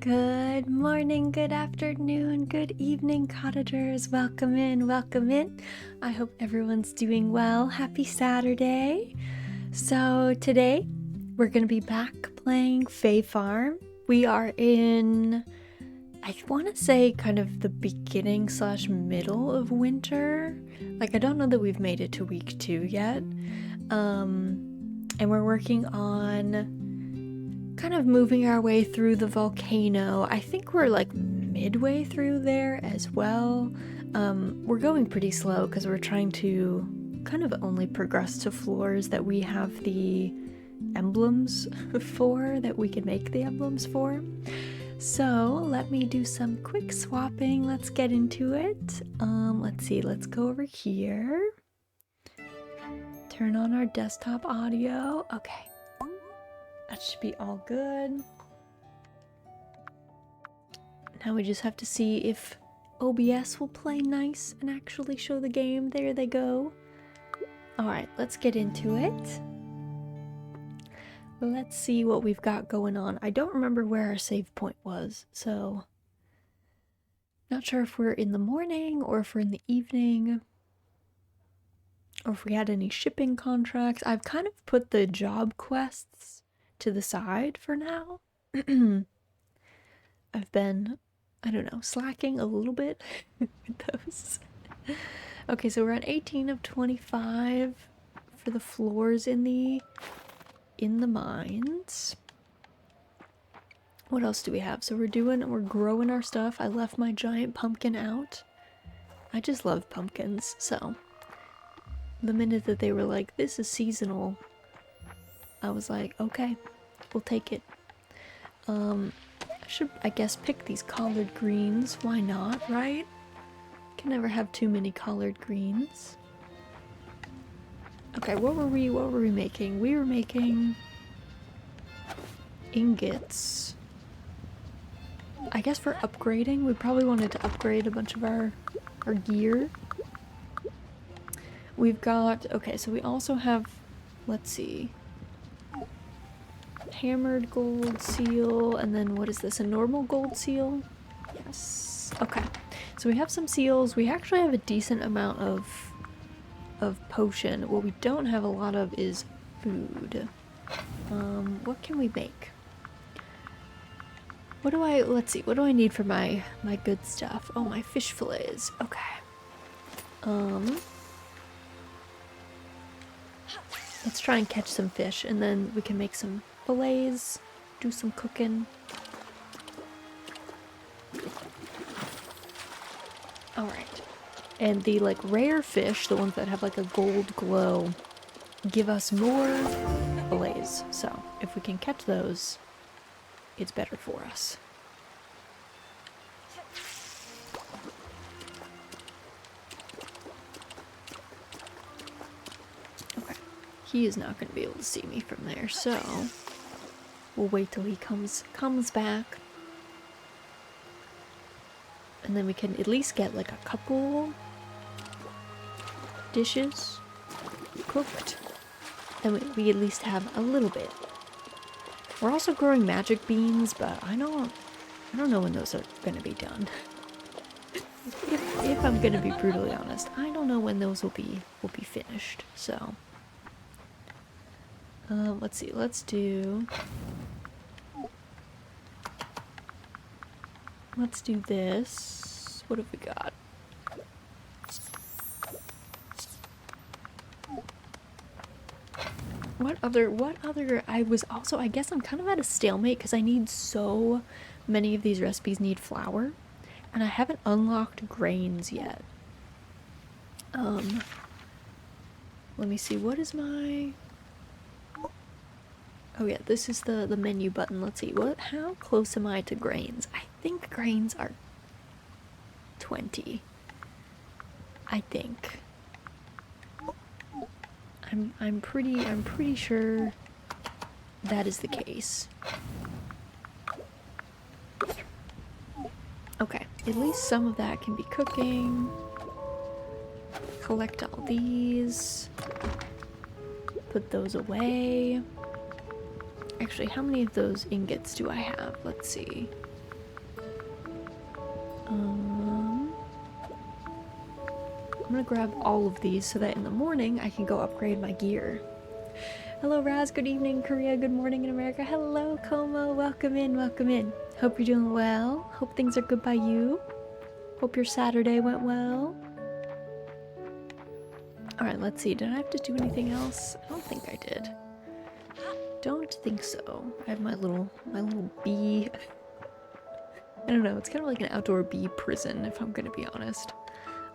Good morning, good afternoon, good evening, cottagers. Welcome in, welcome in. I hope everyone's doing well. Happy Saturday. So today we're going to be back playing Fae Farm. We are in, I want to say, kind of the beginning / middle of winter. Like, I don't know that we've made it to week 2 yet. And we're working on kind of moving our way through the volcano. I think we're like midway through there as well. We're going pretty slow because we're trying to kind of only progress to floors that we have the emblems for, that we can make the emblems for. So let me do some quick swapping. Let's get into it. Let's see, let's go over here. Turn on our desktop audio. Okay. That should be all good. Now we just have to see if OBS will play nice and actually show the game. There they go. Alright, let's get into it. Let's see what we've got going on. I don't remember where our save point was, so not sure if we're in the morning or if we're in the evening, or if we had any shipping contracts. I've kind of put the job quests to the side for now. I've been, I don't know, slacking a little bit with those. Okay, so we're at 18 of 25 for the floors in the mines. What else do we have? So we're growing our stuff. I left my giant pumpkin out. I just love pumpkins, so the minute that they were like, this is seasonal, I was like, okay, we'll take it. I should, I guess, pick these collard greens. Why not, right? Can never have too many collard greens. Okay, what were we making? We were making ingots. I guess for upgrading, we probably wanted to upgrade a bunch of our gear. We've got, okay, so we also have, let's see, hammered gold seal, and then what is this, a normal gold seal? Yes. Okay, so we have some seals. We actually have a decent amount of potion. What we don't have a lot of is food. What can we make? Let's see, what do I need for my good stuff? Oh, my fish fillets. Okay. Let's try and catch some fish, and then we can make some fillets, do some cooking. Alright. And the, like, rare fish, the ones that have, like, a gold glow, give us more fillets. So, if we can catch those, it's better for us. He is not going to be able to see me from there, so we'll wait till he comes back. And then we can at least get like a couple dishes cooked. Then we at least have a little bit. We're also growing magic beans, but I don't know when those are going to be done. if I'm going to be brutally honest, I don't know when those will be finished. So let's see, let's do this. What have we got? What other, I guess I'm kind of at a stalemate because I need so many of these recipes need flour, and I haven't unlocked grains yet. Let me see, what is my... Oh yeah, this is the menu button. Let's see, how close am I to grains? I think grains are 20. I think. I'm pretty sure that is the case. Okay, at least some of that can be cooking. Collect all these. Put those away. Actually, how many of those ingots do I have? Let's see. I'm gonna grab all of these so that in the morning I can go upgrade my gear. Hello Raz, good evening Korea, good morning in America. Hello Como, welcome in, welcome in. Hope you're doing well. Hope things are good by you. Hope your Saturday went well. Alright, let's see. Did I have to do anything else? I don't think I did. Don't think so. I have my little bee. I don't know, it's kind of like an outdoor bee prison, if I'm gonna be honest.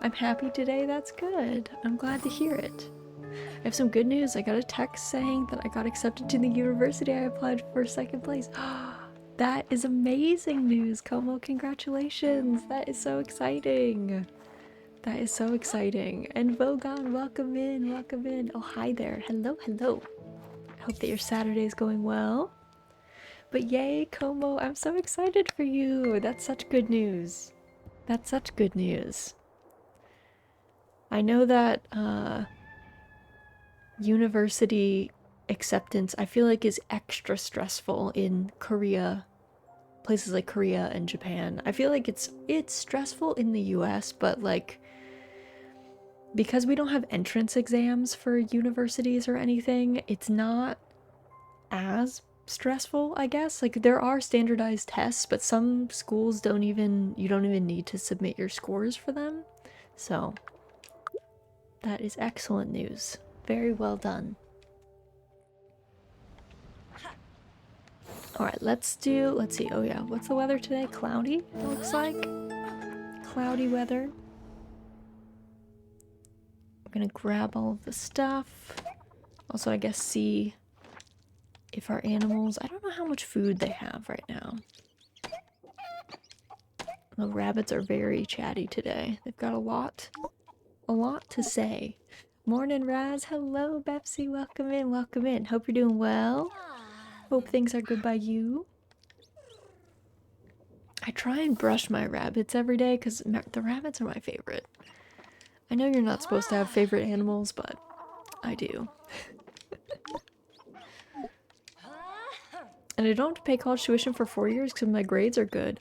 I'm happy today, that's good. I'm glad to hear it. I have some good news. I got a text saying that I got accepted to the university I applied for 2nd place. That is amazing news, Como. Congratulations. That is so exciting. That is so exciting. And Vogon, welcome in, welcome in. Oh, hi there. Hello, hello. I hope that your Saturday is going well. But yay, Como, I'm so excited for you. That's such good news. That's such good news. I know that university acceptance, I feel like, is extra stressful in Korea, places like Korea and Japan. I feel like it's stressful in the US, but like, because we don't have entrance exams for universities or anything, it's not as stressful, I guess. Like, there are standardized tests, but some schools you don't even need to submit your scores for them. So that is excellent news. Very well done. Alright, let's see. Oh yeah, what's the weather today? Cloudy, it looks like. Cloudy weather. We're gonna grab all of the stuff. Also, I guess see if our animals... I don't know how much food they have right now. The rabbits are very chatty today. They've got a lot to say. Morning, Raz. Hello, Bepsy. Welcome in, welcome in. Hope you're doing well. Hope things are good by you. I try and brush my rabbits every day because the rabbits are my favorite. I know you're not supposed to have favorite animals, but I do. And I don't have to pay college tuition for 4 years because my grades are good.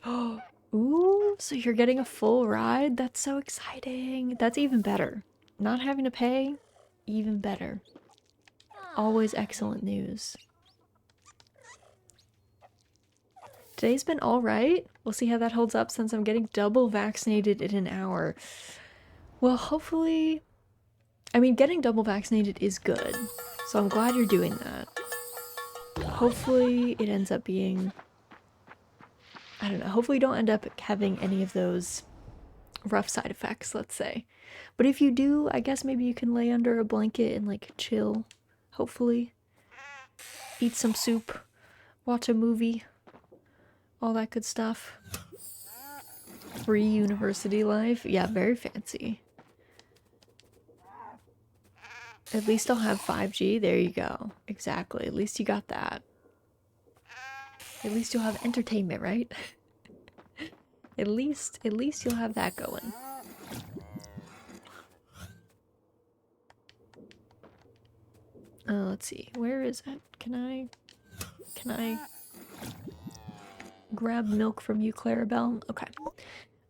Ooh, so you're getting a full ride? That's so exciting. That's even better. Not having to pay, even better. Always excellent news. Today's been alright. We'll see how that holds up since I'm getting double vaccinated in an hour. Well, hopefully... I mean, getting double vaccinated is good. So I'm glad you're doing that. Hopefully it ends up being... I don't know. Hopefully you don't end up having any of those rough side effects, let's say. But if you do, I guess maybe you can lay under a blanket and like chill. Hopefully. Eat some soup. Watch a movie. All that good stuff. Free university life. Yeah, very fancy. At least I'll have 5G. There you go. Exactly. At least you got that. At least you'll have entertainment, right? At least you'll have that going. Let's see. Where is it? Can I grab milk from you, Clarabelle? Okay.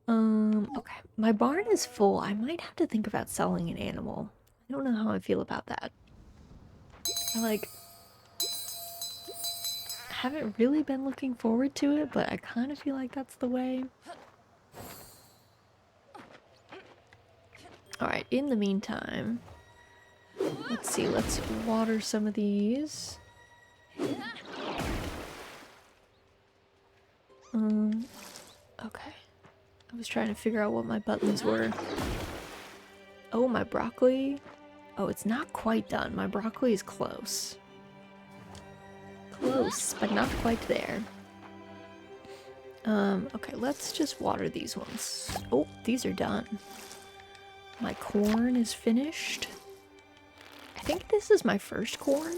Okay. My barn is full. I might have to think about selling an animal. I don't know how I feel about that. I haven't really been looking forward to it, but I kind of feel like that's the way. Alright, in the meantime, let's see, let's water some of these. Okay. I was trying to figure out what my buttons were. Oh, my broccoli. Oh, it's not quite done. My broccoli is close. Close, but not quite there. Okay, let's just water these ones. Oh, these are done. My corn is finished. I think this is my first corn.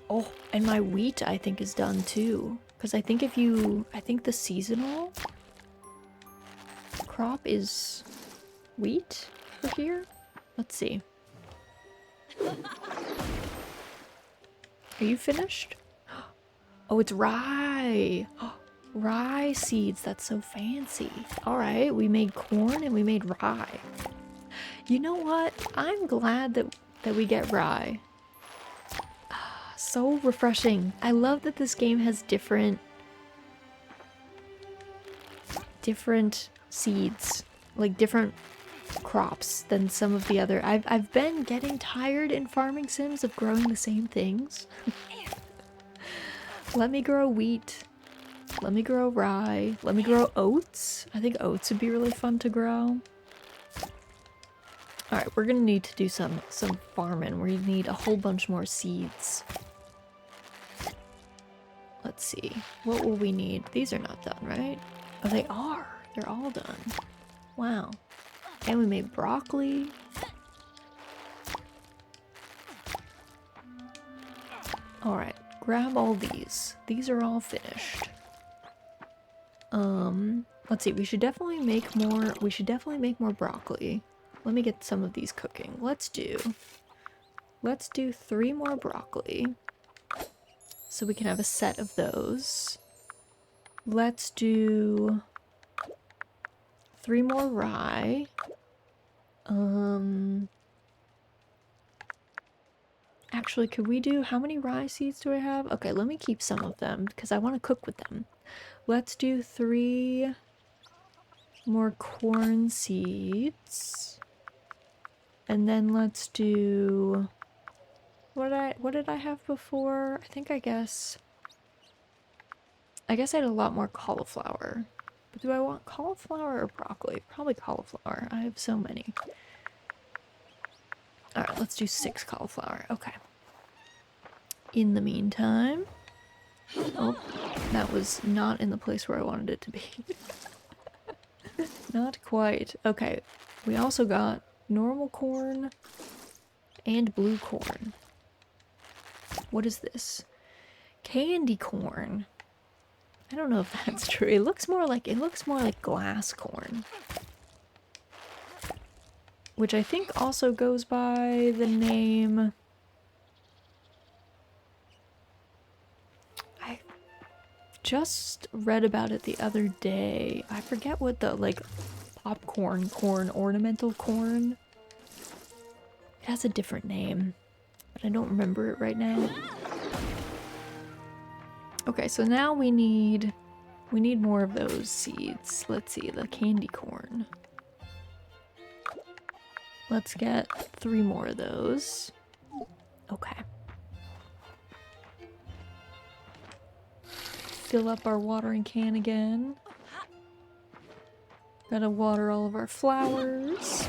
Oh, and my wheat I think is done too. Because I think I think the seasonal crop is wheat for here. Let's see. Are you finished? Oh, it's rye. Rye seeds, that's so fancy. Alright, we made corn and we made rye. You know what? I'm glad that we get rye. So refreshing. I love that this game has different seeds, like different crops than some of the other. I've been getting tired in farming sims of growing the same things. Let me grow wheat. Let me grow rye. Let me grow oats. I think oats would be really fun to grow. Alright, we're gonna need to do some farming. We need a whole bunch more seeds. Let's see. What will we need? These are not done, right? Oh, they are. They're all done. Wow. And we made broccoli. Alright, grab all these. These are all finished. Let's see, we should definitely make more broccoli. Let me get some of these cooking. Let's do 3 more broccoli. So we can have a set of those. Let's do 3 more rye. Actually, could we do, how many rye seeds do I have? Okay, let me keep some of them because I want to cook with them. Let's do 3 more corn seeds. And then let's do, what did I have before? I guess I had a lot more cauliflower. But do I want cauliflower or broccoli? Probably cauliflower. I have so many. Alright, let's do 6 cauliflower. Okay. In the meantime... Oh, that was not in the place where I wanted it to be. Not quite. Okay, we also got normal corn and blue corn. What is this? Candy corn. I don't know if that's true. It looks more like glass corn. Which I think also goes by the name... I just read about it the other day. I forget what the, like, popcorn corn, ornamental corn. It has a different name, but I don't remember it right now. Okay, so now we need more of those seeds. Let's see, the candy corn. Let's get 3 more of those. Okay. Fill up our watering can again. Gotta water all of our flowers.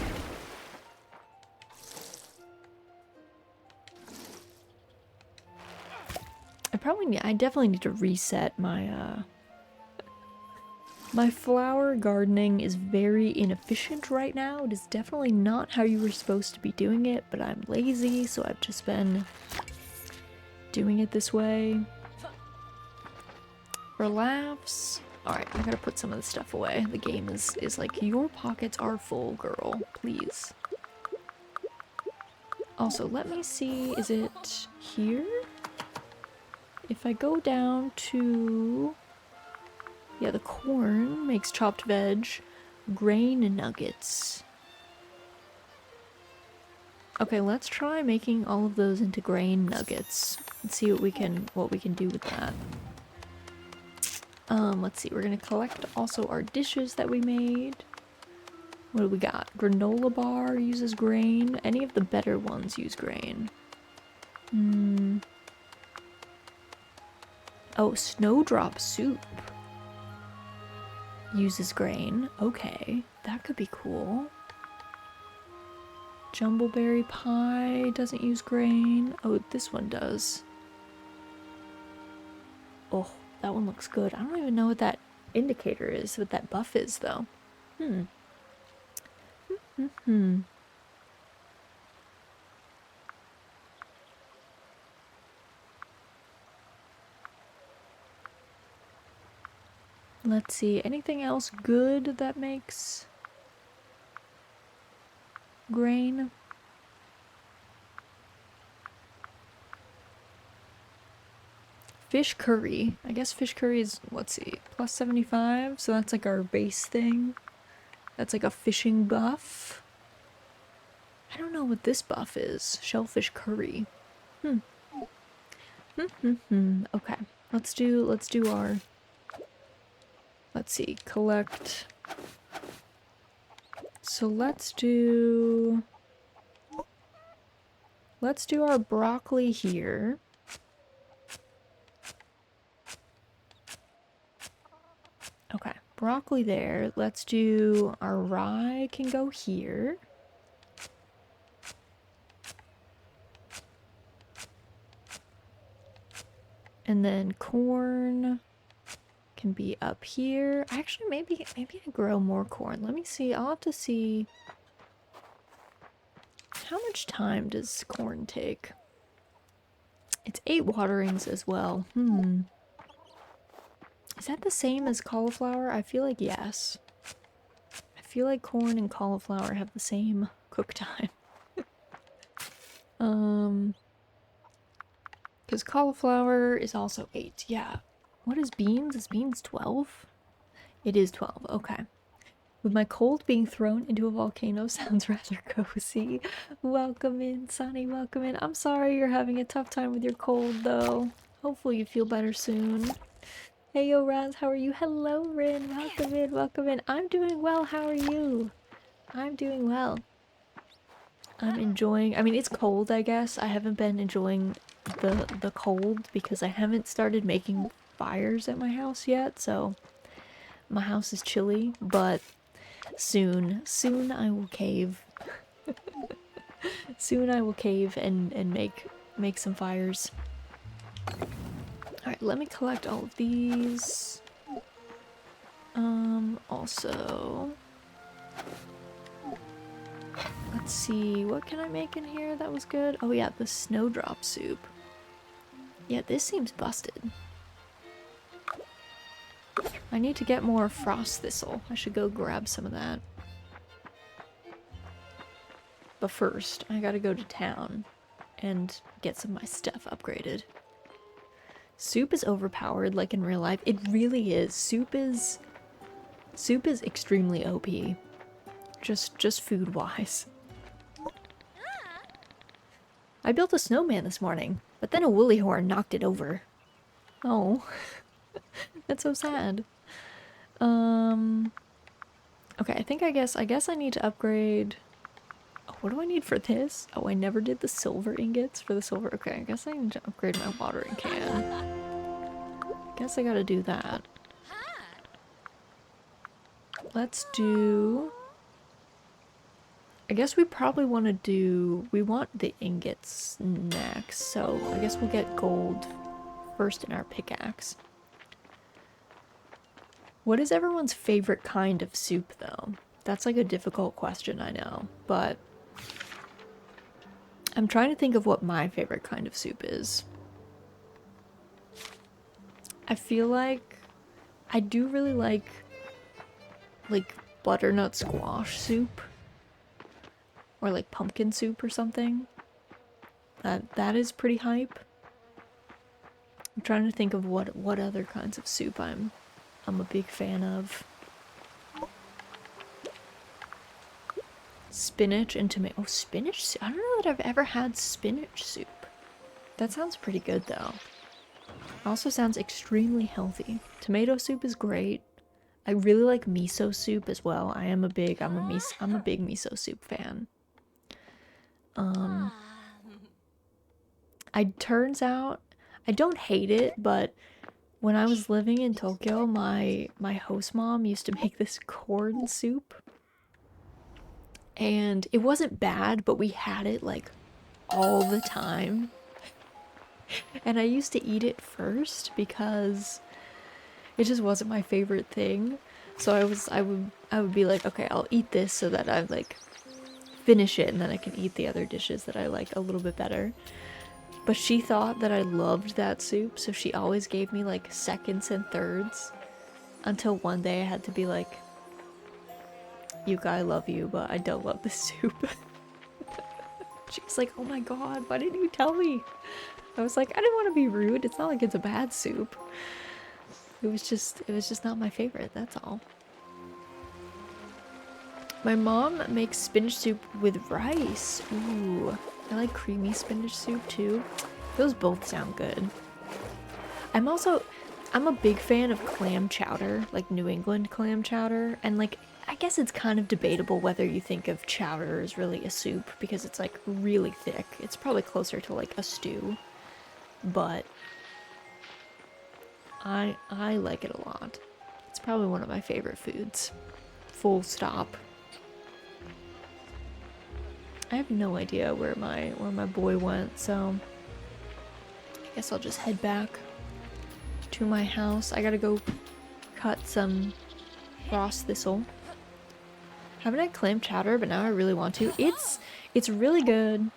I definitely need to reset my, my flower gardening is very inefficient right now. It is definitely not how you were supposed to be doing it, but I'm lazy, so I've just been doing it this way. For laughs. Alright, I gotta put some of this stuff away. The game is like, your pockets are full, girl. Please. Also, let me see, is it here? If I go down to... Yeah, the corn makes chopped veg. Grain nuggets. Okay, let's try making all of those into grain nuggets. Let's see what we can do with that. Let's see, we're gonna collect also our dishes that we made. What do we got? Granola bar uses grain. Any of the better ones use grain. Oh, snowdrop soup uses grain. Okay, that could be cool. Jumbleberry pie doesn't use grain. Oh, this one does. Oh, that one looks good. I don't even know what that indicator is, what that buff is, though. Let's see, anything else good that makes grain? Fish curry. I guess fish curry is, let's see, plus 75. So that's like our base thing. That's like a fishing buff. I don't know what this buff is. Shellfish curry. Okay. Let's do our, let's see, collect. So let's do our broccoli here. Okay, broccoli there. Let's do our rye can go here. And then corn can be up here. Actually, maybe I grow more corn. Let me see. I'll have to see. How much time does corn take? It's 8 waterings as well. Is that the same as cauliflower? I feel like yes. I feel like corn and cauliflower have the same cook time. Because cauliflower is also 8. Yeah. What is beans? Is beans 12? It is 12. Okay. With my cold being thrown into a volcano sounds rather cozy. Welcome in, Sonny. Welcome in. I'm sorry you're having a tough time with your cold, though. Hopefully you feel better soon. Hey, yo, Raz, how are you? Hello, Rin. Welcome in. Welcome in. I'm doing well. How are you? I'm doing well. I'm enjoying... I mean, it's cold, I guess. I haven't been enjoying the cold because I haven't started making fires at my house yet, so my house is chilly, but soon I will cave. Soon I will cave and make some fires. Alright, let me collect all of these. Also, let's see, what can I make in here that was good? Oh yeah, the snowdrop soup. Yeah, this seems busted. I need to get more frost thistle. I should go grab some of that. But first, I gotta go to town and get some of my stuff upgraded. Soup is overpowered like in real life. It really is. Soup is extremely OP. Just food-wise. I built a snowman this morning, but then a woolly horn knocked it over. Oh. That's so sad. Okay, I guess I need to upgrade. Oh, what do I need for this? Oh, I never did the silver ingots for the silver. Okay, I guess I need to upgrade my watering can. Guess I gotta do that. Let's do... I guess we probably want to do... We want the ingots next, so I guess we'll get gold first in our pickaxe. What is everyone's favorite kind of soup, though? That's like a difficult question, I know, but... I'm trying to think of what my favorite kind of soup is. I feel like I do really like butternut squash soup or like pumpkin soup or something. That is pretty hype. I'm trying to think of what other kinds of soup I'm a big fan of. Spinach and tomato. Oh, spinach soup. I don't know that I've ever had spinach soup. That sounds pretty good though. Also sounds extremely healthy. Tomato soup is great. I really like miso soup as well. I'm a big miso soup fan. Turns out I don't hate it, but when I was living in Tokyo, my host mom used to make this corn soup. And it wasn't bad, but we had it like all the time. And I used to eat it first because it just wasn't my favorite thing. So I would be like, okay, I'll eat this so that I like finish it and then I can eat the other dishes that I like a little bit better. But she thought that I loved that soup, so she always gave me like seconds and thirds until one day I had to be like, Yuka, I love you, but I don't love this soup. She's like, oh my god, why didn't you tell me? I was like, I didn't want to be rude. It's not like it's a bad soup. It was just not my favorite, that's all. My mom makes spinach soup with rice. Ooh, I like creamy spinach soup too. Those both sound good. I'm a big fan of clam chowder, like New England clam chowder, and like I guess it's kind of debatable whether you think of chowder as really a soup because it's like really thick. It's probably closer to like a stew, but I like it a lot. It's probably one of my favorite foods. Full stop. I have no idea where my boy went, so I guess I'll just head back to my house. I gotta go cut some frost thistle. Haven't had clam chowder, but now I really want to. It's really good.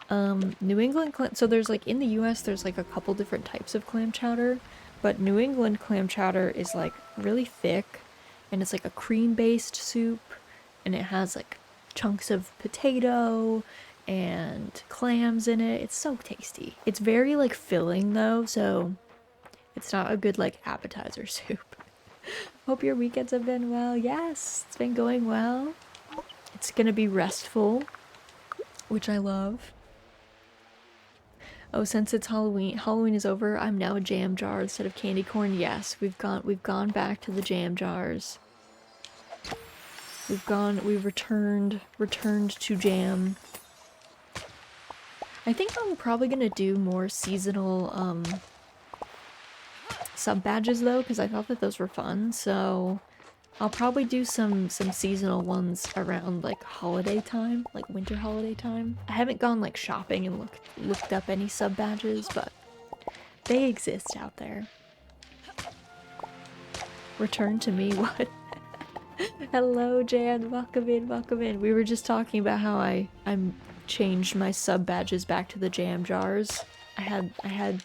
New England clam, so there's like in the US there's like a couple different types of clam chowder, but New England clam chowder is like really thick and it's like a cream based soup and it has like chunks of potato and clams in it. It's so tasty. It's very like filling though, so it's not a good like appetizer soup. Hope your weekends have been well. Yes, it's been going well. It's gonna be restful, which I love. Oh, since it's Halloween is over, I'm now a jam jar instead of candy corn. Yes, we've gone back to the jam jars. We've returned to jam. I think I'm probably gonna do more seasonal sub badges though, because I thought that those were fun. So I'll probably do some seasonal ones around like holiday time, like winter holiday time. I haven't gone like shopping and looked up any sub badges, but they exist out there. Return to me, what? Hello, Jan. Welcome in, welcome in. We were just talking about how I'm changed my sub badges back to the jam jars. I had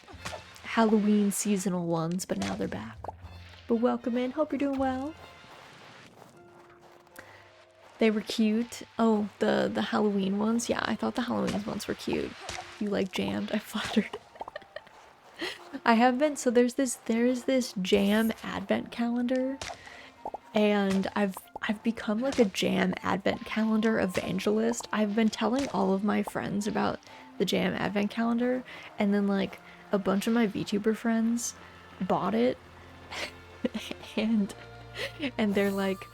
Halloween seasonal ones, but now they're back. But welcome in. Hope you're doing well. They were cute. Oh, the Halloween ones? Yeah, I thought the Halloween ones were cute. You like jammed? I'm flattered. I have been, so there's this jam advent calendar, and I've become like a jam advent calendar evangelist. I've been telling all of my friends about the jam advent calendar, and then like a bunch of my VTuber friends bought it, and they're like,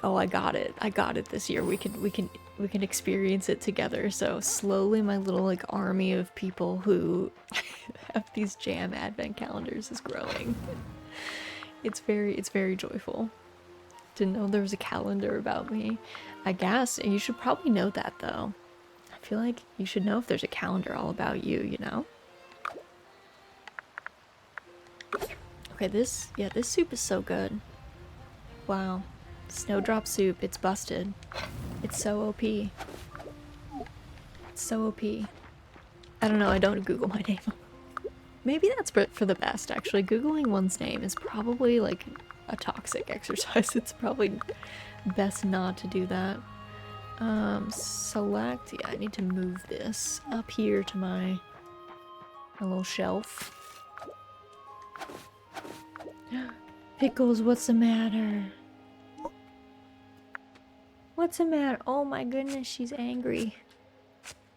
oh, I got it this year. We can experience it together. So slowly my little like army of people who have these jam advent calendars is growing. It's very joyful. Didn't know there was a calendar about me. I guess you should probably know that though. I feel like you should know if there's a calendar all about you, you know? Okay, this soup is so good. Wow. Snowdrop soup, it's busted. It's so OP. It's so OP. I don't know, I don't Google my name. Maybe that's for the best, actually. Googling one's name is probably like a toxic exercise. It's probably best not to do that. Select, yeah, I need to move this up here to my little shelf. Pickles, what's the matter? What's the matter? Oh my goodness, she's angry.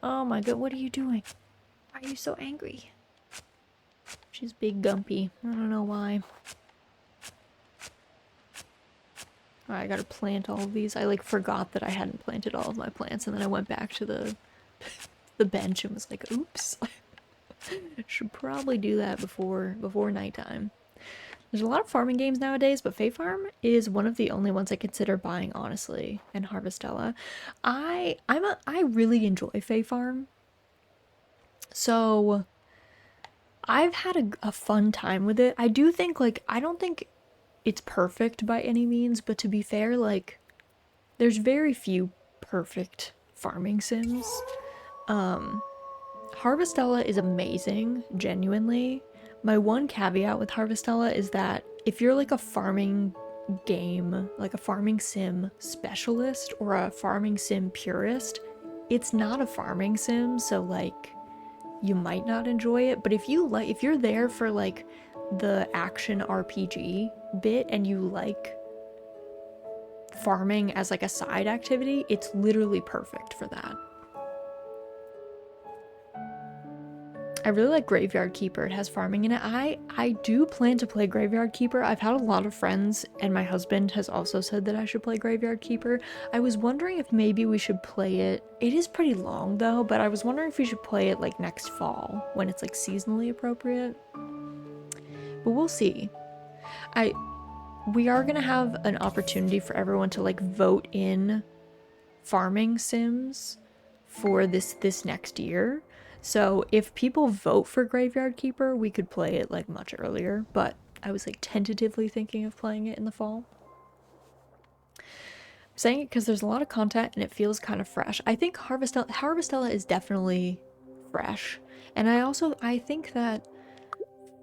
Oh my god, what are you doing? Why are you so angry? She's big gumpy. I don't know why. Alright, I gotta plant all of these. I like forgot that I hadn't planted all of my plants, and then I went back to the bench and was like, oops. Should probably do that before nighttime. There's a lot of farming games nowadays, but Fae Farm is one of the only ones I consider buying, honestly, and Harvestella. I really enjoy Fae Farm. So I've had a fun time with it. I do think, like, I don't think it's perfect by any means, but to be fair, like, there's very few perfect farming sims. Harvestella is amazing, genuinely. My one caveat with Harvestella is that if you're like a farming game, like a farming sim specialist or a farming sim purist, it's not a farming sim, so like you might not enjoy it. But if you're there for like the action RPG bit and you like farming as like a side activity, it's literally perfect for that. I really like Graveyard Keeper. It has farming in it. I do plan to play Graveyard Keeper. I've had a lot of friends, and my husband has also said that I should play Graveyard Keeper. I was wondering if maybe we should play it. It is pretty long though, but I was wondering if we should play it like next fall when it's like seasonally appropriate. But we'll see. We are gonna have an opportunity for everyone to like vote in farming sims for this next year. So if people vote for Graveyard Keeper, we could play it like much earlier, but I was like tentatively thinking of playing it in the fall. I'm saying it because there's a lot of content and it feels kind of fresh. I think Harvestella is definitely fresh. And I think that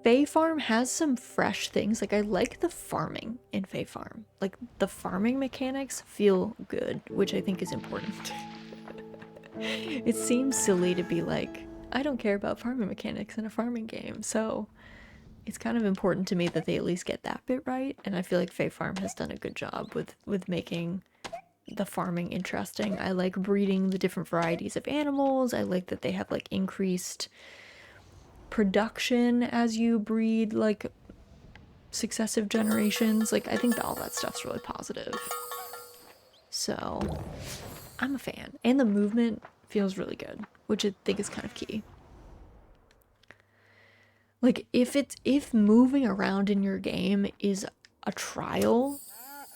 Fae Farm has some fresh things. Like I like the farming in Fae Farm. Like the farming mechanics feel good, which I think is important. It seems silly to be like, I don't care about farming mechanics in a farming game, so it's kind of important to me that they at least get that bit right, and I feel like Fae Farm has done a good job with making the farming interesting. I like breeding the different varieties of animals. I like that they have like increased production as you breed like successive generations. Like I think that all that stuff's really positive. So I'm a fan. And the movement feels really good, which I think is kind of key. Like if moving around in your game is a trial,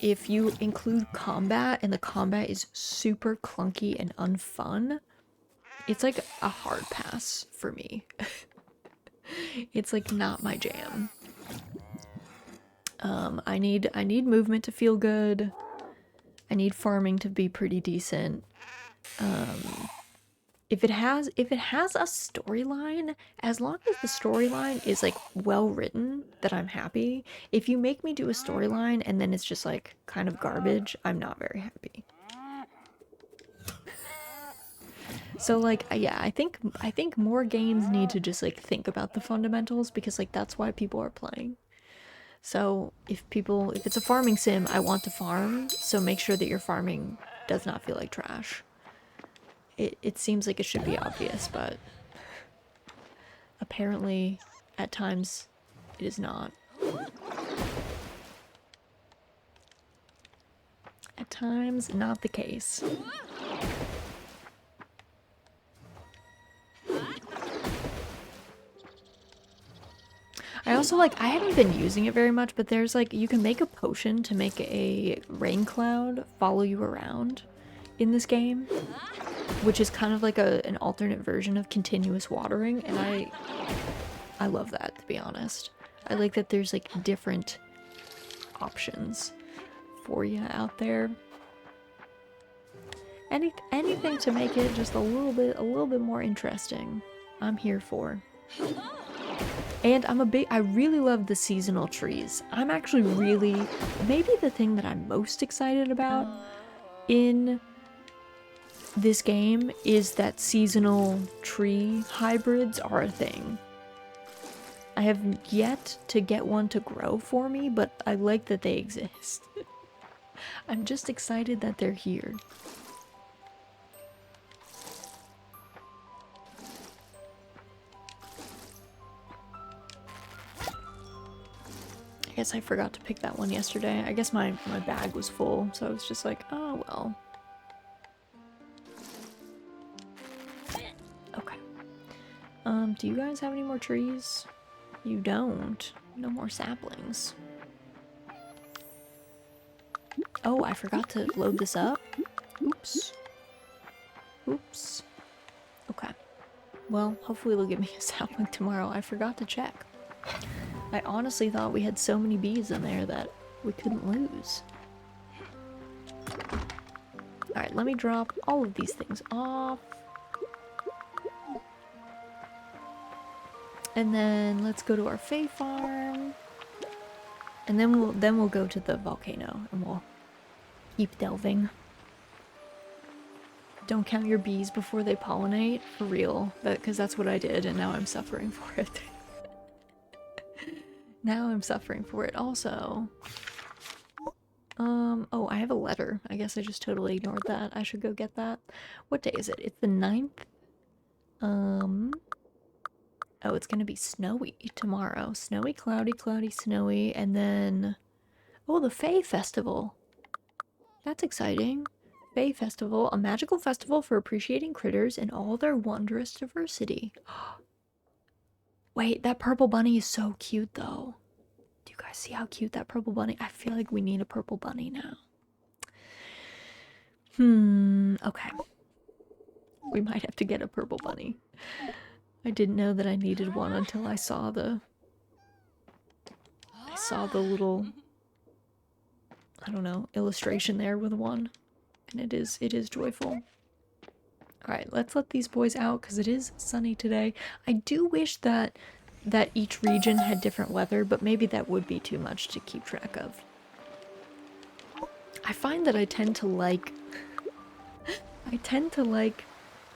if you include combat and the combat is super clunky and unfun, it's like a hard pass for me. It's like not my jam. I need movement to feel good. I need farming to be pretty decent. If it has a storyline, as long as the storyline is like well written, that I'm happy. If you make me do a storyline and then it's just like kind of garbage, I'm not very happy. So like yeah, I think more games need to just like think about the fundamentals, because like that's why people are playing. So if it's a farming sim, I want to farm, so make sure that your farming does not feel like trash. It seems like it should be obvious, but apparently at times it is not. At times, not the case. I also like, I haven't been using it very much, but there's like, you can make a potion to make a rain cloud follow you around in this game, which is kind of like an alternate version of continuous watering, and I love that, to be honest. I like that there's like different options for you out there. Anything to make it just a little bit more interesting, I'm here for. And I really love the seasonal trees. I'm actually maybe the thing that I'm most excited about in this game is that seasonal tree hybrids are a thing. I have yet to get one to grow for me, but I like that they exist. I'm just excited that they're here. I guess I forgot to pick that one yesterday. I guess my bag was full, so I was just like, oh well. Okay. Do you guys have any more trees? You don't. No more saplings. Oh, I forgot to load this up. Oops. Oops. Okay. Well, hopefully they'll give me a sapling tomorrow. I forgot to check. I honestly thought we had so many bees in there that we couldn't lose. Alright, let me drop all of these things off. And then let's go to our Fae farm. And then we'll go to the volcano and we'll keep delving. don't count your bees before they pollinate, for real. Because that's what I did, and now I'm suffering for it. Now I'm suffering for it. Also, oh, I have a letter. I guess I just totally ignored that. I should go get that. What day is it? It's the 9th. Oh, it's gonna be snowy tomorrow. Snowy, cloudy, cloudy, snowy, and then... Oh, the Fae Festival. That's exciting. Fae Festival, a magical festival for appreciating critters in all their wondrous diversity. Wait, that purple bunny is so cute, though. Do you guys see how cute that purple bunny? I feel like we need a purple bunny now. Okay. We might have to get a purple bunny. I didn't know that I needed one until I saw the... little... I don't know, illustration there with one. And it is joyful. Alright, let's let these boys out because it is sunny today. I do wish that each region had different weather, but maybe that would be too much to keep track of. I find that I tend to like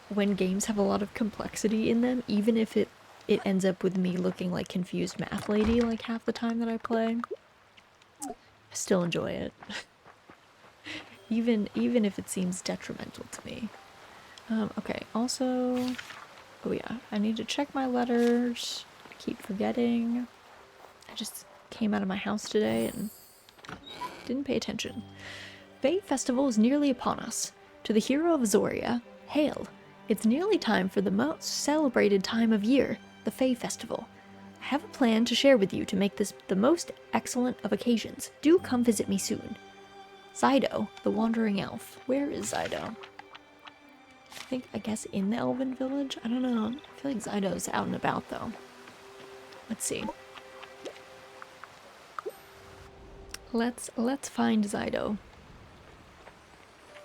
when games have a lot of complexity in them, even if it ends up with me looking like confused math lady like half the time that I play. I still enjoy it. even if it seems detrimental to me. Okay, also... Oh yeah, I need to check my letters. I keep forgetting. I just came out of my house today and didn't pay attention. Fae Festival is nearly upon us. To the hero of Azoria, hail! It's nearly time for the most celebrated time of year, the Fae Festival. I have a plan to share with you to make this the most excellent of occasions. Do come visit me soon. Zydo, the wandering elf. Where is Zydo? I guess in the elven village? I don't know. I feel like Zydo's out and about though. Let's see. Let's find Zydo.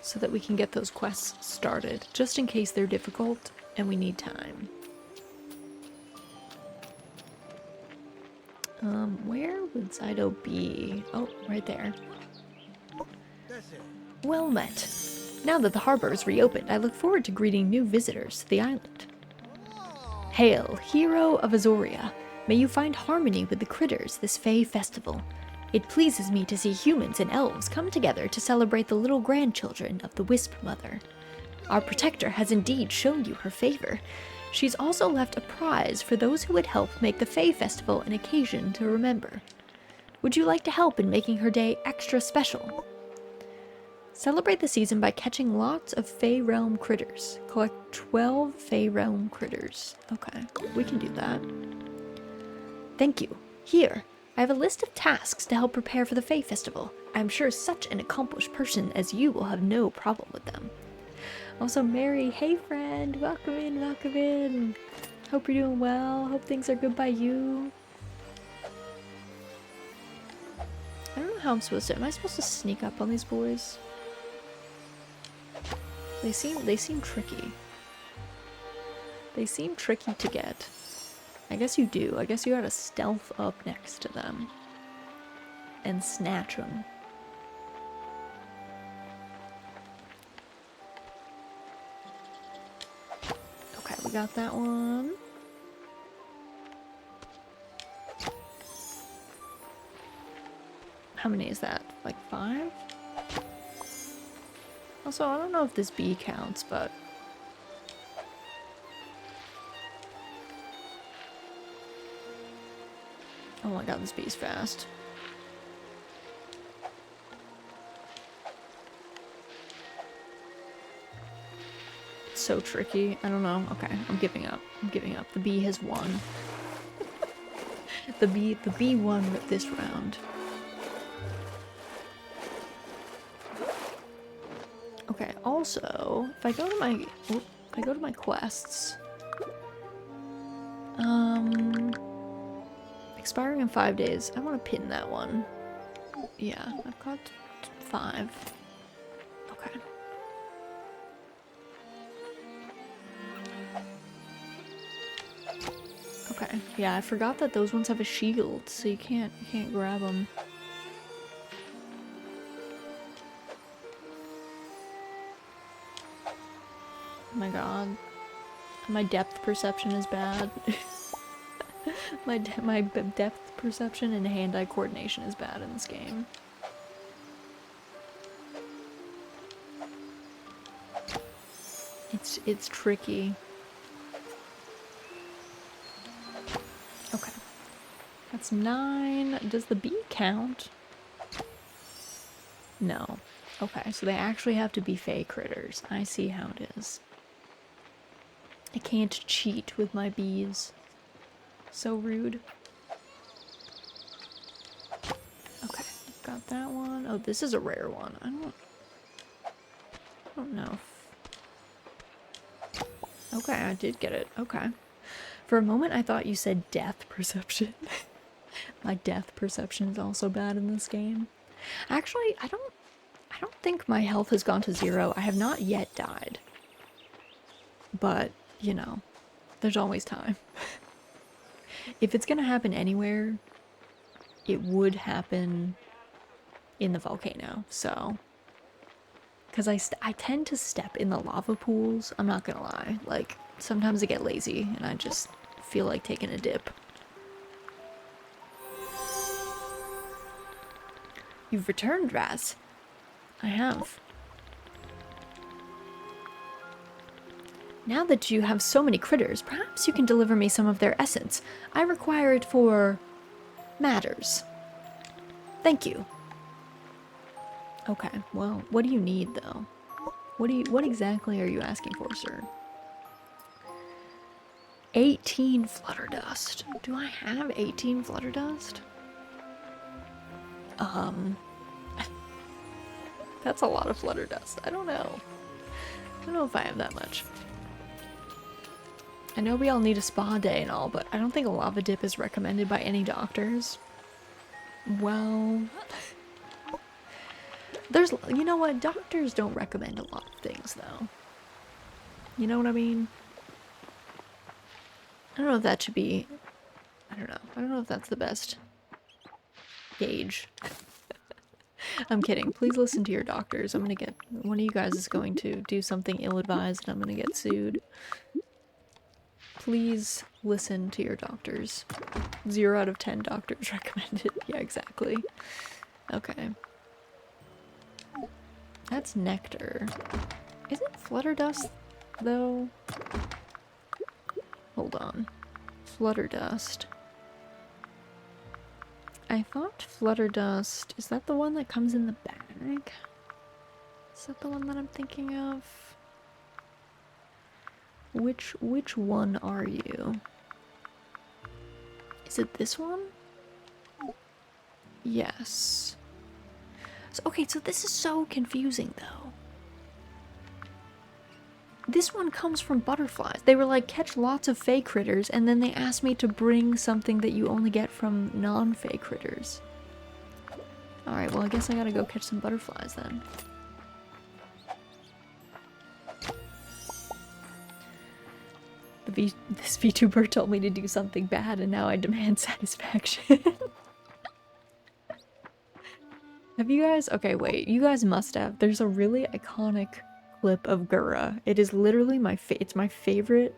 So that we can get those quests started. Just in case they're difficult and we need time. Where would Zydo be? Oh, right there. Well met. Now that the harbor is reopened, I look forward to greeting new visitors to the island. Hail, hero of Azoria. May you find harmony with the critters this Fae Festival. It pleases me to see humans and elves come together to celebrate the little grandchildren of the Wisp Mother. Our protector has indeed shown you her favor. She's also left a prize for those who would help make the Fae Festival an occasion to remember. Would you like to help in making her day extra special? Celebrate the season by catching lots of Fae Realm critters. Collect 12 Fae Realm critters. Okay, we can do that. Thank you. Here, I have a list of tasks to help prepare for the Fae Festival. I'm sure such an accomplished person as you will have no problem with them. Also, Mary, hey friend, welcome in, welcome in. Hope you're doing well, hope things are good by you. I don't know how I'm supposed to, am I supposed to sneak up on these boys? They seem tricky. They seem tricky to get. I guess you do. I guess you gotta stealth up next to them. And snatch them. Okay, we got that one. How many is that? Like 5? Also, I don't know if this bee counts, but... Oh my god, this bee's fast. It's so tricky. I don't know. Okay, I'm giving up. I'm giving up. The bee has won. The bee won this round. Okay, also, if I go to my quests, expiring in 5 days, I want to pin that one. Yeah, I've got 5. Okay. Okay, yeah, I forgot that those ones have a shield, so you can't grab them. my god. My depth perception is bad. my depth perception and hand-eye coordination is bad in this game. It's tricky. Okay. That's 9. Does the bee count? No. Okay, so they actually have to be fey critters. I see how it is. I can't cheat with my bees. So rude. Okay, got that one. Oh, this is a rare one. I don't know. Okay, I did get it. Okay. For a moment, I thought you said death perception. My death perception is also bad in this game. Actually, I don't think my health has gone to 0. I have not yet died. But, you know, there's always time. If it's gonna happen anywhere, it would happen in the volcano, so. Because I tend to step in the lava pools, I'm not gonna lie. Like, sometimes I get lazy and I just feel like taking a dip. You've returned, Raz. I have. Now that you have so many critters, perhaps you can deliver me some of their essence. I require it for matters. Thank you. Okay, well, what do you need though? What exactly are you asking for, sir? 18 flutter dust. Do I have 18 flutter dust? That's a lot of flutter dust. I don't know. I don't know if I have that much. I know we all need a spa day and all, but I don't think a lava dip is recommended by any doctors. Well, there's, you know what, doctors don't recommend a lot of things though. You know what I mean? I don't know if that should be, I don't know if that's the best gauge. I'm kidding. Please listen to your doctors. I'm gonna get, one of you guys is going to do something ill-advised and I'm gonna get sued. Please listen to your doctors. 0 out of 10 doctors recommended. Yeah, exactly. Okay. That's nectar. Is it flutter dust, though? Hold on. Flutter dust. I thought flutter dust... Is that the one that comes in the bag? Is that the one that I'm thinking of? Which one are you? Is it this one? Yes. So, okay, so this is so confusing, though. This one comes from butterflies. They were like, catch lots of fey critters, and then they asked me to bring something that you only get from non-fey critters. Alright, well, I guess I gotta go catch some butterflies, then. This VTuber told me to do something bad, and now I demand satisfaction. Have you guys? Okay, wait. You guys must have. There's a really iconic clip of Gura. It is literally it's my favorite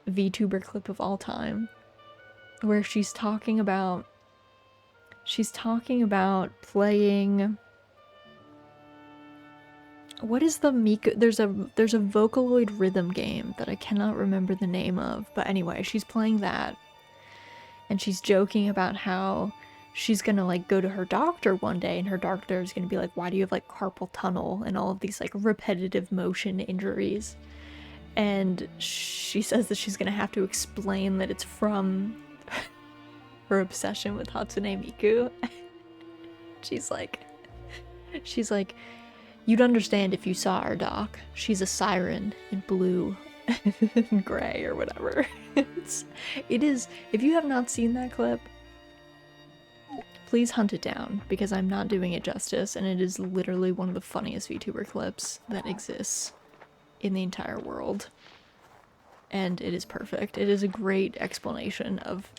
VTuber clip of all time, where she's talking about playing. What is the Miku? There's a Vocaloid rhythm game that I cannot remember the name of, but anyway, she's playing that, and she's joking about how she's gonna like go to her doctor one day, and her doctor is gonna be like, "Why do you have like carpal tunnel and all of these like repetitive motion injuries?" And she says that she's gonna have to explain that it's from her obsession with Hatsune Miku. She's like. You'd understand if you saw our doc. She's a siren in blue and gray or whatever. It is, if you have not seen that clip, please hunt it down, because I'm not doing it justice, and it is literally one of the funniest VTuber clips that exists in the entire world. And it is perfect. It is a great explanation of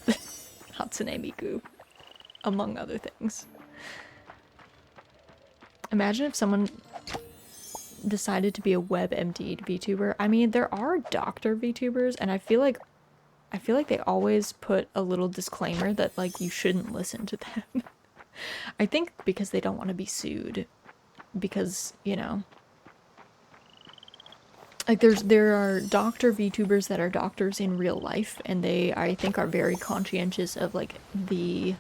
Hatsune Miku, among other things. Imagine if someone... decided to be a WebMD VTuber. I mean, there are doctor VTubers, and I feel like they always put a little disclaimer that like you shouldn't listen to them. I think because they don't want to be sued, because, you know, like there are doctor VTubers that are doctors in real life, and they, I think, are very conscientious of like the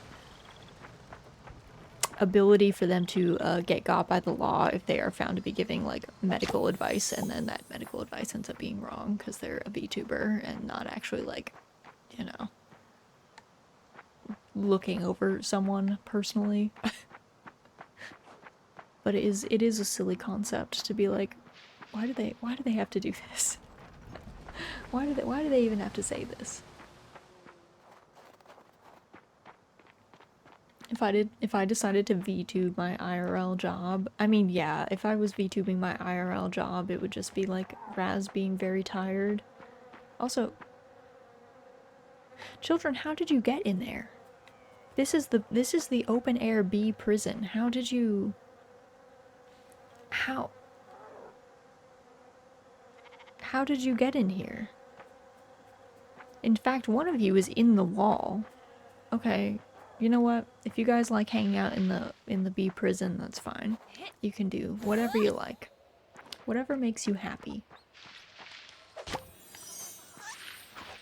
ability for them to get got by the law if they are found to be giving like medical advice, and then that medical advice ends up being wrong because they're a VTuber and not actually like, you know, looking over someone personally. But it is a silly concept to be like, why do they have to do this? Why do they even have to say this? If I decided to VTube my IRL job, I mean, yeah, if I was VTubing my IRL job, it would just be like Raz being very tired. Also, children, how did you get in there? This is the open air bee prison. How did you... How did you get in here? In fact, one of you is in the wall. Okay, you know what? If you guys like hanging out in the bee prison, that's fine. You can do whatever you like. Whatever makes you happy.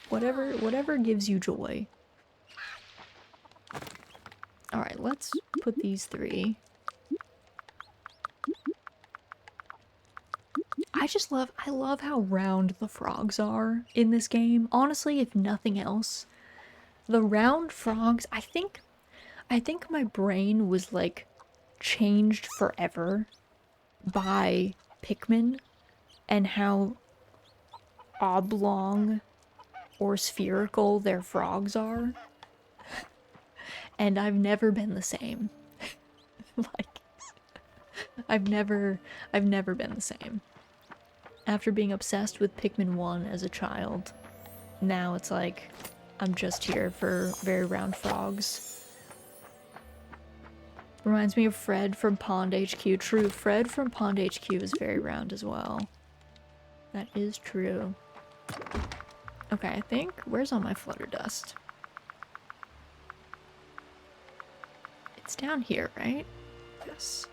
Whatever gives you joy. Alright, let's put these 3. I love how round the frogs are in this game. Honestly, if nothing else, the round frogs, I think my brain was like changed forever by Pikmin and how oblong or spherical their frogs are. And I've never been the same. Like, I've never been the same. After being obsessed with Pikmin 1 as a child, now it's like, I'm just here for very round frogs. Reminds me of Fred from Pond HQ. True, Fred from Pond HQ is very round as well. That is true. Okay, I think, where's all my flutter dust? It's down here, right? Yes.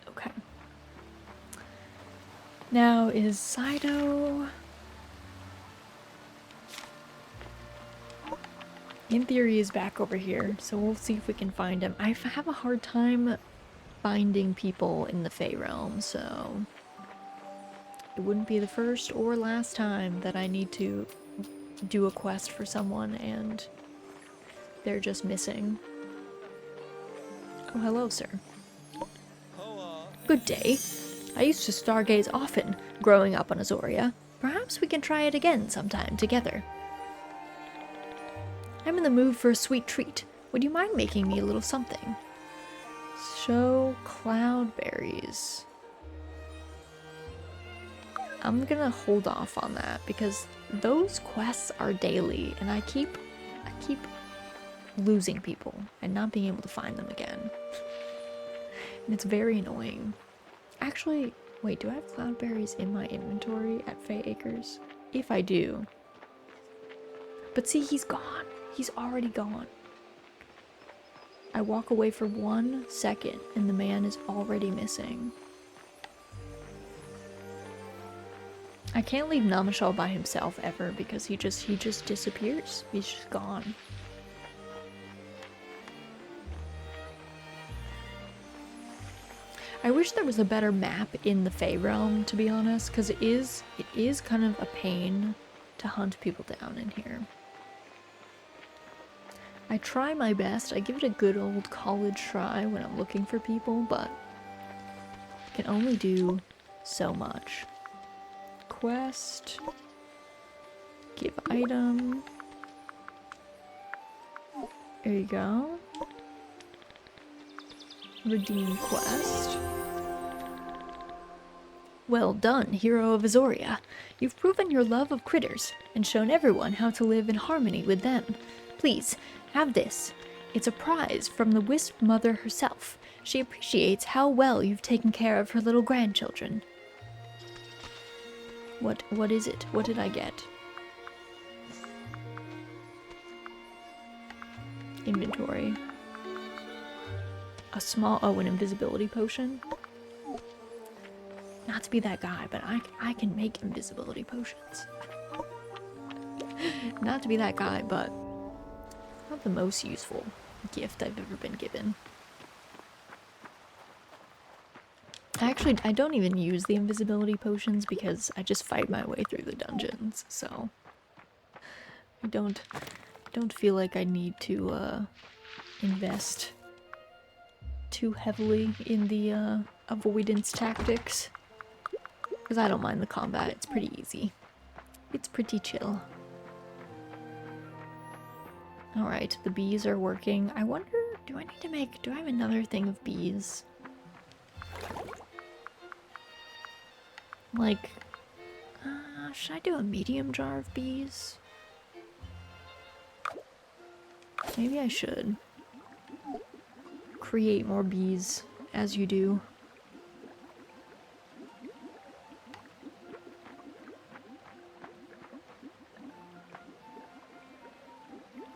Okay. Now, is Saito... In theory, is back over here, so we'll see if we can find him. I have a hard time finding people in the Fey realm, so... It wouldn't be the first or last time that I need to do a quest for someone and they're just missing. Oh, hello, sir. Good day. I used to stargaze often growing up on Azoria. Perhaps we can try it again sometime together. I'm in the mood for a sweet treat. Would you mind making me a little something? Show cloudberries. I'm gonna hold off on that because those quests are daily and I keep losing people and not being able to find them again. And it's very annoying. Actually, wait, do I have cloudberries in my inventory at Fey Acres? If I do. But see, he's gone. He's already gone. I walk away for 1 second and the man is already missing. I can't leave Namashal by himself ever because he just disappears. He's just gone. I wish there was a better map in the Fey realm, to be honest, because it is kind of a pain to hunt people down in here. I try my best. I give it a good old college try when I'm looking for people, but I can only do so much. Quest. Give item. There you go. Redeem quest. Well done, hero of Azoria. You've proven your love of critters and shown everyone how to live in harmony with them. Please, have this. It's a prize from the Wisp Mother herself. She appreciates how well you've taken care of her little grandchildren. What is it? What did I get? Inventory. A small, oh, an invisibility potion. Not to be that guy, but I can make invisibility potions. Not to be that guy, but not the most useful gift I've ever been given. I don't even use the invisibility potions because I just fight my way through the dungeons, so I don't feel like I need to invest too heavily in the avoidance tactics, because I don't mind the combat. It's pretty easy. It's pretty chill. Alright, the bees are working. I wonder, do I have another thing of bees? Like, should I do a medium jar of bees? Maybe I should. Create more bees, as you do.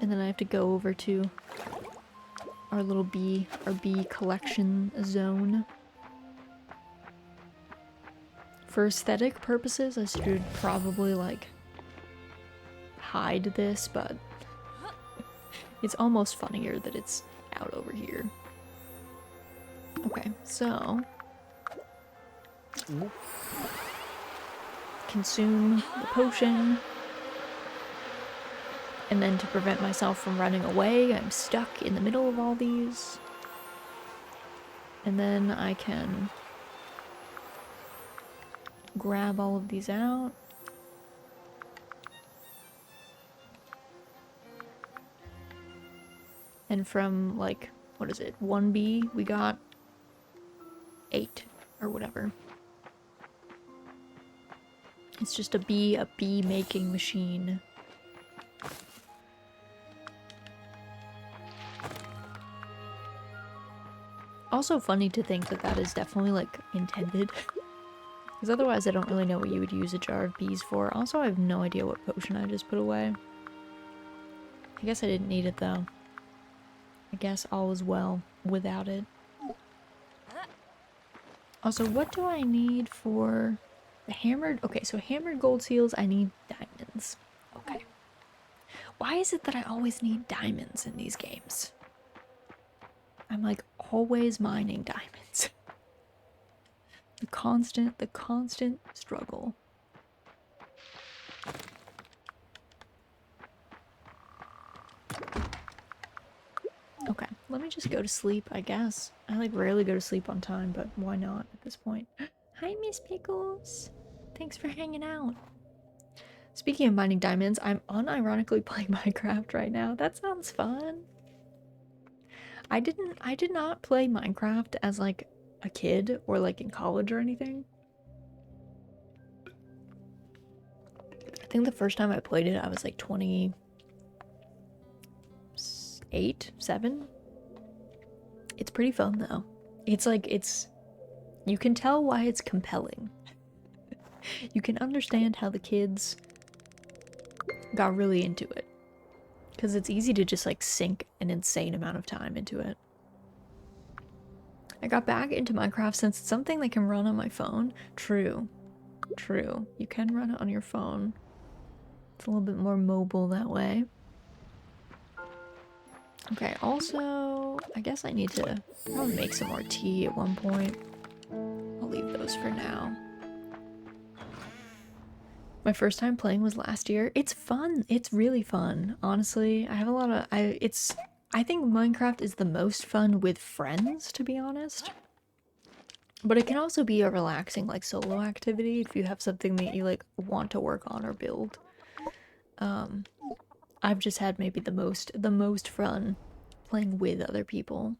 And then I have to go over to our little bee collection zone. For aesthetic purposes, I should probably, like, hide this, but it's almost funnier that it's out over here. Okay, so consume the potion. And then to prevent myself from running away, I'm stuck in the middle of all these. And then I can grab all of these out. And from, like, what is it? 1 bee, we got 8 or whatever. It's just a bee making machine. Also funny to think that that is definitely, like, intended. Because otherwise I don't really know what you would use a jar of bees for. Also, I have no idea what potion I just put away. I guess I didn't need it, though. I guess all is well without it. Also, what do I need for the hammered... Okay, so hammered gold seals, I need diamonds. Okay. Why is it that I always need diamonds in these games? I'm, like, always mining diamonds. The constant struggle. Okay, let me just go to sleep, I guess. I, like, rarely go to sleep on time, but why not at this point? Hi, Miss Pickles! Thanks for hanging out. Speaking of mining diamonds, I'm unironically playing Minecraft right now. That sounds fun. I did not play Minecraft as, like, a kid or, like, in college or anything. I think the first time I played it, I was, like, 28, 7. It's pretty fun, though. It's, like, you can tell why it's compelling. You can understand how the kids got really into it. Because it's easy to just, like, sink an insane amount of time into it. I got back into Minecraft since it's something that can run on my phone. True. True. You can run it on your phone. It's a little bit more mobile that way. Okay, also, I guess I need to probably make some more tea at one point. I'll leave those for now. My first time playing was last year. It's fun. It's really fun. Honestly, I have a lot of... I think Minecraft is the most fun with friends, to be honest. But it can also be a relaxing, like, solo activity if you have something that you, like, want to work on or build. I've just had maybe the most fun playing with other people.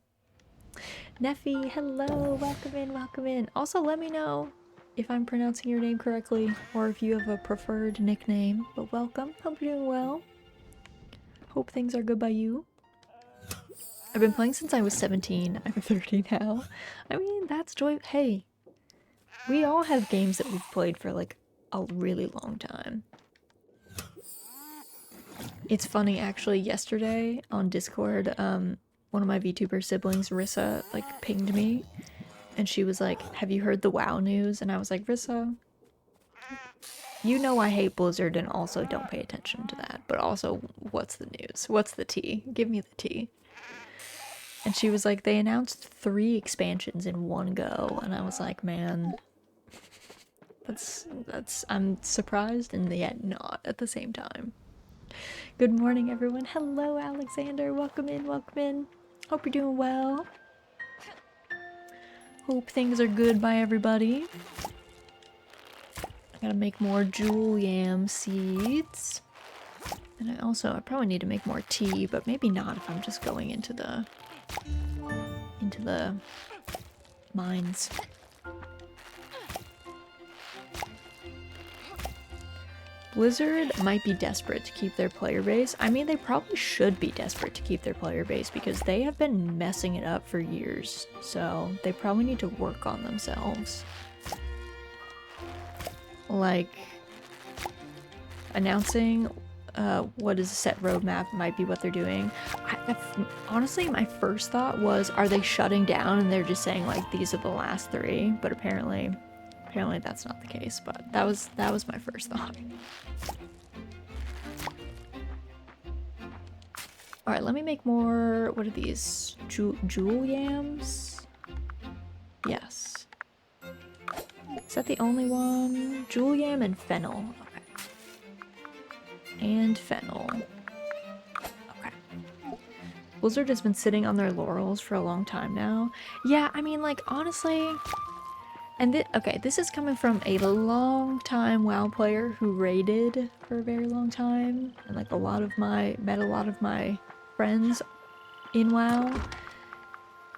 Neffy, hello, welcome in, welcome in. Also, let me know if I'm pronouncing your name correctly or if you have a preferred nickname. But welcome, hope you're doing well. Hope things are good by you. I've been playing since I was 17. I'm 30 now. I mean, that's joy. Hey, we all have games that we've played for like a really long time. It's funny, actually, yesterday on Discord, one of my VTuber siblings, Rissa, like pinged me and she was like, "Have you heard the WoW news?" And I was like, "Rissa, you know I hate Blizzard and also don't pay attention to that, but also what's the news? What's the tea? Give me the tea." And she was like, "They announced 3 expansions in one go." And I was like, "Man, that's I'm surprised and yet not at the same time." Good morning, everyone. Hello, Alexander. Welcome in, welcome in. Hope you're doing well. Hope things are good by everybody. I gotta make more jewel yam seeds. And I probably need to make more tea, but maybe not if I'm just going into the mines. Blizzard might be desperate to keep their player base. I mean, they probably should be desperate to keep their player base because they have been messing it up for years. So they probably need to work on themselves. Like, announcing what is a set roadmap might be what they're doing. Honestly, my first thought was, are they shutting down and they're just saying like these are the last 3? But apparently that's not the case. But that was my first thought. All right, let me make more. What are these? Jewel yams? Yes. Is that the only one? Jewel yam and fennel. Okay. And fennel. Okay. Blizzard has been sitting on their laurels for a long time now. Yeah, I mean, like, honestly... And okay, this is coming from a long-time WoW player who raided for a very long time. And, like, met a lot of my friends in WoW.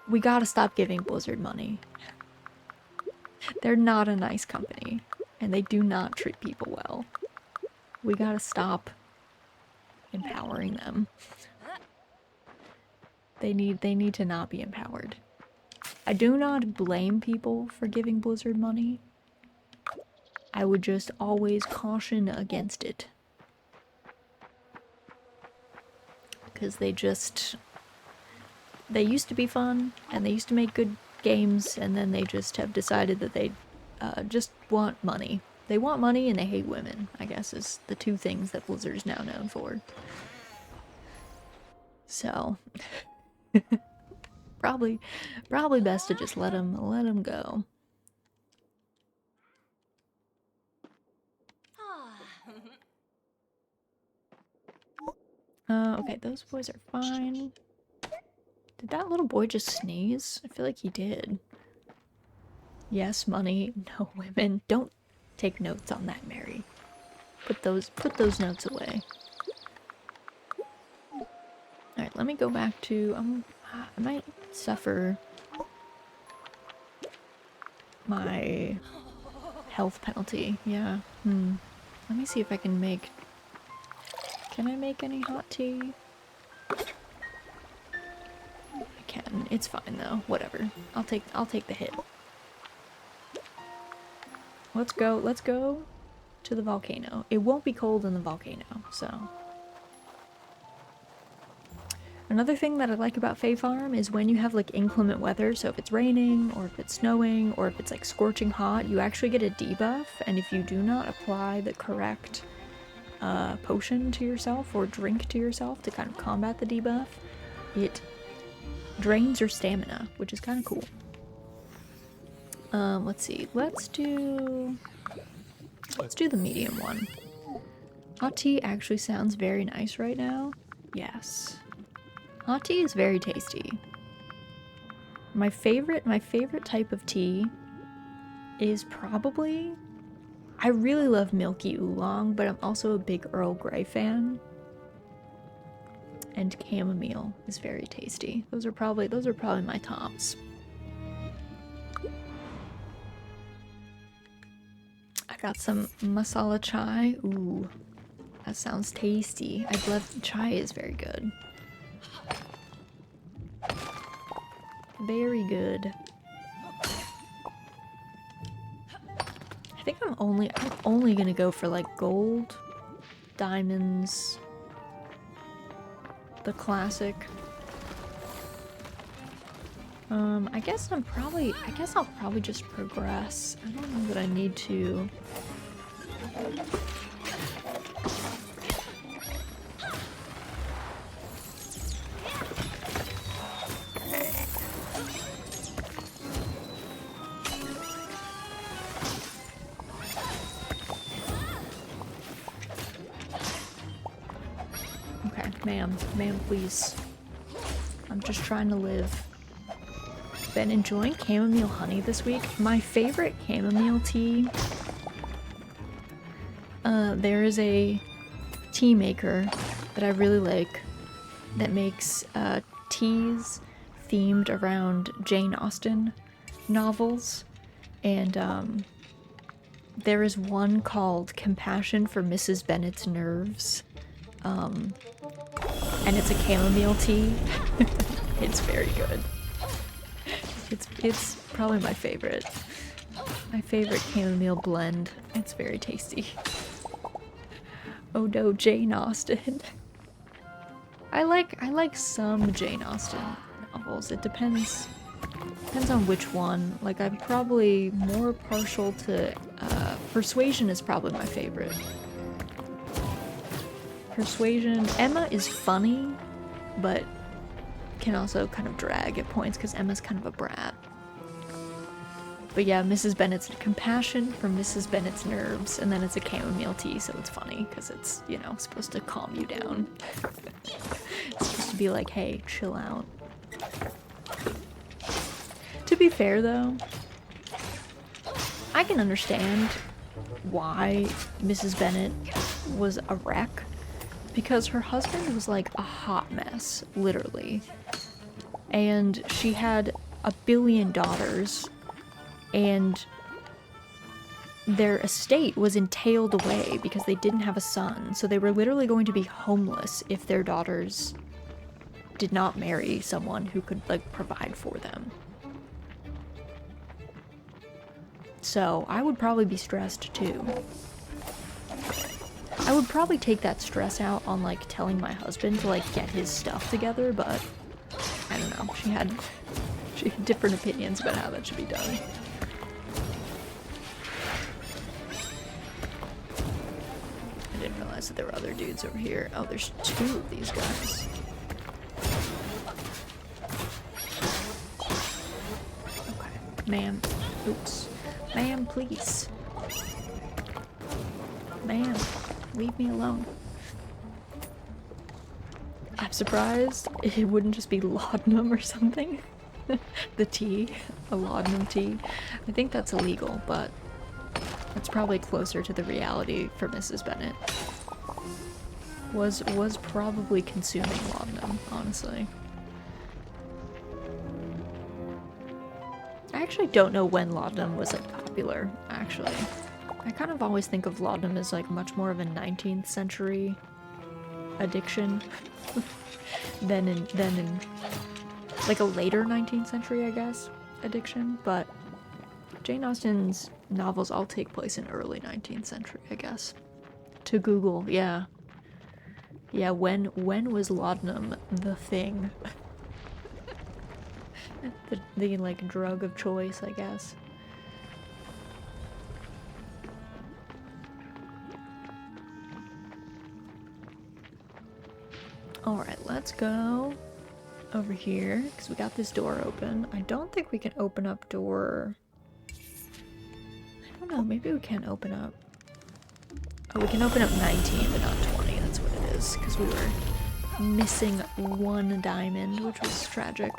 We gotta stop giving Blizzard money. They're not a nice company. And they do not treat people well. We gotta stop empowering them. They need to not be empowered. I do not blame people for giving Blizzard money. I would just always caution against it. Because they used to be fun, and they used to make good games, and then they just have decided that they just want money. They want money and they hate women, I guess, is the 2 things that Blizzard is now known for. So... Probably best to just let him go. Okay, those boys are fine. Did that little boy just sneeze? I feel like he did. Yes, money, no women. Don't take notes on that, Mary. Put those notes away. Alright, let me go back to... I might suffer my health penalty. Yeah. Let me see if I can make... Can I make any hot tea? I can. It's fine though. Whatever. I'll take the hit. Let's go to the volcano. It won't be cold in the volcano, so... Another thing that I like about Fae Farm is when you have like inclement weather, so if it's raining, or if it's snowing, or if it's like scorching hot, you actually get a debuff, and if you do not apply the correct potion to yourself or drink to yourself to kind of combat the debuff, it drains your stamina, which is kind of cool. Let's see, let's do the medium one. Hot tea actually sounds very nice right now. Yes. Hot tea is very tasty. My favorite type of tea is probably... I really love milky oolong, but I'm also a big Earl Grey fan. And chamomile is very tasty. Those are probably my tops. I got some masala chai. Ooh, that sounds tasty. Chai is very good. Very good. I think I'm only gonna go for like gold, diamonds, the classic. I guess I'll probably just progress. I don't know that I need to. Okay, ma'am, please. I'm just trying to live. Been enjoying chamomile honey this week. My favorite chamomile tea. There is a tea maker that I really like that makes teas themed around Jane Austen novels, and there is one called Compassion for Mrs. Bennet's Nerves, and it's a chamomile tea. It's very good. It's probably my favorite. My favorite chamomile blend. It's very tasty. Oh no, Jane Austen. I like some Jane Austen novels. It depends on which one. Like, I'm probably more partial to Persuasion is probably my favorite. Persuasion. Emma is funny, but can also kind of drag at points because Emma's kind of a brat. But yeah, Mrs. Bennet's Compassion for Mrs. Bennet's Nerves, and then it's a chamomile tea, so it's funny because it's, you know, supposed to calm you down. It's supposed to be like, hey, chill out. To be fair though, I can understand why Mrs. Bennet was a wreck, because her husband was like a hot mess, literally. And she had a billion daughters, and their estate was entailed away because they didn't have a son. So they were literally going to be homeless if their daughters did not marry someone who could, like, provide for them. So I would probably be stressed too. I would probably take that stress out on, like, telling my husband to, like, get his stuff together, but I don't know. She had different opinions about how that should be done. I didn't realize that there were other dudes over here. Oh, there's two of these guys. Okay. Ma'am. Oops. Ma'am, please. Ma'am, leave me alone. I'm surprised it wouldn't just be laudanum or something. The tea. A laudanum tea. I think that's illegal, but it's probably closer to the reality for Mrs. Bennet. Was probably consuming laudanum, honestly. I actually don't know when laudanum was, like, popular, actually. I kind of always think of laudanum as, like, much more of a 19th century addiction than in like a later 19th century, I guess, addiction. But Jane Austen's novels all take place in early 19th century, I guess. To Google, yeah. Yeah, when was laudanum the thing? the like drug of choice, I guess. Alright, let's go over here, because we got this door open. I don't think we can open up door... I don't know, maybe we can open up... Oh, we can open up 19, but not 20, that's what it is, because we were missing one diamond, which was tragic.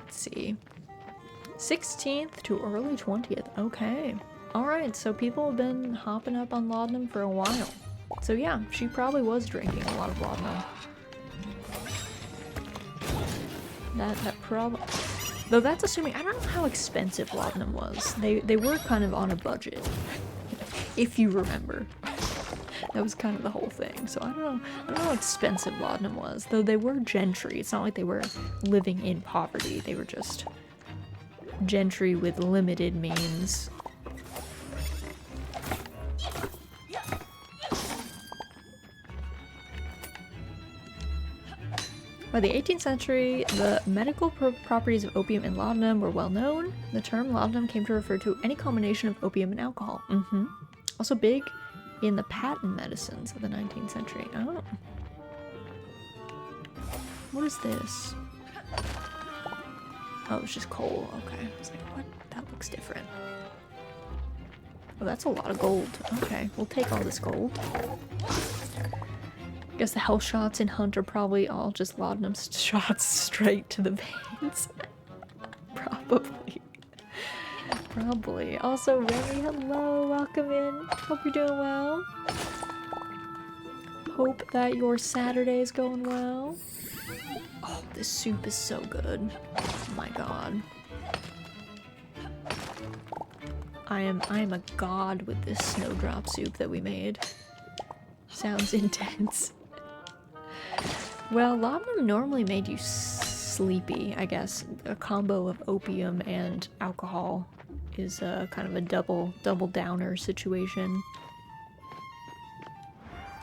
Let's see. 16th to early 20th, okay. Alright, so people have been hopping up on laudanum for a while. So yeah, she probably was drinking a lot of laudanum. That probably... Though that's assuming... I don't know how expensive laudanum was. They were kind of on a budget. If you remember. That was kind of the whole thing. So I don't know how expensive laudanum was, though they were gentry. It's not like they were living in poverty. They were just gentry with limited means. By the 18th century, the medical properties of opium and laudanum were well known. The term laudanum came to refer to any combination of opium and alcohol. Also big in the patent medicines of the 19th century. Oh. What is this? Oh, it's just coal. Okay. I was like, what? That looks different. Oh, that's a lot of gold. Okay, we'll take all this gold. I guess the health shots in Hunt are probably all just laudanum shots straight to the veins. Probably. Probably. Also, Remy, hello, welcome in. Hope you're doing well. Hope that your Saturday is going well. Oh, this soup is so good. Oh my god. I am a god with this snowdrop soup that we made. Sounds intense. Well, laudanum normally made you sleepy, I guess. A combo of opium and alcohol is kind of a double downer situation.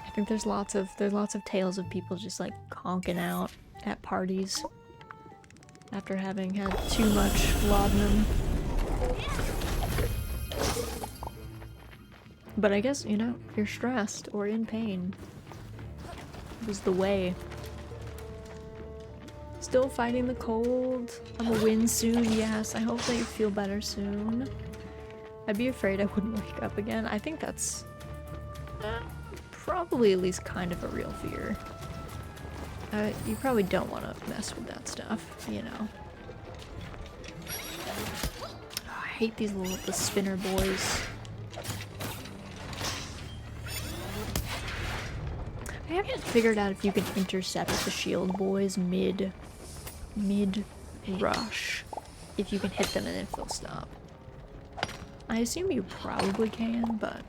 I think there's lots of tales of people just like conking out at parties after having had too much laudanum. But I guess, you know, if you're stressed or in pain, it was the way. Still fighting the cold. I'm a win soon, yes. I hope that you feel better soon. I'd be afraid I wouldn't wake up again. I think that's probably at least kind of a real fear. You probably don't want to mess with that stuff, you know. Oh, I hate these the spinner boys. I haven't figured out if you can intercept the shield boys mid-rush. If you can hit them and if they'll stop. I assume you probably can, but...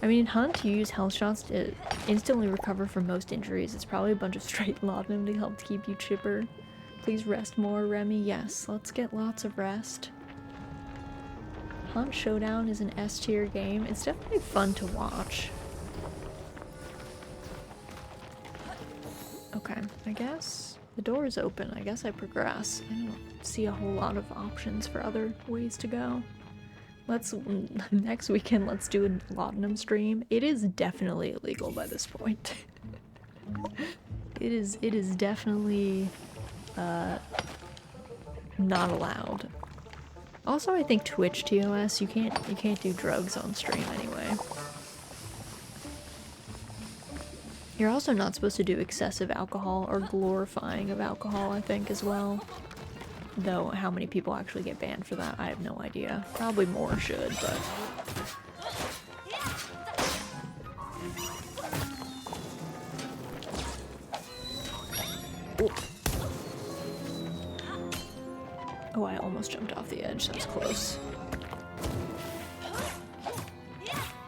I mean, in Hunt, you use health shots to instantly recover from most injuries. It's probably a bunch of straight laudanum to help keep you chipper. Please rest more, Remy. Yes, let's get lots of rest. Hunt Showdown is an S-tier game. It's definitely fun to watch. Okay, I guess the door is open. I guess I progress. I don't see a whole lot of options for other ways to go. Next weekend, let's do a laudanum stream. It is definitely illegal by this point. It is definitely not allowed. Also, I think Twitch TOS, you can't do drugs on stream anyway. You're also not supposed to do excessive alcohol or glorifying of alcohol, I think, as well. Though, how many people actually get banned for that, I have no idea. Probably more should, but... Ooh. Oh, I almost jumped off the edge. That was close.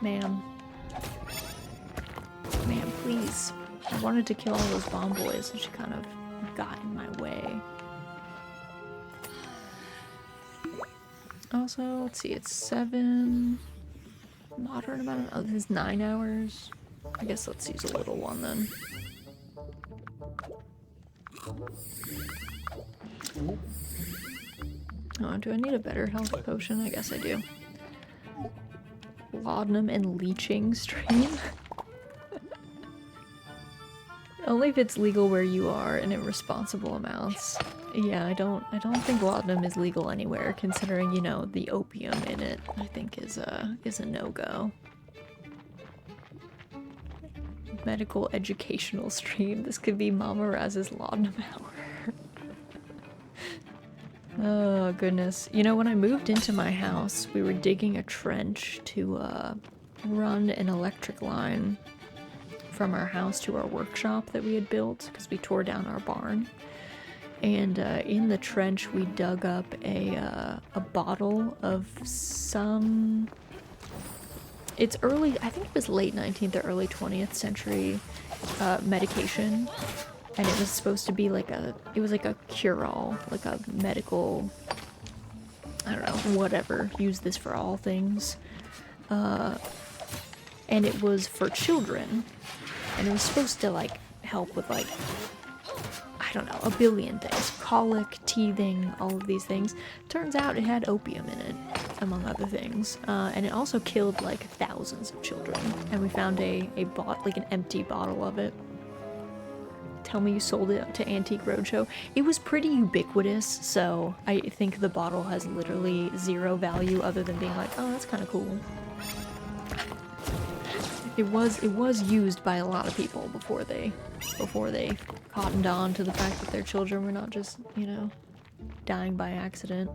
Ma'am. Ma'am, please. I wanted to kill all those bomb boys and she kind of got in my way. Also, let's see, it's 7... Moderate amount of... Oh, this is 9 hours. I guess let's use a little one then. Oh, do I need a better health potion? I guess I do. Laudanum and leeching stream? Only if it's legal where you are and in responsible amounts. Yeah, I don't think laudanum is legal anywhere, considering, you know, the opium in it, I think is a no-go. Medical educational stream. This could be Mama Raz's laudanum hour. Oh, goodness. You know, when I moved into my house, we were digging a trench to run an electric line from our house to our workshop that we had built, because we tore down our barn. And in the trench, we dug up a bottle of some It's early, I think it was late 19th or early 20th century medication, and it was supposed to be like it was like a cure-all, like a medical, I don't know, whatever, use this for all things. And it was for children, and it was supposed to like help with like, I don't know, a billion things. Colic, teething, all of these things. Turns out it had opium in it, among other things. And it also killed like thousands of children. And we found like an empty bottle of it. Tell me you sold it to Antique Roadshow. It was pretty ubiquitous, so I think the bottle has literally zero value other than being like, oh, that's kind of cool. It was used by a lot of people before they cottoned on to the fact that their children were not just, you know, dying by accident.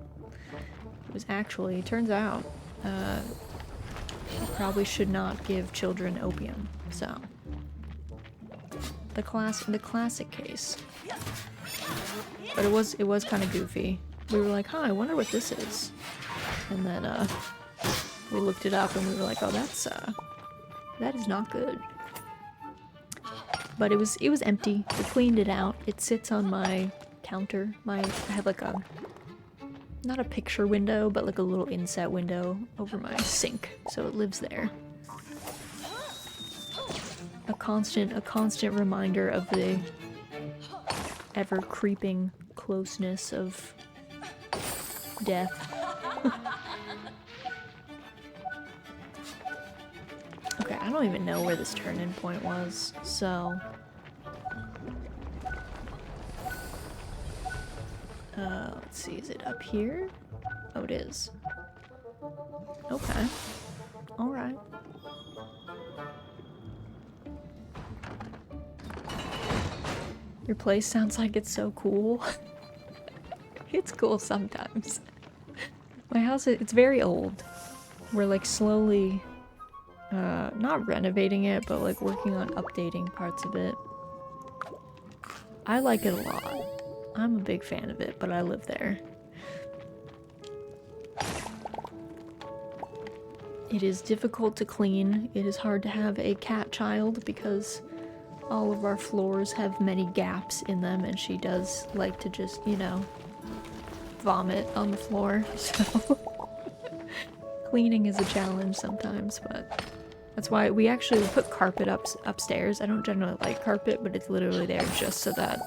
It was actually, turns out, you probably should not give children opium. So the classic case. But it was kind of goofy. We were like, huh, I wonder what this is. And then we looked it up and we were like, oh, that is not good. But it was empty. We cleaned it out. It sits on my counter. I have like a, not a picture window, but like a little inset window over my sink. So it lives there. A constant reminder of the ever creeping closeness of death. Okay, I don't even know where this turn-in point was, so... let's see, is it up here? Oh, it is. Okay. Alright. Your place sounds like it's so cool. It's cool sometimes. My house, it's very old. We're like slowly... not renovating it, but like working on updating parts of it. I like it a lot. I'm a big fan of it, but I live there. It is difficult to clean. It is hard to have a cat child because all of our floors have many gaps in them, and she does like to just, you know, vomit on the floor, so cleaning is a challenge sometimes, but that's why we actually put carpet upstairs. I don't generally like carpet, but it's literally there just so that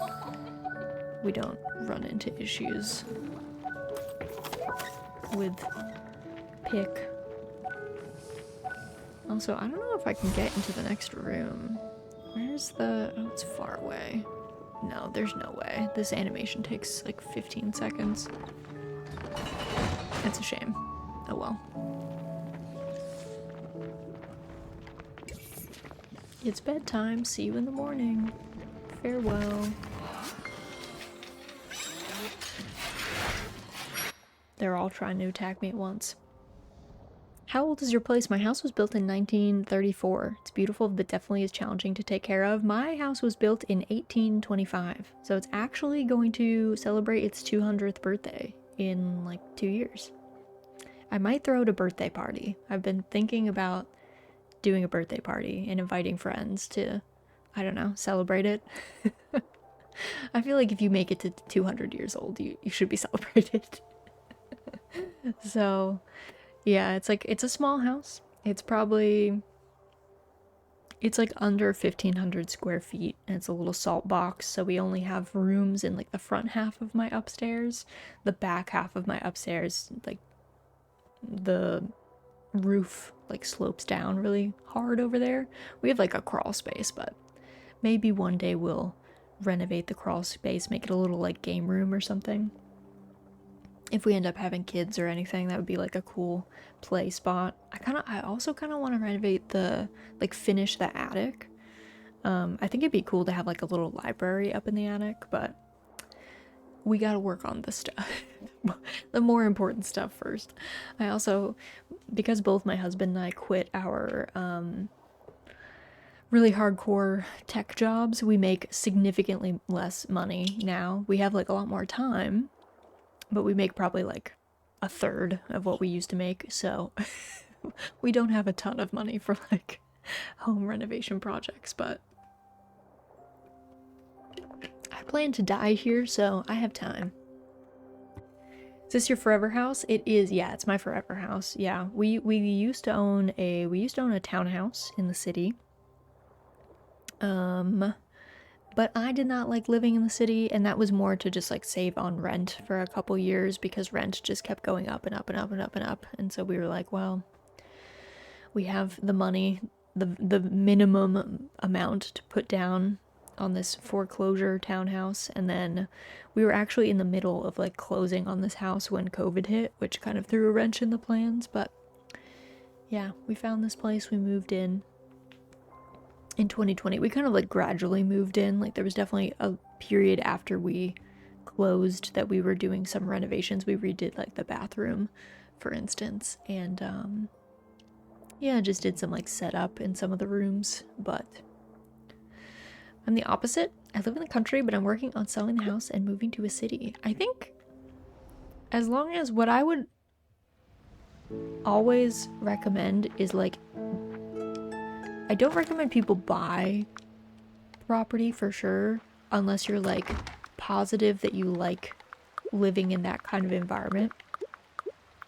we don't run into issues with pick. Also, I don't know if I can get into the next room. Where's the... oh, it's far away. No, there's no way. This animation takes like 15 seconds. It's a shame. Oh well. It's bedtime. See you in the morning. Farewell. They're all trying to attack me at once. How old is your place? My house was built in 1934. It's beautiful, but definitely is challenging to take care of. My house was built in 1825, so it's actually going to celebrate its 200th birthday in like 2 years. I might throw it a birthday party. I've been thinking about doing a birthday party and inviting friends to, I don't know, celebrate it. I feel like if you make it to 200 years old, you should be celebrated. So... yeah, it's like, it's a small house. It's probably, it's like under 1,500 square feet, and it's a little salt box, so we only have rooms in like the front half of my upstairs. The back half of my upstairs, like, the roof like slopes down really hard over there. We have like a crawl space, but maybe one day we'll renovate the crawl space, make it a little like game room or something. If we end up having kids or anything, that would be like a cool play spot. I also kind of want to renovate like finish the attic. I think it'd be cool to have like a little library up in the attic, but we gotta work on the stuff, the more important stuff first. I also, because both my husband and I quit our really hardcore tech jobs, we make significantly less money now. We have like a lot more time, but we make probably like a third of what we used to make, so We don't have a ton of money for like home renovation projects, but I plan to die here, so I have time. Is this your forever house? It is. Yeah, it's my forever house. Yeah, we used to own a townhouse in the city. But I did not like living in the city, and that was more to just like save on rent for a couple years because rent just kept going up and up and up and up and up. And so we were like, well, we have the money, the minimum amount to put down on this foreclosure townhouse, and then we were actually in the middle of like closing on this house when COVID hit, which kind of threw a wrench in the plans. But yeah, we found this place, we moved in 2020. We kind of like gradually moved in. Like there was definitely a period after we closed that we were doing some renovations. We redid like the bathroom, for instance, and yeah, just did some like setup in some of the rooms. But I'm the opposite. I live in the country, but I'm working on selling the house and moving to a city. I think as long as what I would always recommend is like, I don't recommend people buy property for sure unless you're like positive that you like living in that kind of environment,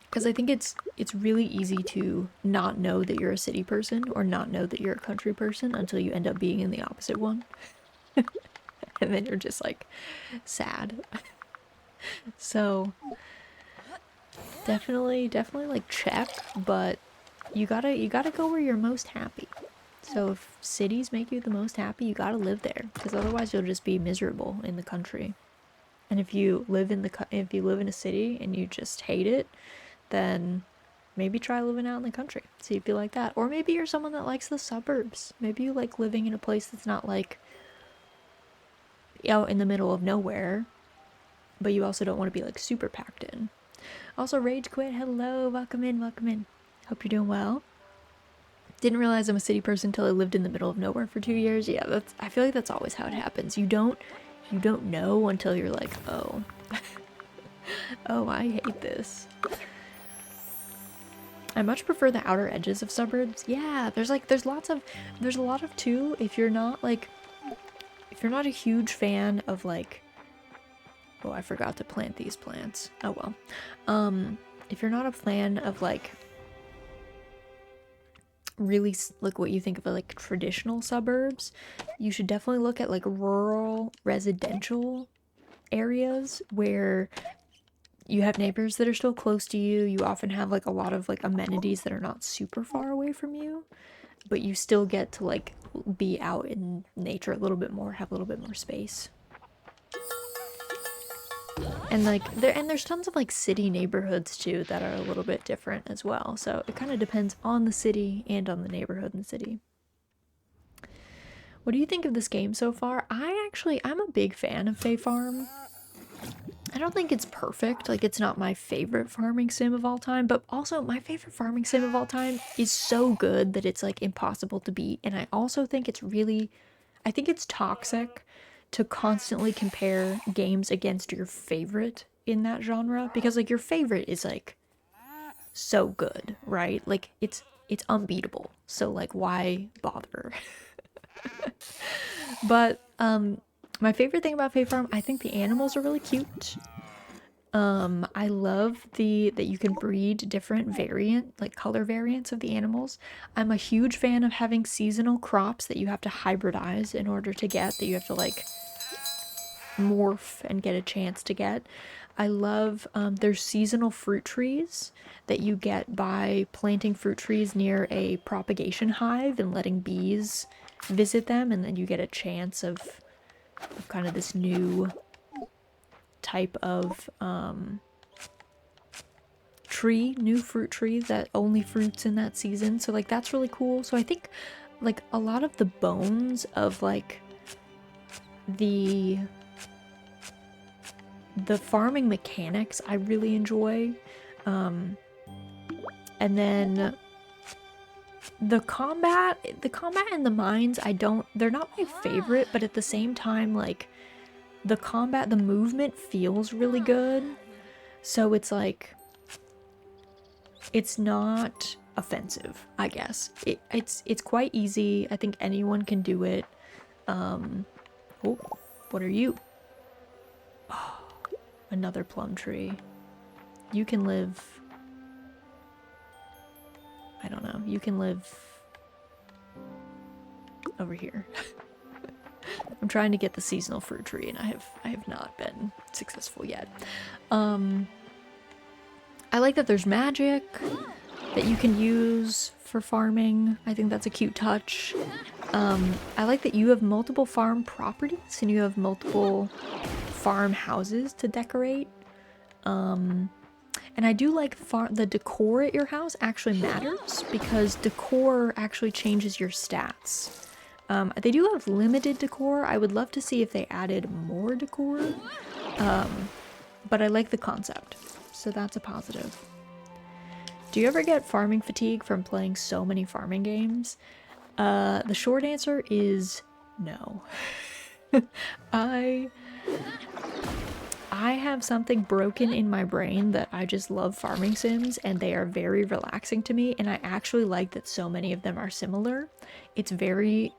because I think it's really easy to not know that you're a city person or not know that you're a country person until you end up being in the opposite one. And then you're just like sad. So definitely like check, but you gotta go where you're most happy. So if cities make you the most happy, you gotta live there, because otherwise you'll just be miserable in the country. And if you live in a city and you just hate it, then maybe try living out in the country. See if you like that. Or maybe you're someone that likes the suburbs. Maybe you like living in a place that's not like out in the middle of nowhere, but you also don't want to be like super packed in. Also, Rage Quit, hello, welcome in. Hope you're doing well. Didn't realize I'm a city person until I lived in the middle of nowhere for 2 years. Yeah, I feel like that's always how it happens. You don't know until you're like, oh, oh, I hate this. I much prefer the outer edges of suburbs. Yeah, there's a lot of too. If you're not a huge fan of like, oh, I forgot to plant these plants. Oh well. If you're not a fan of like really like what you think of like traditional suburbs, you should definitely look at like rural residential areas where you have neighbors that are still close to you. You often have like a lot of like amenities that are not super far away from you, but you still get to like be out in nature a little bit more, have a little bit more space. And like there's tons of like city neighborhoods too that are a little bit different as well. So it kind of depends on the city and on the neighborhood in the city. What do you think of this game so far? I'm a big fan of Fae Farm. I don't think it's perfect. Like, it's not my favorite farming sim of all time, but also my favorite farming sim of all time is so good that it's like impossible to beat. And I also think I think it's toxic to constantly compare games against your favorite in that genre, because like your favorite is like so good, right? Like it's unbeatable. So like why bother? But my favorite thing about Fae Farm, I think the animals are really cute. I love that you can breed different color variants of the animals. I'm a huge fan of having seasonal crops that you have to hybridize in order to get, that you have to like morph and get a chance to get. I love, there's seasonal fruit trees that you get by planting fruit trees near a propagation hive and letting bees visit them, and then you get a chance of kind of this new type of new fruit tree that only fruits in that season. So like that's really cool. So I think like a lot of the bones of like the farming mechanics I really enjoy. And then the combat and the mines, they're not my favorite, but at the same time, like the movement feels really good. So it's like, it's not offensive, I guess. It's quite easy. I think anyone can do it. Oh, what are you? Oh, another plum tree. You can live... I don't know. You can live over here. I'm trying to get the seasonal fruit tree, and I have not been successful yet. I like that there's magic that you can use for farming. I think that's a cute touch. I like that you have multiple farm properties and you have multiple farm houses to decorate. And I do like the decor at your house actually matters, because decor actually changes your stats. They do have limited decor. I would love to see if they added more decor. But I like the concept, so that's a positive. Do you ever get farming fatigue from playing so many farming games? The short answer is no. I have something broken in my brain that I just love farming sims, and they are very relaxing to me, and I actually like that so many of them are similar. It's very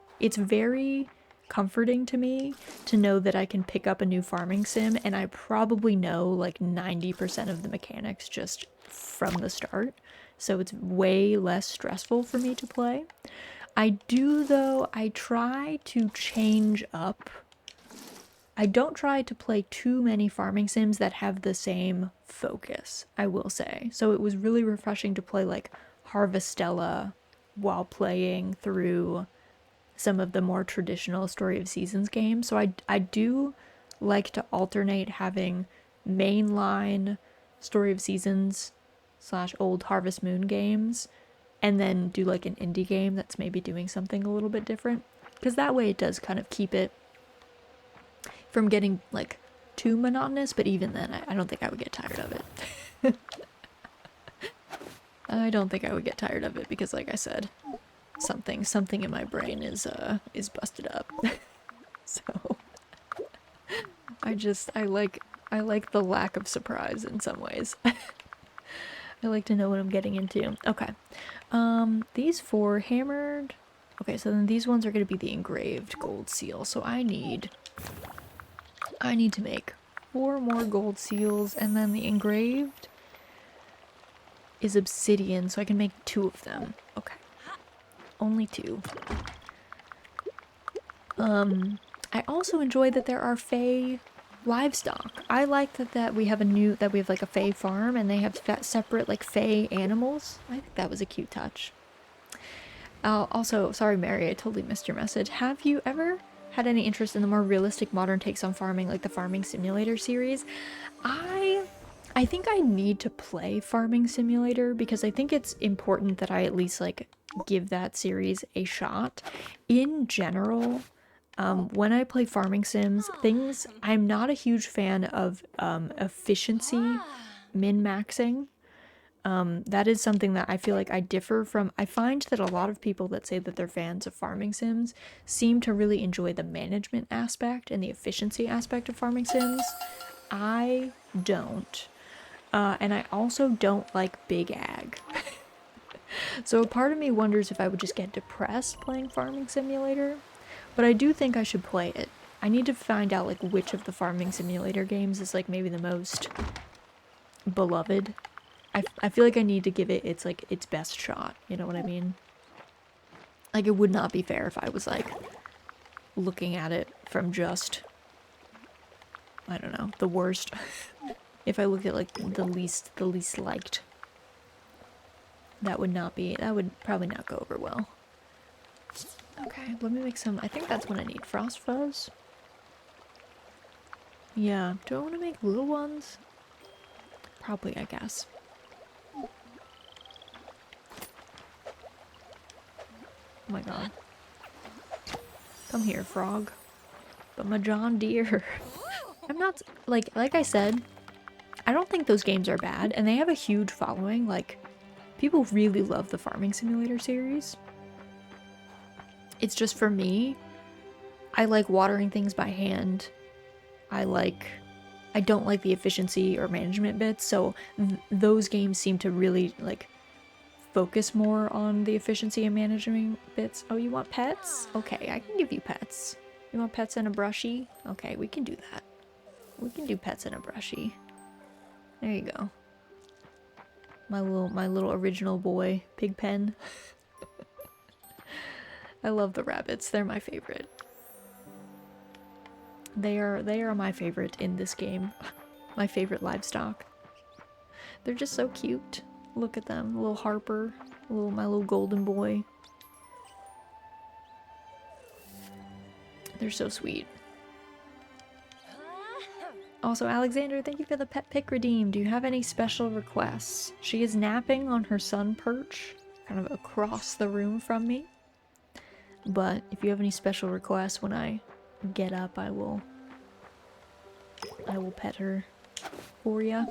comforting to me to know that I can pick up a new farming sim and I probably know like 90% of the mechanics just from the start, so it's way less stressful for me to play. I do, though, I try to change up. I don't try to play too many farming sims that have the same focus, I will say. So it was really refreshing to play like Harvestella while playing through some of the more traditional Story of Seasons games. So I do like to alternate having mainline Story of Seasons / old Harvest Moon games, and then do like an indie game that's maybe doing something a little bit different, because that way it does kind of keep it from getting like too monotonous. But even then, I don't think I would get tired of it. I don't think I would get tired of it because, like I said, something in my brain is busted up. So I like the lack of surprise in some ways. I like to know what I'm getting into. Okay. These 4 hammered. Okay, so then these ones are going to be the engraved gold seal. So I need to make 4 more gold seals, and then the engraved is obsidian, so I can make 2 of them. Okay. Only 2. I also enjoy that there are Fae livestock. I like that we have like a Fae farm, and they have separate like Fae animals. I think that was a cute touch. Also, sorry Mary, I totally missed your message. Have you ever had any interest in the more realistic modern takes on farming, like the Farming Simulator series? I think I need to play Farming Simulator because I think it's important that I at least like give that series a shot. In general, when I play farming sims, I'm not a huge fan of efficiency min-maxing. That is something that I feel like I differ from. I find that a lot of people that say that they're fans of farming sims seem to really enjoy the management aspect and the efficiency aspect of farming sims. I don't. And I also don't like big ag. So a part of me wonders if I would just get depressed playing Farming Simulator, but I do think I should play it. I need to find out like which of the Farming Simulator games is like maybe the most beloved. I feel like I need to give it its best shot, you know what I mean? Like, it would not be fair if I was like looking at it from just, I don't know, the worst. If I look at like the least liked, that would probably not go over well. Okay, let me make some. I think that's what I need. Frost fuzz. Yeah, do I want to make little ones? Probably, I guess. Oh my god. Come here, frog. But my John Deere. I'm not, like I said, I don't think those games are bad, and they have a huge following. Like, people really love the Farming Simulator series. It's just, for me, I like watering things by hand. I don't like the efficiency or management bits, so those games seem to really, like, focus more on the efficiency and management bits. Oh, you want pets? Okay, I can give you pets. You want pets and a brushie? Okay, we can do that. We can do pets and a brushie. There you go. My little original boy, Pigpen. I love the rabbits. They're my favorite. They are my favorite in this game. My favorite livestock. They're just so cute. Look at them. Little Harper. My little golden boy. They're so sweet. Also, Alexander, thank you for the pet pick redeem. Do you have any special requests? She is napping on her sun perch, kind of across the room from me. But if you have any special requests when I get up, I will pet her for ya.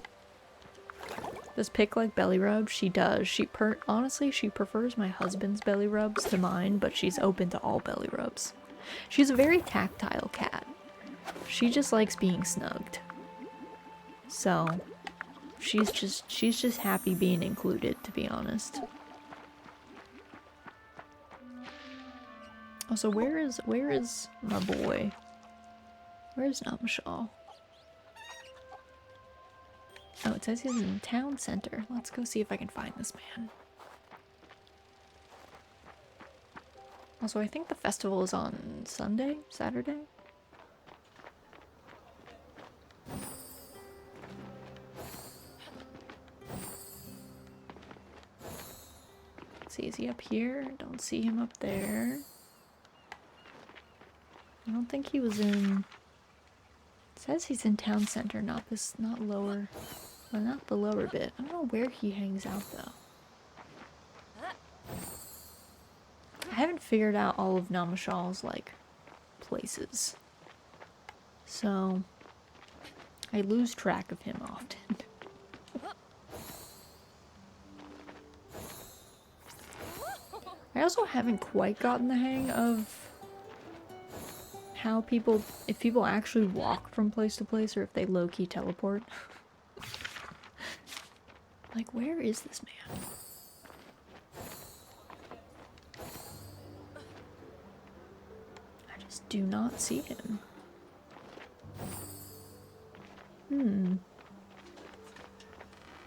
Does Pick like belly rubs? She does. Honestly, she prefers my husband's belly rubs to mine, but she's open to all belly rubs. She's a very tactile cat. She just likes being snugged. So, she's just happy being included, to be honest. Also, where is my boy? Where's Namashal? Oh, it says he's in the town center. Let's go see if I can find this man. Also, I think the festival is on Saturday? Let's see, is he up here? Don't see him up there. I don't think he was in... It says he's in town center, not lower... Well, not the lower bit. I don't know where he hangs out, though. I haven't figured out all of Namashal's, like, places. So... I lose track of him often. I also haven't quite gotten the hang of how if people actually walk from place to place or if they low-key teleport. Like, where is this man? I just do not see him.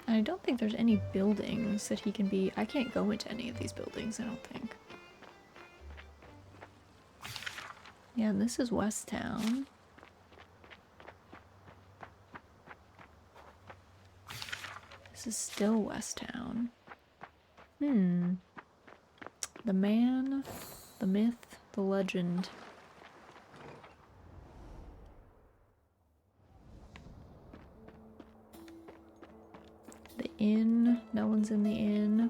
I don't think there's any buildings that he can be... I can't go into any of these buildings, I don't think. Yeah, and this is West Town. This is still West Town. The man, the myth, the legend. The inn. No one's in the inn.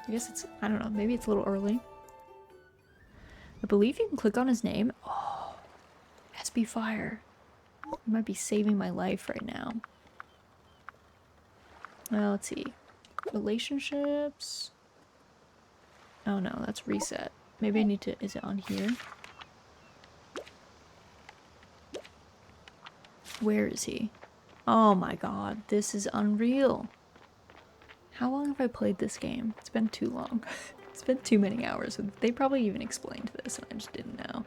I guess it's... I don't know. Maybe it's a little early. I believe you can click on his name. Oh, SB Fire. You might be saving my life right now. Well, let's see. Relationships. Oh no, that's reset. Maybe I need to... Is it on here? Where is he? Oh my god, this is unreal. How long have I played this game? It's been too long. It's been too many hours. They probably even explained this and I just didn't know.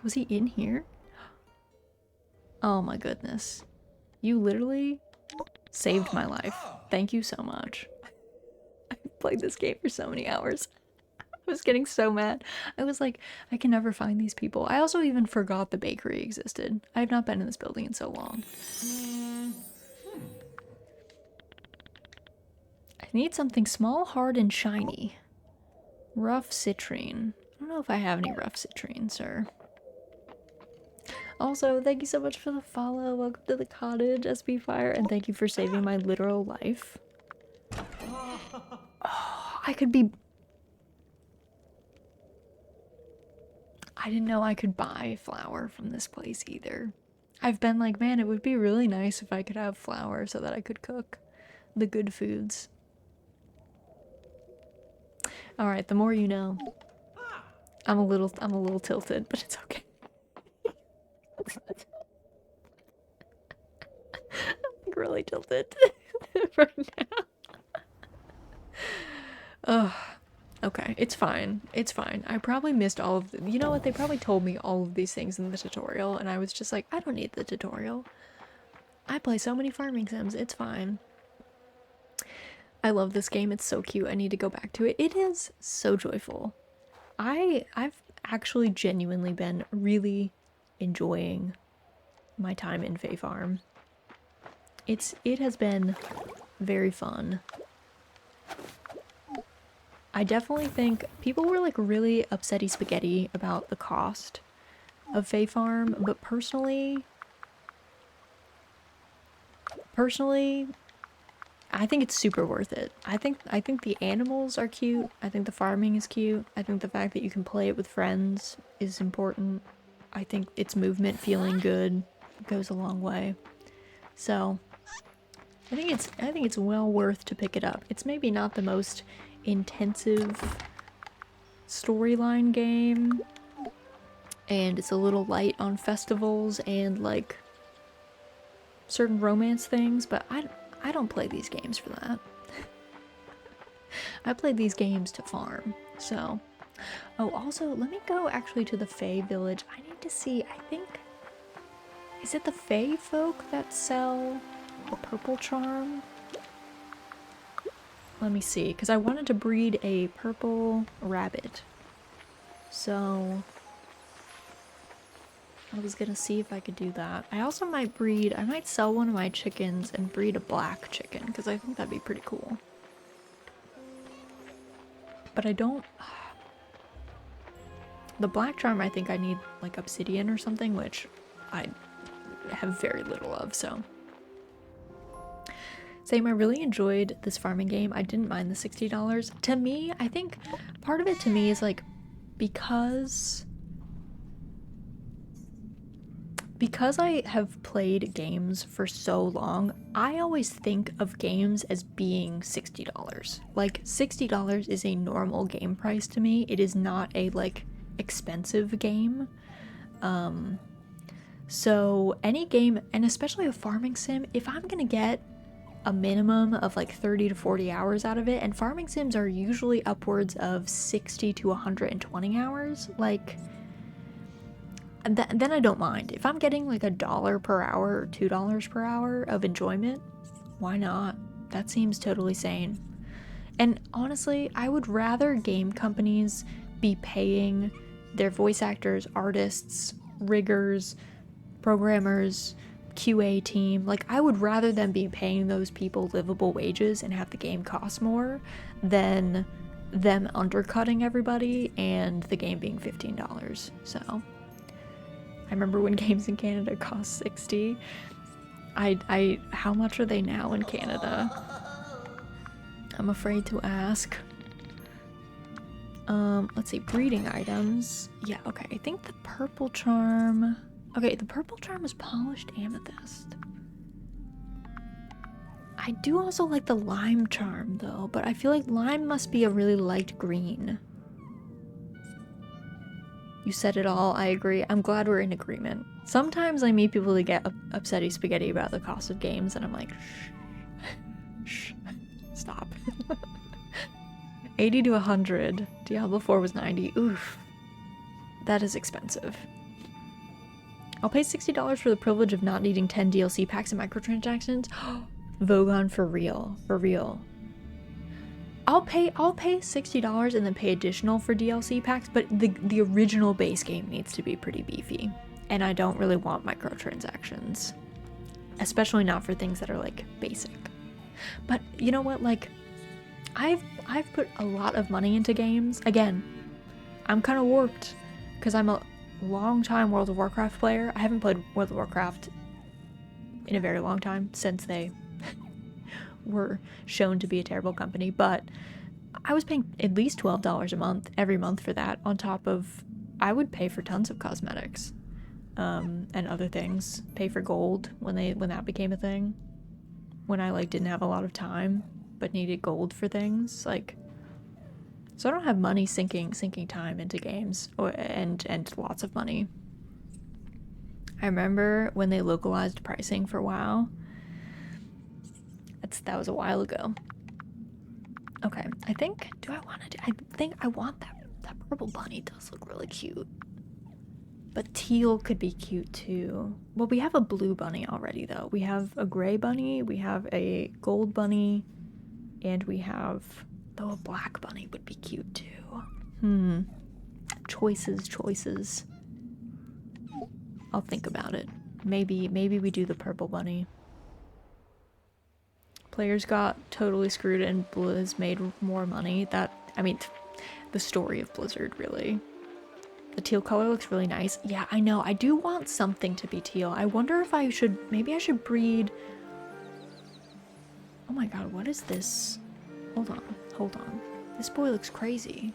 Was he in here? Oh my goodness. You literally saved my life. Thank you so much. I've played this game for so many hours. I was getting so mad. I was like, I can never find these people. I also even forgot the bakery existed. I have not been in this building in so long. I need something small, hard, and shiny. Rough citrine. I don't know if I have any rough citrine, sir. Also, thank you so much for the follow. Welcome to the cottage, SB Fire, and thank you for saving my literal life. Oh, I could be... I didn't know I could buy flour from this place either. I've been like, man, it would be really nice if I could have flour so that I could cook the good foods. Alright, the more you know. I'm a little tilted, but it's okay. I'm really tilted right now. Ugh. Okay, it's fine. It's fine. I probably missed all of the, you know what? They probably told me all of these things in the tutorial, and I was just like, I don't need the tutorial. I play so many farming sims. It's fine. I love this game. It's so cute. I need to go back to it. It is so joyful. I've actually genuinely been really enjoying my time in Fae Farm. It has been very fun. I definitely think people were like really upsetty spaghetti about the cost of Fae Farm, but personally, I think it's super worth it. I think the animals are cute. I think the farming is cute. I think the fact that you can play it with friends is important. I think its movement feeling good goes a long way. So, I think it's well worth to pick it up. It's maybe not the most intensive storyline game, and it's a little light on festivals and like certain romance things, but I don't play these games for that. I play these games to farm, so. Oh, also, let me go actually to the Fae village. I need to see, I think, is it the Fae folk that sell the purple charm? Let me see, because I wanted to breed a purple rabbit. So, I was gonna see if I could do that. I also might I might sell one of my chickens and breed a black chicken, because I think that'd be pretty cool. But I don't... The black charm, I think I need like obsidian or something, which I have very little of, so. Same, I really enjoyed this farming game. I didn't mind the $60. To me, I think part of it to me is like, because I have played games for so long, I always think of games as being $60. Like, $60 is a normal game price to me. It is not a, like, expensive game. So any game, and especially a farming sim, if I'm gonna get a minimum of like 30 to 40 hours out of it, and farming sims are usually upwards of 60 to 120 hours, like, then I don't mind. If I'm getting like $1 per hour or $2 per hour of enjoyment, why not? That seems totally sane. And honestly, I would rather game companies be paying their voice actors, artists, riggers, programmers, QA team. Like, I would rather them be paying those people livable wages and have the game cost more than them undercutting everybody and the game being $15. So, I remember when games in Canada cost $60. How much are they now in Canada? I'm afraid to ask. Let's see, breeding items. Yeah, okay, I think the purple charm... Okay, the purple charm is polished amethyst. I do also like the lime charm, though, but I feel like lime must be a really light green. You said it all, I agree. I'm glad we're in agreement. Sometimes I meet people that get upsetty spaghetti about the cost of games, and I'm like, shh, stop. 80 to 100. Diablo 4 was 90. Oof. That is expensive. I'll pay $60 for the privilege of not needing 10 DLC packs and microtransactions. Vogon, for real. For real. I'll pay $60 and then pay additional for DLC packs, but the original base game needs to be pretty beefy. And I don't really want microtransactions. Especially not for things that are like basic. But you know what, like, I've put a lot of money into games. Again, I'm kind of warped because I'm a long-time World of Warcraft player. I haven't played World of Warcraft in a very long time, since they were shown to be a terrible company, but I was paying at least $12 a month every month for that, on top of I would pay for tons of cosmetics and other things. Pay for gold when that became a thing, when I like didn't have a lot of time but needed gold for things, like. So I don't have money sinking time into games, and lots of money. I remember when they localized pricing for WoW. That was a while ago. Okay, I think, do I want to do, I think I want that purple bunny does look really cute. But teal could be cute too. Well, we have a blue bunny already though. We have a gray bunny, we have a gold bunny, and we have, though a black bunny would be cute too. Choices. I'll think about it. Maybe we do the purple bunny. Players got totally screwed and Blizz made more money. I mean, the story of Blizzard, really. The teal color looks really nice. Yeah, I know. I do want something to be teal. I wonder if maybe I should breed... Oh my god, what is this? Hold on. This boy looks crazy.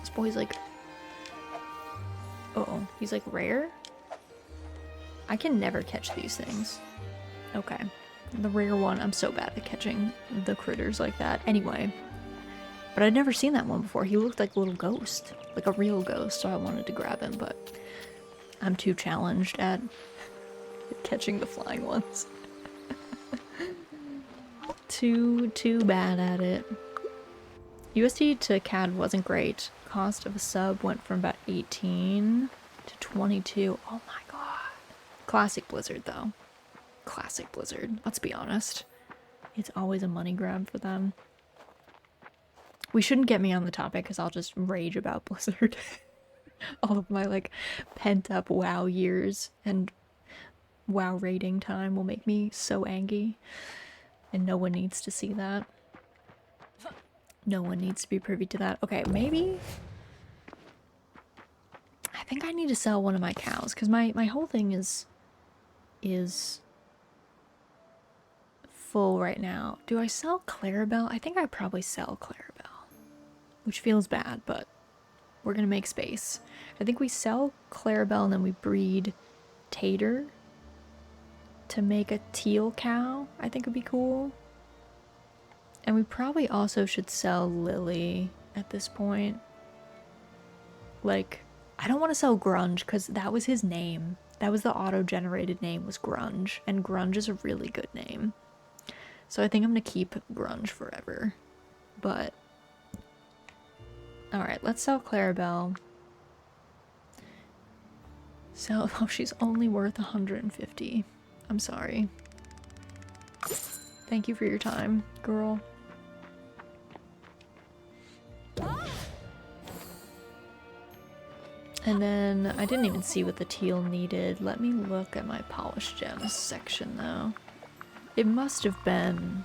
This boy's like... Uh-oh, he's like rare? I can never catch these things. Okay. The rare one, I'm so bad at catching the critters like that. Anyway. But I'd never seen that one before. He looked like a little ghost. Like a real ghost, so I wanted to grab him, but I'm too challenged at catching the flying ones. Too bad at it. USD to CAD wasn't great. Cost of a sub went from about 18 to 22. Oh my god. Classic Blizzard, though. Classic Blizzard, let's be honest. It's always a money grab for them. We shouldn't get me on the topic because I'll just rage about Blizzard. All of my like pent up WoW years and WoW rating time will make me so angry. And no one needs to see that. No one needs to be privy to that. Okay, maybe... I think I need to sell one of my cows because my whole thing is full right now. Do I sell Clarabelle? I think I probably sell Clarabelle, which feels bad, but we're gonna make space. I think we sell Clarabelle and then we breed Tater to make a teal cow. I think would be cool. And we probably also should sell Lily at this point. Like, I don't want to sell Grunge because that was his name. That was the auto-generated name, was Grunge. And Grunge is a really good name. So I think I'm going to keep Grunge forever. But... Alright, let's sell Clarabelle. So, oh, she's only worth 150. I'm sorry. Thank you for your time, girl. And then, I didn't even see what the teal needed. Let me look at my polished gems section, though. It must have been...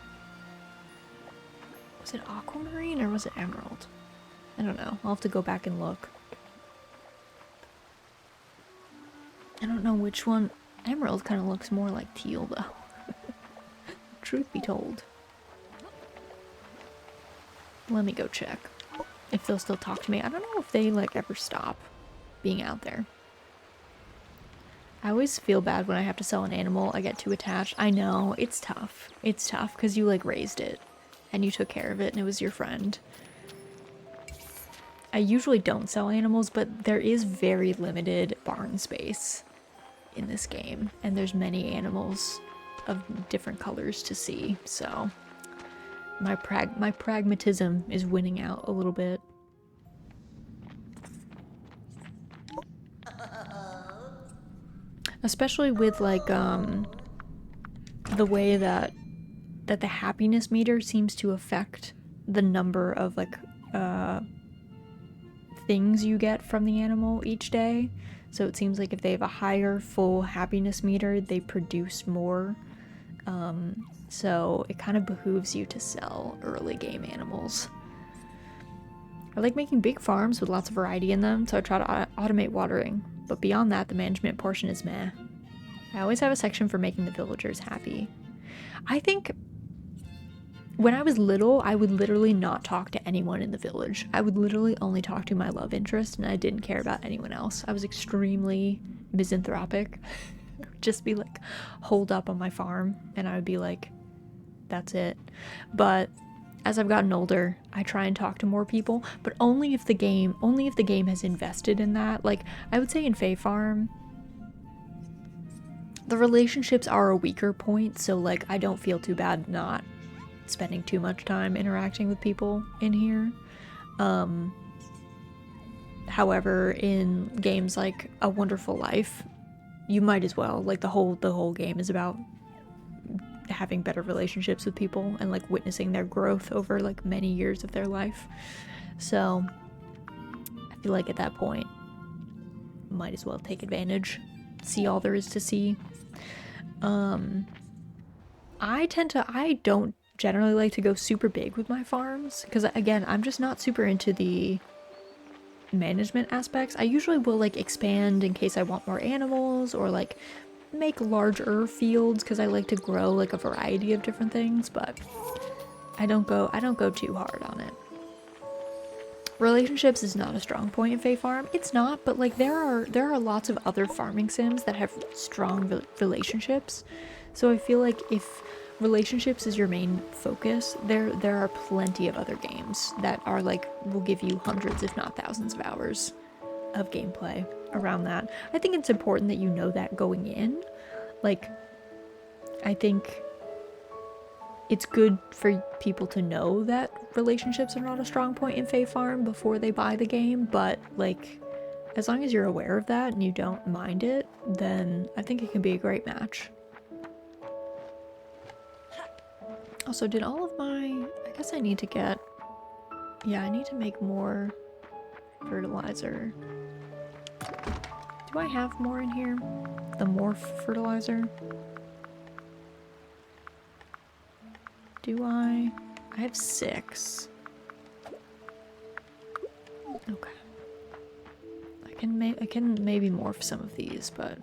Was it aquamarine or was it emerald? I don't know. I'll have to go back and look. I don't know which one. Emerald kind of looks more like teal, though. Truth be told. Let me go check. If they'll still talk to me. I don't know if they, like, ever stop being out there. I always feel bad when I have to sell an animal. I get too attached. I know. It's tough. It's tough because you, like, raised it. And you took care of it and it was your friend. I usually don't sell animals, but there is very limited barn space in this game. And there's many animals of different colors to see, so my pragmatism is winning out a little bit. Especially with like the way that the happiness meter seems to affect the number of like things you get from the animal each day. So it seems like if they have a higher full happiness meter, they produce more. So it kind of behooves you to sell early game animals. I like making big farms with lots of variety in them, so I try to automate watering. But beyond that, the management portion is meh. I always have a section for making the villagers happy. I think when I was little, I would literally not talk to anyone in the village. I would literally only talk to my love interest, and I didn't care about anyone else. I was extremely misanthropic. Just be like holed up on my farm, and I would be like, that's it. But as I've gotten older, I try and talk to more people, but only if the game has invested in that. Like, I would say in Fae Farm, The relationships are a weaker point, so like I don't feel too bad not spending too much time interacting with people in here. However, in games like A Wonderful Life, you might as well, like the whole game is about having better relationships with people and like witnessing their growth over like many years of their life. So I feel like at that point might as well take advantage, see all there is to see. I don't generally like to go super big with my farms because again, I'm just not super into the management aspects. I usually will like expand in case I want more animals or like make larger fields because I like to grow like a variety of different things, but I don't go too hard on it. Relationships is not a strong point in Fae Farm. It's not, but like there are lots of other farming sims that have strong relationships. So I feel like if relationships is your main focus, there are plenty of other games that are like will give you hundreds if not thousands of hours of gameplay around that. I think it's important that you know that going in. Like I think it's good for people to know that relationships are not a strong point in Fae Farm before they buy the game, but like as long as you're aware of that and you don't mind it, then I think it can be a great match. Also, did all of my... I guess I need to get... Yeah, I need to make more fertilizer. Do I have more in here? The more fertilizer? Do I? I have 6. Okay. I can maybe morph some of these, but...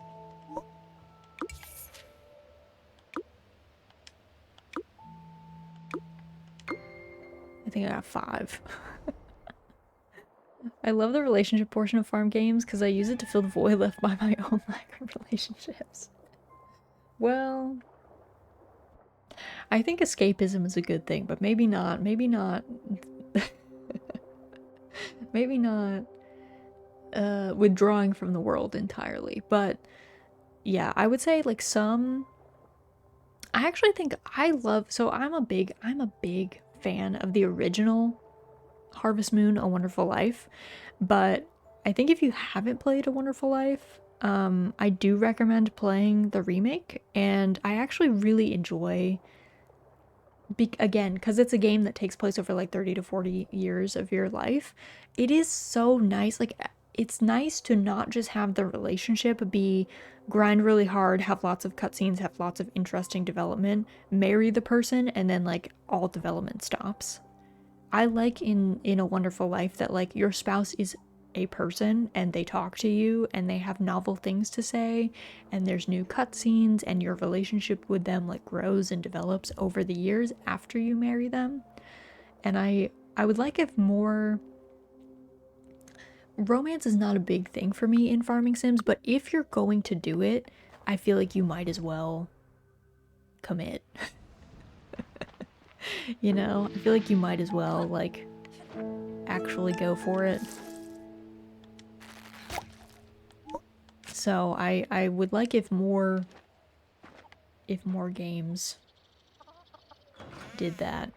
I think I got 5. I love the relationship portion of farm games because I use it to fill the void left by my own lack of relationships. Well, I think escapism is a good thing, but maybe not. Maybe not. Maybe not withdrawing from the world entirely. But yeah, I would say like some... I actually think I love... So I'm a big fan of the original Harvest Moon: A Wonderful Life, but I think if you haven't played A Wonderful Life, I do recommend playing the remake, and I actually really enjoy, again, because it's a game that takes place over like 30 to 40 years of your life. It is so nice, like it's nice to not just have the relationship be grind really hard, have lots of cutscenes, have lots of interesting development, marry the person, and then like all development stops. I like in A Wonderful Life that like your spouse is a person and they talk to you and they have novel things to say and there's new cutscenes and your relationship with them like grows and develops over the years after you marry them. And I would like if more... Romance is not a big thing for me in farming sims, but if you're going to do it, I feel like you might as well commit. You know, I feel like you might as well, like, actually go for it. So I would like if more games did that.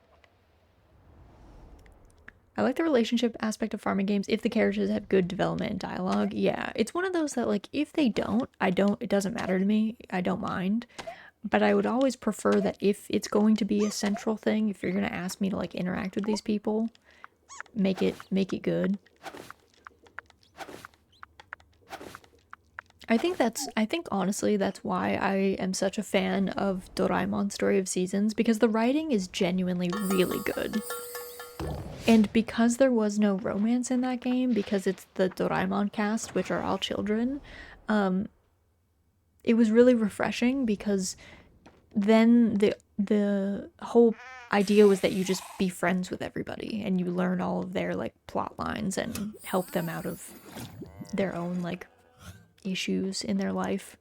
I like the relationship aspect of farming games if the characters have good development and dialogue. Yeah, it's one of those that like if they don't, it doesn't matter to me. I don't mind. But I would always prefer that if it's going to be a central thing, if you're going to ask me to like interact with these people, make it good. I think honestly that's why I am such a fan of Doraemon Story of Seasons, because the writing is genuinely really good. And because there was no romance in that game, because it's the Doraemon cast, which are all children, it was really refreshing because then the whole idea was that you just be friends with everybody and you learn all of their like plot lines and help them out of their own like issues in their life.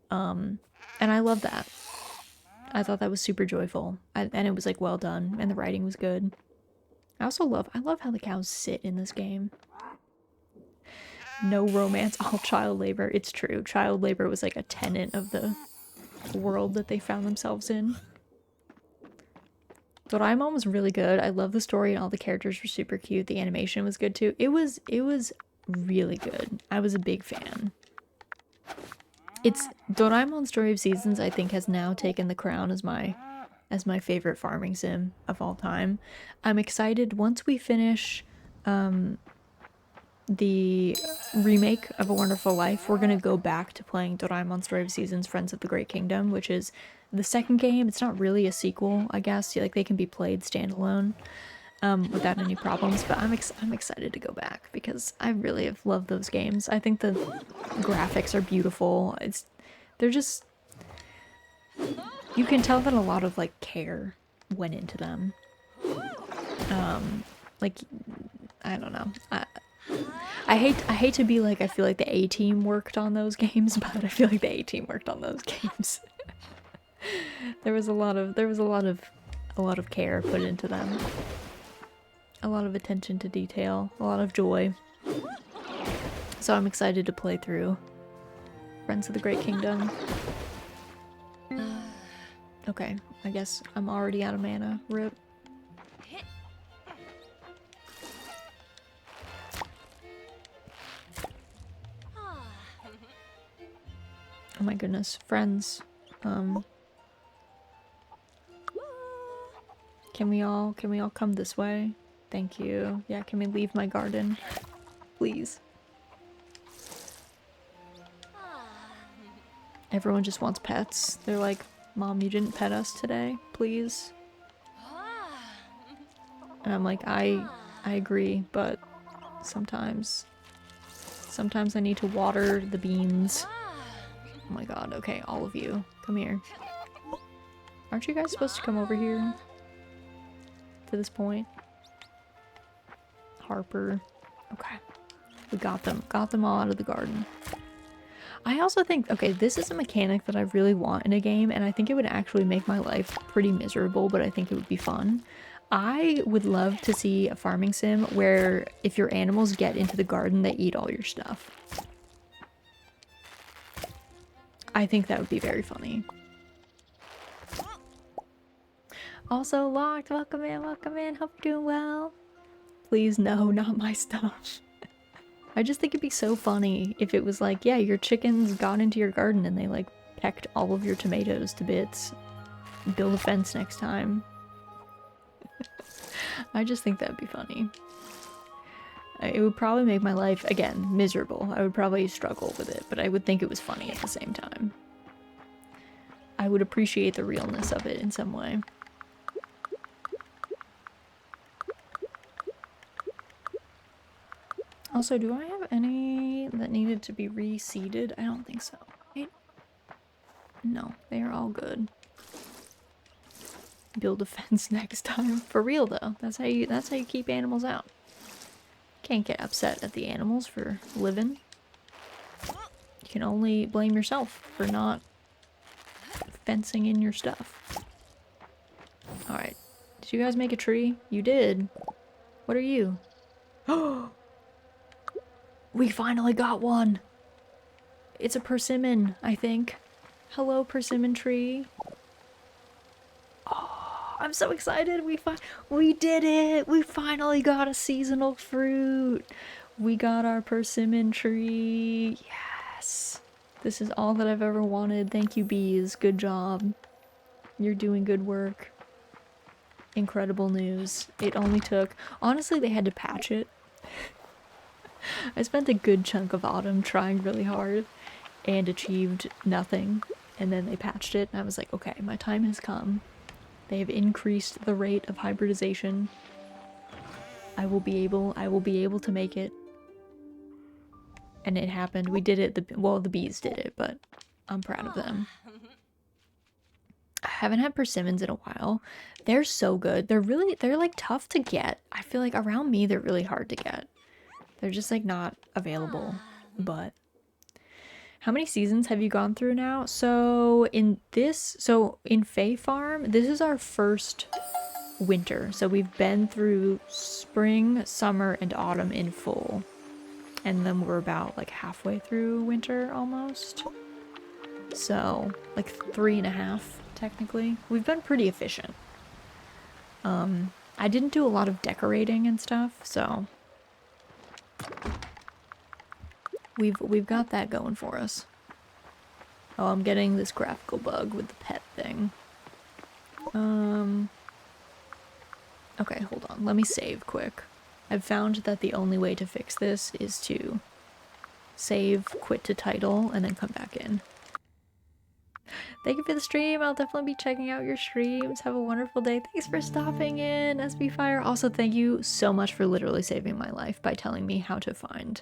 And I love that. I thought that was super joyful, and it was like well done, and the writing was good. I love how the cows sit in this game. No romance, all child labor. It's true. Child labor was like a tenet of the world that they found themselves in. Doraemon was really good. I love the story and all the characters were super cute. The animation was good too. It was really good. I was a big fan. It's Doraemon Story of Seasons, I think, has now taken the crown as my favorite farming sim of all time. I'm excited once we finish the remake of A Wonderful Life, we're gonna go back to playing Doraemon Story of Seasons Friends of the Great Kingdom, which is the second game. It's not really a sequel, I guess. Like, they can be played standalone without any problems, but I'm excited to go back because I really have loved those games. I think the graphics are beautiful. They're just, you can tell that a lot of like care went into them. Like, I don't know. I hate to be like, I feel like the A-Team worked on those games, but I feel like the A-Team worked on those games. There was a lot of care put into them. A lot of attention to detail, a lot of joy. So I'm excited to play through Friends of the Great Kingdom. Okay, I guess I'm already out of mana. Rip. Oh my goodness, friends. Can we all come this way? Thank you. Yeah, can we leave my garden? Please. Everyone just wants pets. They're like, Mom, you didn't pet us today, please. And I'm like, I agree, but sometimes I need to water the beans. Oh my god, okay, all of you. Come here. Aren't you guys supposed to come over here? To this point? Harper. Okay. We got them. Got them all out of the garden. I also think, okay, this is a mechanic that I really want in a game, and I think it would actually make my life pretty miserable, but I think it would be fun. I would love to see a farming sim where if your animals get into the garden, they eat all your stuff. I think that would be very funny. Also, Locked, welcome in, hope you're doing well. Please, no, not my stuff. I just think it'd be so funny if it was like, yeah, your chickens got into your garden and they like pecked all of your tomatoes to bits. Build a fence next time. I just think that'd be funny. It would probably make my life, again, miserable. I would probably struggle with it, but I would think it was funny at the same time. I would appreciate the realness of it in some way. Also, do I have any that needed to be reseeded? I don't think so. Right? No, they are all good. Build a fence next time. For real though. That's how you keep animals out. Can't get upset at the animals for living. You can only blame yourself for not fencing in your stuff. Alright. Did you guys make a tree? You did. What are you? Oh! We finally got one! It's a persimmon, I think. Hello, persimmon tree. Oh, I'm so excited! We did it! We finally got a seasonal fruit! We got our persimmon tree! Yes! This is all that I've ever wanted. Thank you, bees. Good job. You're doing good work. Incredible news. It only took... Honestly, they had to patch it. I spent a good chunk of autumn trying really hard and achieved nothing, and then they patched it and I was like, okay, my time has come. They have increased the rate of hybridization. I will be able to make it. And it happened. We did it. Well, the bees did it, but I'm proud of them. I haven't had persimmons in a while. They're so good. They're like tough to get. I feel like around me they're really hard to get. They're just like not available. But how many seasons have you gone through now? So in Fae Farm, this is our first winter. So we've been through spring, summer, and autumn in full. And then we're about like halfway through winter almost. So, like 3.5, technically. We've been pretty efficient. I didn't do a lot of decorating and stuff, so we've got that going for us. Oh, I'm getting this graphical bug with the pet thing. Okay, hold on. Let me save quick. I've found that the only way to fix this is to save, quit to title, and then come back in. Thank you for the stream. I'll definitely be checking out your streams. Have a wonderful day. Thanks for stopping in, SB Fire. Also, thank you so much for literally saving my life by telling me how to find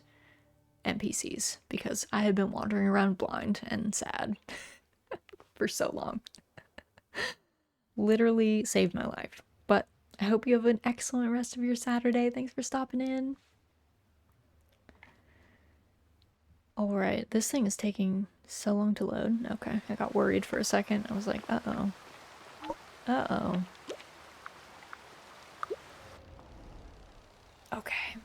NPCs, because I have been wandering around blind and sad for so long. Literally saved my life. But I hope you have an excellent rest of your Saturday. Thanks for stopping in. Alright, this thing is taking so long to load. Okay, I got worried for a second. I was like, uh-oh. Uh-oh. Okay.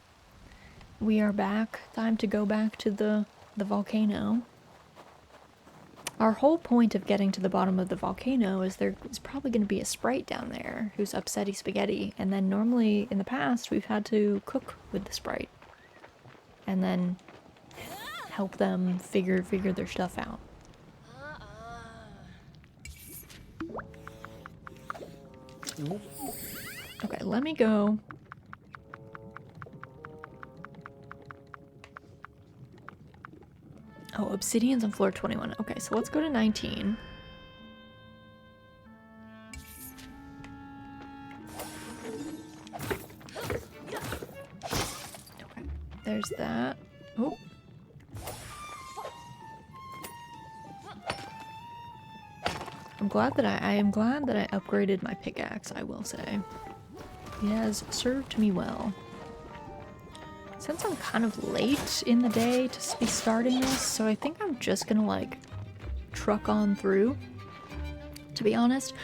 We are back. Time to go back to the volcano. Our whole point of getting to the bottom of the volcano is there is probably going to be a sprite down there who's upsetty spaghetti, and then normally in the past we've had to cook with the sprite and then help them figure their stuff out. Okay, let me go. Oh, obsidian's on floor 21. Okay, so let's go to 19. Okay, there's that. Oh. I am glad that I upgraded my pickaxe, I will say. It has served me well. Since I'm kind of late in the day to be starting this, so I think I'm just gonna like truck on through, to be honest.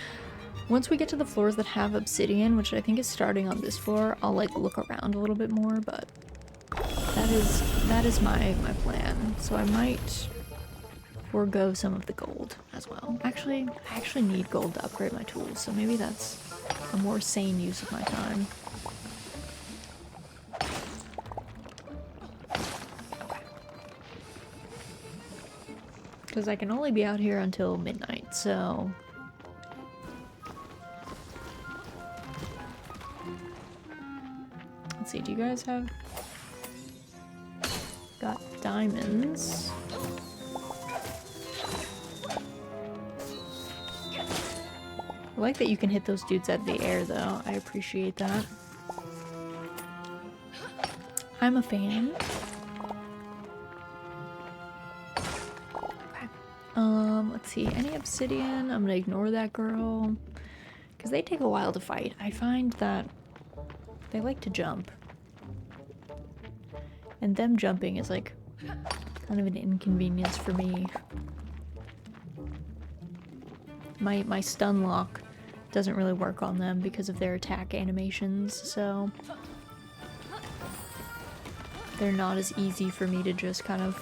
Once we get to the floors that have obsidian, which I think is starting on this floor, I'll like look around a little bit more, but that is my plan. So I might forego some of the gold as well. Actually, I actually need gold to upgrade my tools, so maybe that's a more sane use of my time. Because I can only be out here until midnight, so... Let's see, do you guys have... Got diamonds. I like that you can hit those dudes out of the air, though. I appreciate that. I'm a fan. Okay. Let's see. Any obsidian? I'm gonna ignore that girl. Because they take a while to fight. I find that they like to jump. And them jumping is, like, kind of an inconvenience for me. My stun lock doesn't really work on them because of their attack animations, so they're not as easy for me to just kind of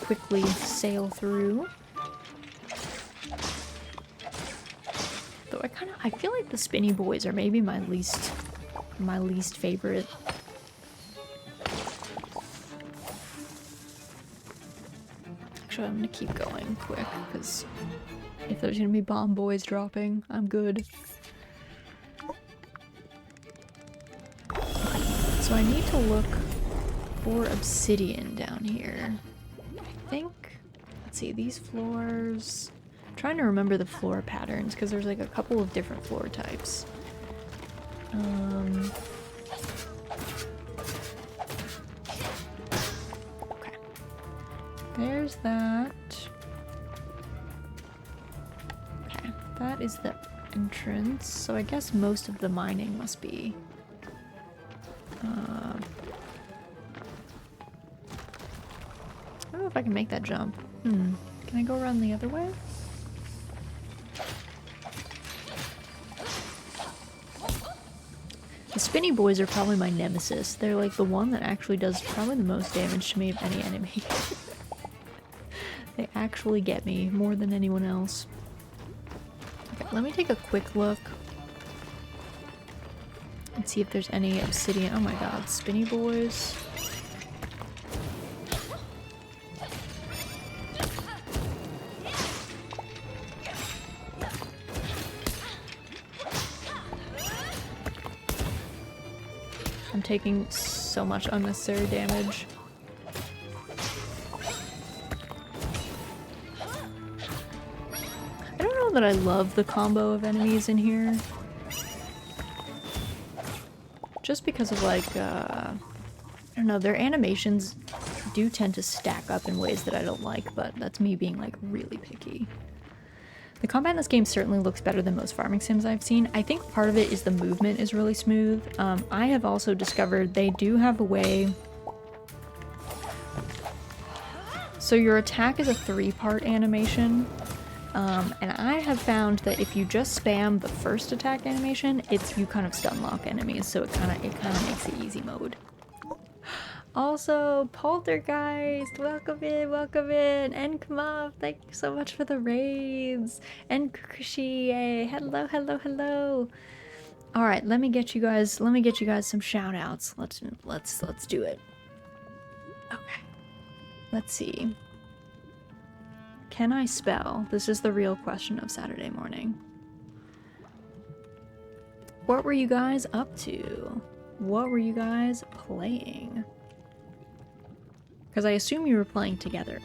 quickly sail through. Though I feel like the spinny boys are maybe my least favorite. Actually, I'm gonna keep going quick because if there's gonna be bomb boys dropping, I'm good. So I need to look for obsidian down here. I think, let's see, these floors. I'm trying to remember the floor patterns because there's like a couple of different floor types. Okay. There's that. Okay, that is the entrance. So I guess most of the mining must be. I don't know if I can make that jump. Can I go around the other way? The spinny boys are probably my nemesis. They're like the one that actually does probably the most damage to me of any enemy. They actually get me more than anyone else. Okay, let me take a quick look and see if there's any obsidian. Oh my god, spinny boys. I'm taking so much unnecessary damage. I don't know that I love the combo of enemies in here. Just because of like, I don't know, their animations do tend to stack up in ways that I don't like, but that's me being like really picky. The combat in this game certainly looks better than most farming sims I've seen. I think part of it is the movement is really smooth. I have also discovered they do have a way. So your attack is a 3-part animation. And I have found that if you just spam the first attack animation, you kind of stun lock enemies, so it kind of makes it easy mode. Also, Poltergeist, welcome in, and come up, thank you so much for the raids, and Kukushi, hello, hello, hello. All right, let me get you guys some shout outs. Let's do it. Okay, let's see. Can I spell? This is the real question of Saturday morning. What were you guys up to? What were you guys playing? Because I assume you were playing together.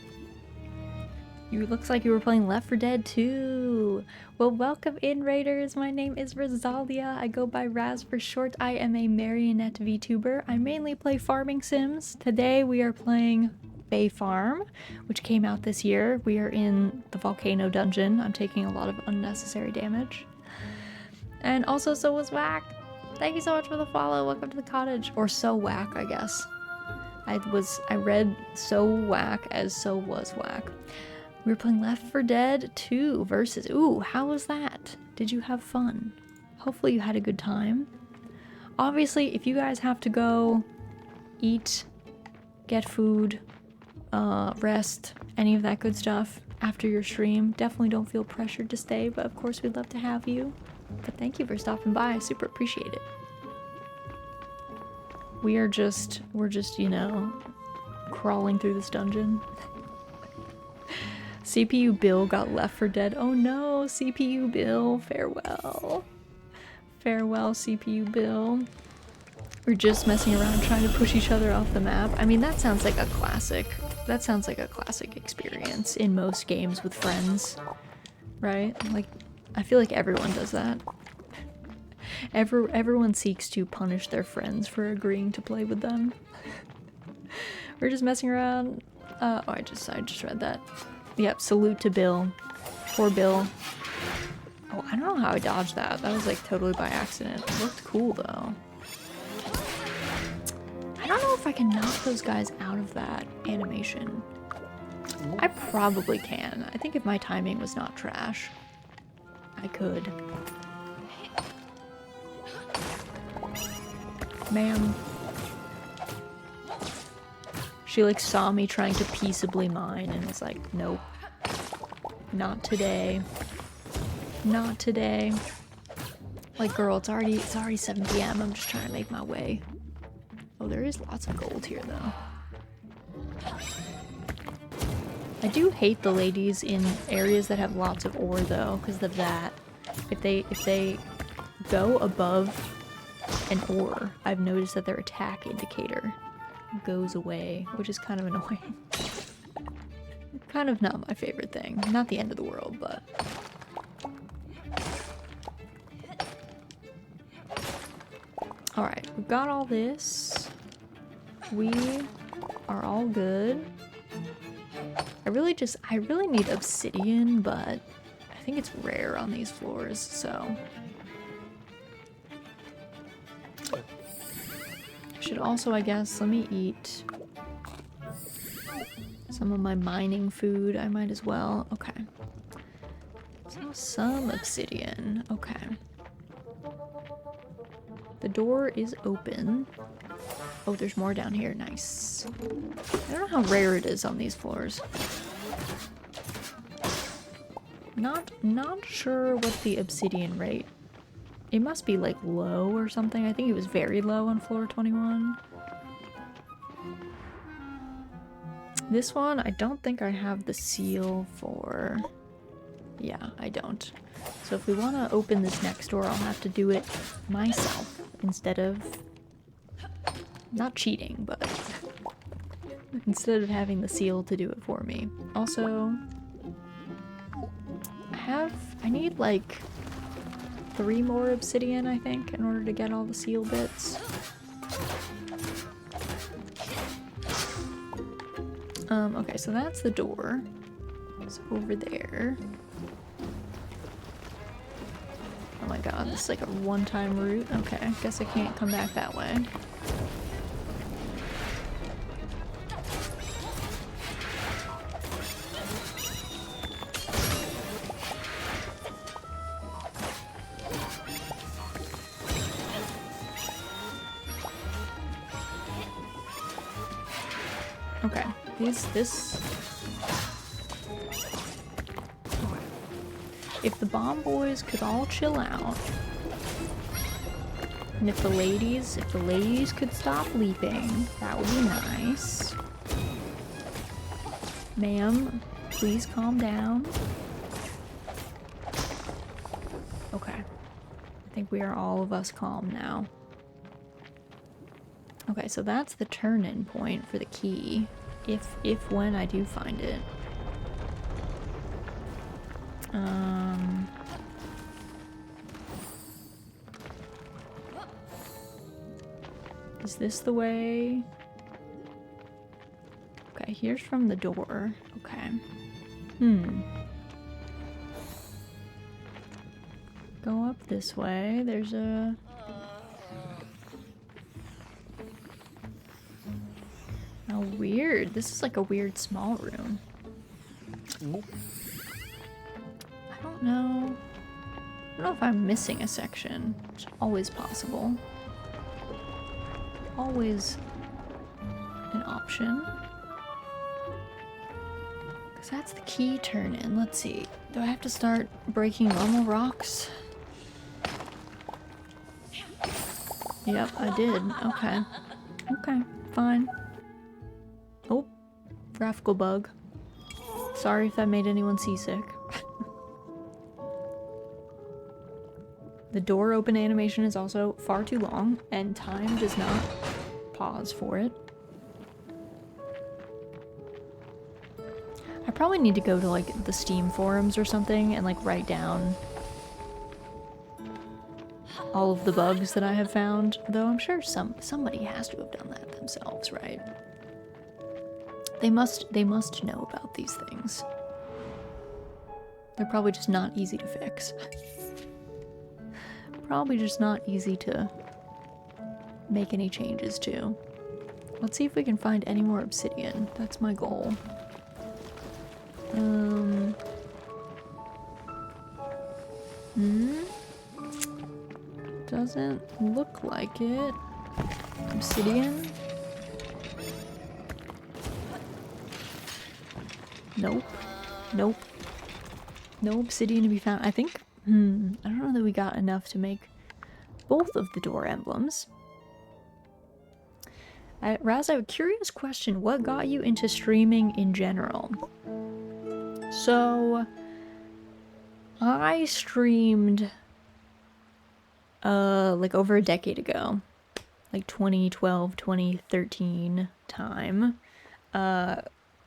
Looks like you were playing Left 4 Dead 2. Well, welcome in, Raiders. My name is Rosalia. I go by Raz for short. I am a marionette VTuber. I mainly play farming sims. Today we are playing Bay Farm, which came out this year. We are in the volcano dungeon. I'm taking a lot of unnecessary damage. And also, so was Whack. Thank you so much for the follow. Welcome to the cottage. Or so Whack, I guess. I read so Whack as so was Whack. We were playing Left 4 Dead 2 versus. Ooh, how was that? Did you have fun? Hopefully you had a good time. Obviously, if you guys have to go eat, get food, rest, any of that good stuff after your stream, definitely don't feel pressured to stay, but of course we'd love to have you. But thank you for stopping by. I super appreciate it. We're just, you know, crawling through this dungeon. CPU Bill got Left 4 Dead. Oh no, CPU Bill, farewell. Farewell, CPU Bill. We're just messing around trying to push each other off the map. I mean, that sounds like a classic. That sounds like a classic experience in most games with friends, right? Like, I feel like everyone does that. Everyone seeks to punish their friends for agreeing to play with them. We're just messing around. Oh, I just read that. Yep, salute to Bill. Poor Bill. Oh, I don't know how I dodged that. That was like totally by accident. It looked cool though. I don't know if I can knock those guys out of that animation. I probably can. I think if my timing was not trash, I could. Ma'am. She like saw me trying to peaceably mine and was like, nope. Not today. Not today. Like, girl, it's already 7 PM. I'm just trying to make my way. Oh, there is lots of gold here though. I do hate the ladies in areas that have lots of ore though, because of that. If they go above an ore, I've noticed that their attack indicator goes away, which is kind of annoying. Kind of not my favorite thing. Not the end of the world, but... Alright, we've got all this. We are all good. I really need obsidian, but I think it's rare on these floors, so... I should also, I guess, let me eat some of my mining food. I might as well. Okay. So some obsidian. Okay. The door is open. Oh, there's more down here. Nice. I don't know how rare it is on these floors. Not sure what the obsidian rate. It must be like low or something. I think it was very low on floor 21. This one, I don't think I have the seal for. Yeah, I don't. So if we want to open this next door, I'll have to do it myself instead of not cheating, but instead of having the seal to do it for me. Also, I need like 3 more obsidian, I think, in order to get all the seal bits. Okay, so that's the door. It's over there. Oh my god, this is like a one-time route. Okay, I guess I can't come back that way. Okay, this... If the bomb boys could all chill out, and if the ladies could stop leaping, that would be nice. Ma'am, please calm down. Okay, I think we are all of us calm now. Okay, so that's the turn-in point for the key, if when I do find it. Is this the way? Okay, here's from the door. Okay. Go up this way. There's a... Oh, weird. This is like a weird small room. I don't know. I don't know if I'm missing a section. It's always possible. Always an option. Because that's the key turn in. Let's see. Do I have to start breaking normal rocks? Yep, I did. Okay. Okay, fine. Oh, graphical bug. Sorry if that made anyone seasick. The door open animation is also far too long, and time does not pause for it. I probably need to go to like the Steam forums or something and like write down all of the bugs that I have found, though I'm sure somebody has to have done that themselves, right? They must know about these things. They're probably just not easy to fix. Probably just not easy to make any changes to. Let's see if we can find any more obsidian. That's my goal. Doesn't look like it. Obsidian? Nope. Nope. No obsidian to be found. I think, I don't know that we got enough to make both of the door emblems. Raz, I have a curious question. What got you into streaming in general? So, I streamed, like over a decade ago. Like 2012, 2013 time.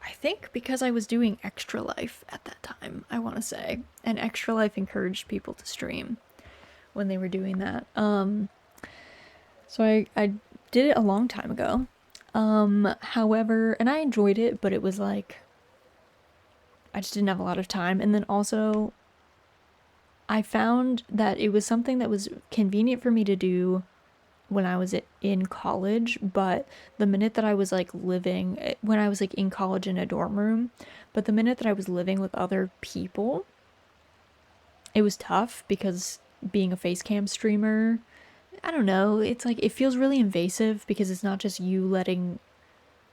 I think because I was doing Extra Life at that time, I want to say. And Extra Life encouraged people to stream when they were doing that. So I did it a long time ago. However, and I enjoyed it, but it was like, I just didn't have a lot of time. And then also, I found that it was something that was convenient for me to do when I was in college, but the minute that I was like when I was like in college in a dorm room, but the minute that I was living with other people, it was tough because being a face cam streamer, I don't know, it's like, it feels really invasive because it's not just you letting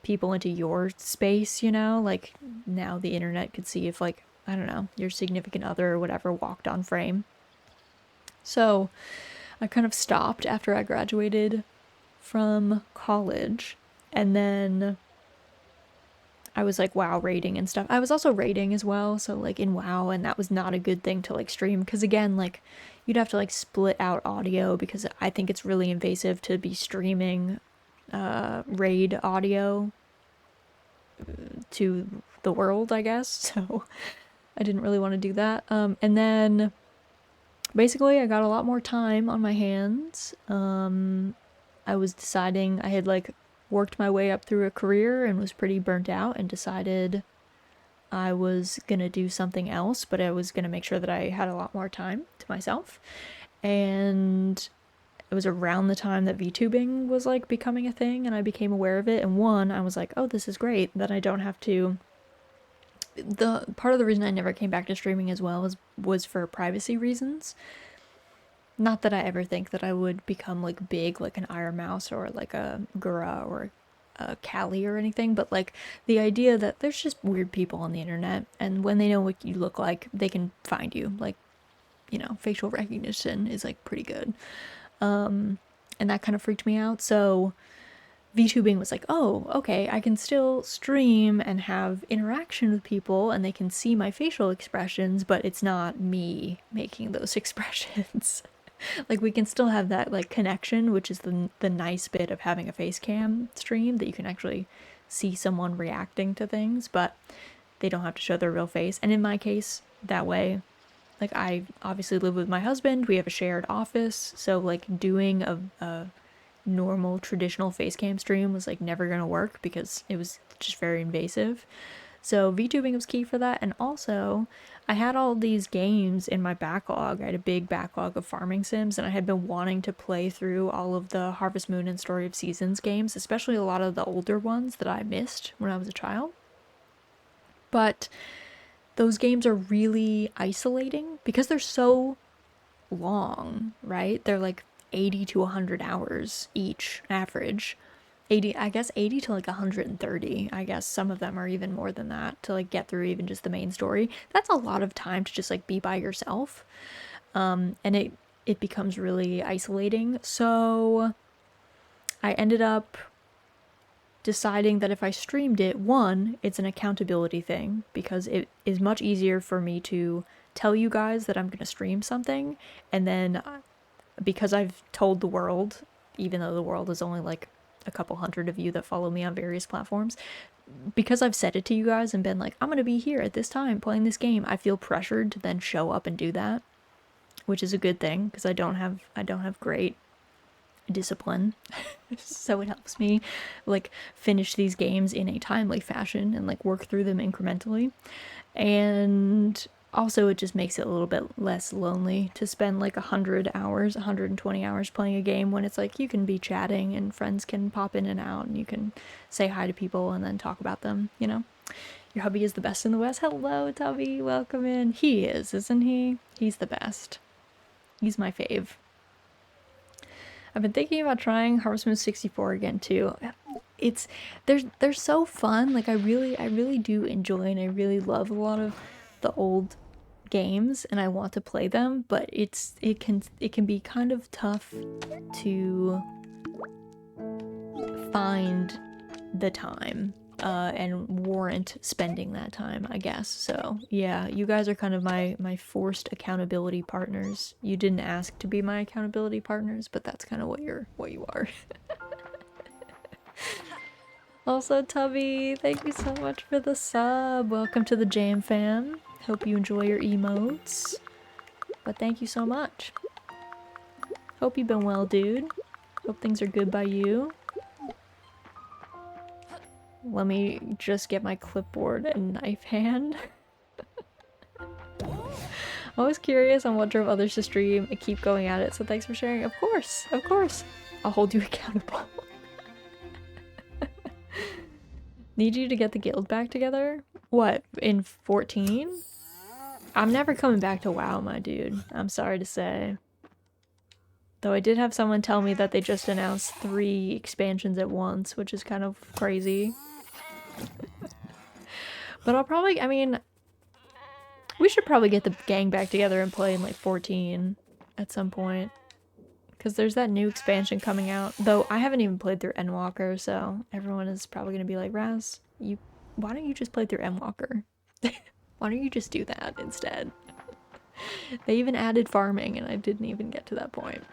people into your space, you know, like now the internet could see if like I don't know, your significant other or whatever walked on frame. So I kind of stopped after I graduated from college, and then I was like WoW raiding and stuff. I was also raiding as well, so like in WoW, and that was not a good thing to like stream because again, like you'd have to like split out audio because I think it's really invasive to be streaming raid audio to the world, I guess. So I didn't really want to do that. And then basically I got a lot more time on my hands. I was deciding, I had like worked my way up through a career and was pretty burnt out and decided I was gonna do something else, but I was gonna make sure that I had a lot more time to myself. And it was around the time that VTubing was like becoming a thing and I became aware of it. And one, I was like, oh, this is great that I don't have to. The part of the reason I never came back to streaming as well was for privacy reasons. Not that I ever think that I would become like big like an Iron Mouse or like a Gura or a Callie or anything, but like the idea that there's just weird people on the internet and when they know what you look like, they can find you. Like, you know, facial recognition is like pretty good. And that kind of freaked me out. So VTubing was like, oh, okay, I can still stream and have interaction with people and they can see my facial expressions, but it's not me making those expressions. Like we can still have that like connection, which is the nice bit of having a face cam stream, that you can actually see someone reacting to things, but they don't have to show their real face. And in my case, that way, like I obviously live with my husband, we have a shared office, so like doing a normal traditional face cam stream was like never gonna work because it was just very invasive. So VTubing was key for that. And also I had all these games in my backlog. I had a big backlog of farming sims and I had been wanting to play through all of the Harvest Moon and Story of Seasons games, especially a lot of the older ones that I missed when I was a child. But those games are really isolating because they're so long, right? They're like 80 to 100 hours each average. 80, I guess 80 to like 130. I guess some of them are even more than that to like get through even just the main story. That's a lot of time to just like be by yourself. And it becomes really isolating. So I ended up deciding that if I streamed it, one, it's an accountability thing because it is much easier for me to tell you guys that I'm going to stream something, and then because I've told the world, even though the world is only like a couple hundred of you that follow me on various platforms, because I've said it to you guys and been like, I'm going to be here at this time playing this game, I feel pressured to then show up and do that, which is a good thing because I don't have great discipline. So it helps me like finish these games in a timely fashion and like work through them incrementally. And also it just makes it a little bit less lonely to spend like 120 hours playing a game when it's like you can be chatting and friends can pop in and out and you can say hi to people and then talk about them, you know. Your hubby is the best in the West. Hello, Tubby, welcome in. He is, isn't he? He's the best. He's my fave. I've been thinking about trying Harvest Moon 64 again too. They're so fun. Like I really do enjoy and I really love a lot of the old games and I want to play them, but it can be kind of tough to find the time and warrant spending that time, I guess. So yeah, you guys are kind of my forced accountability partners. You didn't ask to be my accountability partners, but that's kind of what you are. Also, Tubby, thank you so much for the sub. Welcome to the Jam Fam. Hope you enjoy your emotes. But thank you so much. Hope you've been well, dude. Hope things are good by you. Let me just get my clipboard and knife hand. I was curious on what drove others to stream and keep going at it, so thanks for sharing. Of course, of course. I'll hold you accountable. Need you to get the guild back together? What, in 14? I'm never coming back to WoW, my dude. I'm sorry to say. Though I did have someone tell me that they just announced 3 expansions at once, which is kind of crazy. But I'll probably, I mean, We should probably get the gang back together and play in like 14 at some point. Because there's that new expansion coming out. Though I haven't even played through Endwalker, so everyone is probably going to be like, Raz, why don't you just play through Endwalker? Why don't you just do that instead? They even added farming, and I didn't even get to that point.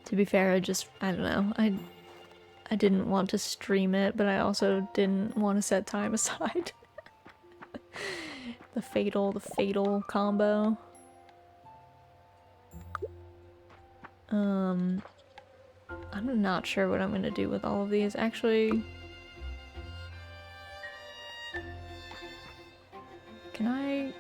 To be fair, I don't know. I didn't want to stream it, but I also didn't want to set time aside. The fatal combo. I'm not sure what I'm gonna do with all of these. Actually, can I?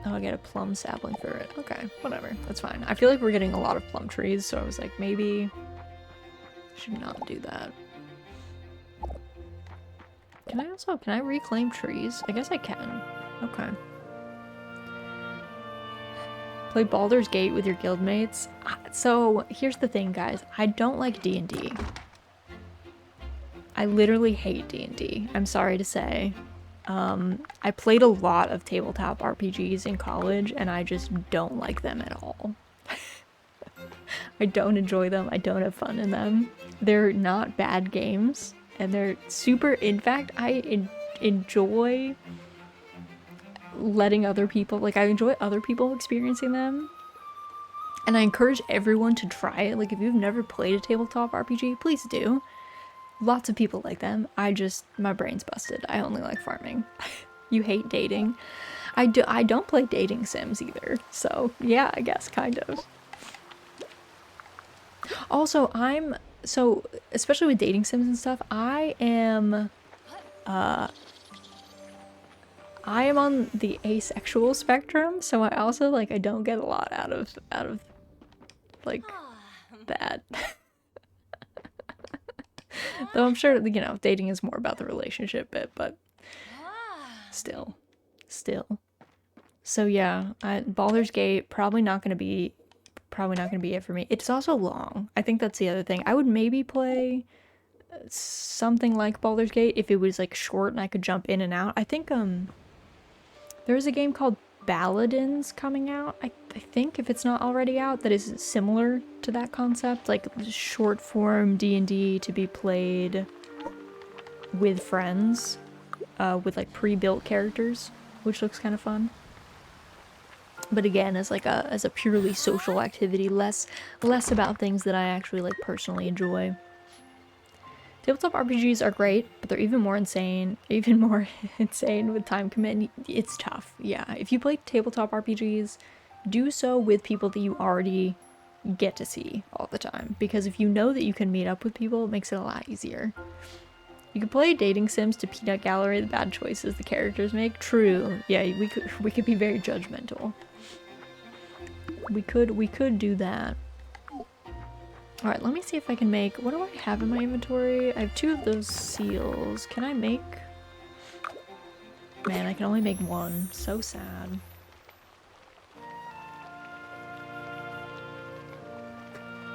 Oh, I get a plum sapling for it. Okay, whatever. That's fine. I feel like we're getting a lot of plum trees, so I was like, maybe I should not do that. Can I reclaim trees? I guess I can. Okay. Play Baldur's Gate with your guildmates. So, here's the thing, guys. I don't like D&D. I literally hate D&D. I'm sorry to say. I played a lot of tabletop RPGs in college, and I just don't like them at all. I don't enjoy them. I don't have fun in them. They're not bad games, and they're super... In fact, I enjoy letting other people... Like, I enjoy other people experiencing them. And I encourage everyone to try it. Like, if you've never played a tabletop RPG, please do. Lots of people like them. My brain's busted. I only like farming. You hate dating. I don't play dating sims either. So, yeah, I guess, kind of. Also, especially with dating sims and stuff, I am on the asexual spectrum, so I also, like, I don't get a lot out of, like, that. Though I'm sure, you know, dating is more about the relationship bit, but still. So yeah, Baldur's Gate, probably not gonna be it for me. It's also long. I think that's the other thing. I would maybe play something like Baldur's Gate if it was like short and I could jump in and out. I think there's a game called Paladins coming out, I think, if it's not already out, that is similar to that concept, like short form D&D to be played with friends, with like pre-built characters, which looks kind of fun. But again, as a purely social activity, less about things that I actually like personally enjoy. Tabletop RPGs are great, but they're even more insane with time commitment. It's tough, yeah. If you play tabletop RPGs, do so with people that you already get to see all the time. Because if you know that you can meet up with people, it makes it a lot easier. You can play dating sims to peanut gallery the bad choices the characters make. True, yeah, we could be very judgmental. We could do that. Alright, let me see if I can make... What do I have in my inventory? I have 2 of those seals. Can I make... Man, I can only make 1. So sad.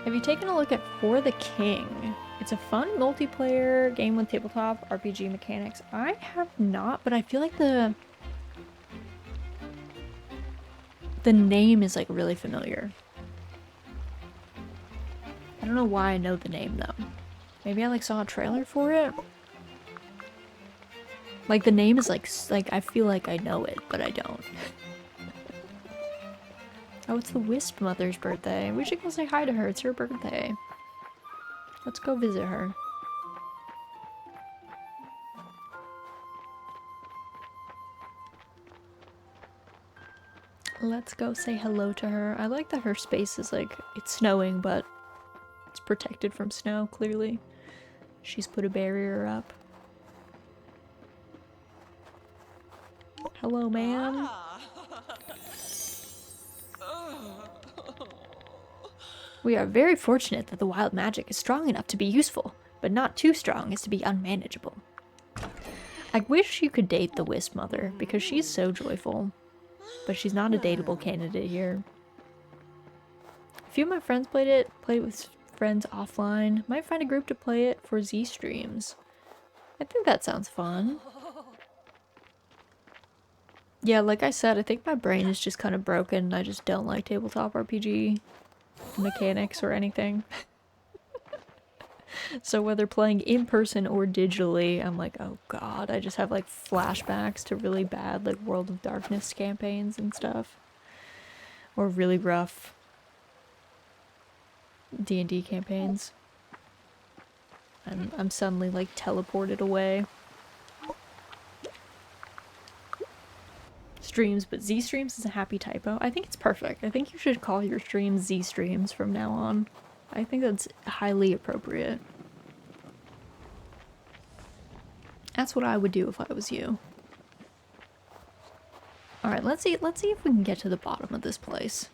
Have you taken a look at For the King? It's a fun multiplayer game with tabletop RPG mechanics. I have not, but I feel like the name is like really familiar. I don't know why I know the name though. Maybe I like saw a trailer for it. Like the name is like I feel like I know it, but I don't. Oh, it's the Wisp Mother's birthday. We should go say hi to her. It's her birthday. Let's go visit her. Let's go say hello to her. I like that her space is like, it's snowing, but it's protected from snow, clearly. She's put a barrier up. Hello, ma'am. We are very fortunate that the wild magic is strong enough to be useful, but not too strong as to be unmanageable. I wish you could date the Wisp Mother, because she's so joyful. But she's not a dateable candidate here. A few of my friends played it with friends offline. Might find a group to play it for Z streams. I think that sounds fun. Yeah, like I said, I think my brain is just kind of broken. I just don't like tabletop RPG mechanics or anything. So whether playing in person or digitally, I'm like, oh god, I just have like flashbacks to really bad like World of Darkness campaigns and stuff. Or really rough D&D campaigns. I'm suddenly like teleported away. Streams, but Z streams is a happy typo. I think it's perfect. I think you should call your streams Z streams from now on. I think that's highly appropriate. That's what I would do if I was you. Alright, let's see if we can get to the bottom of this place.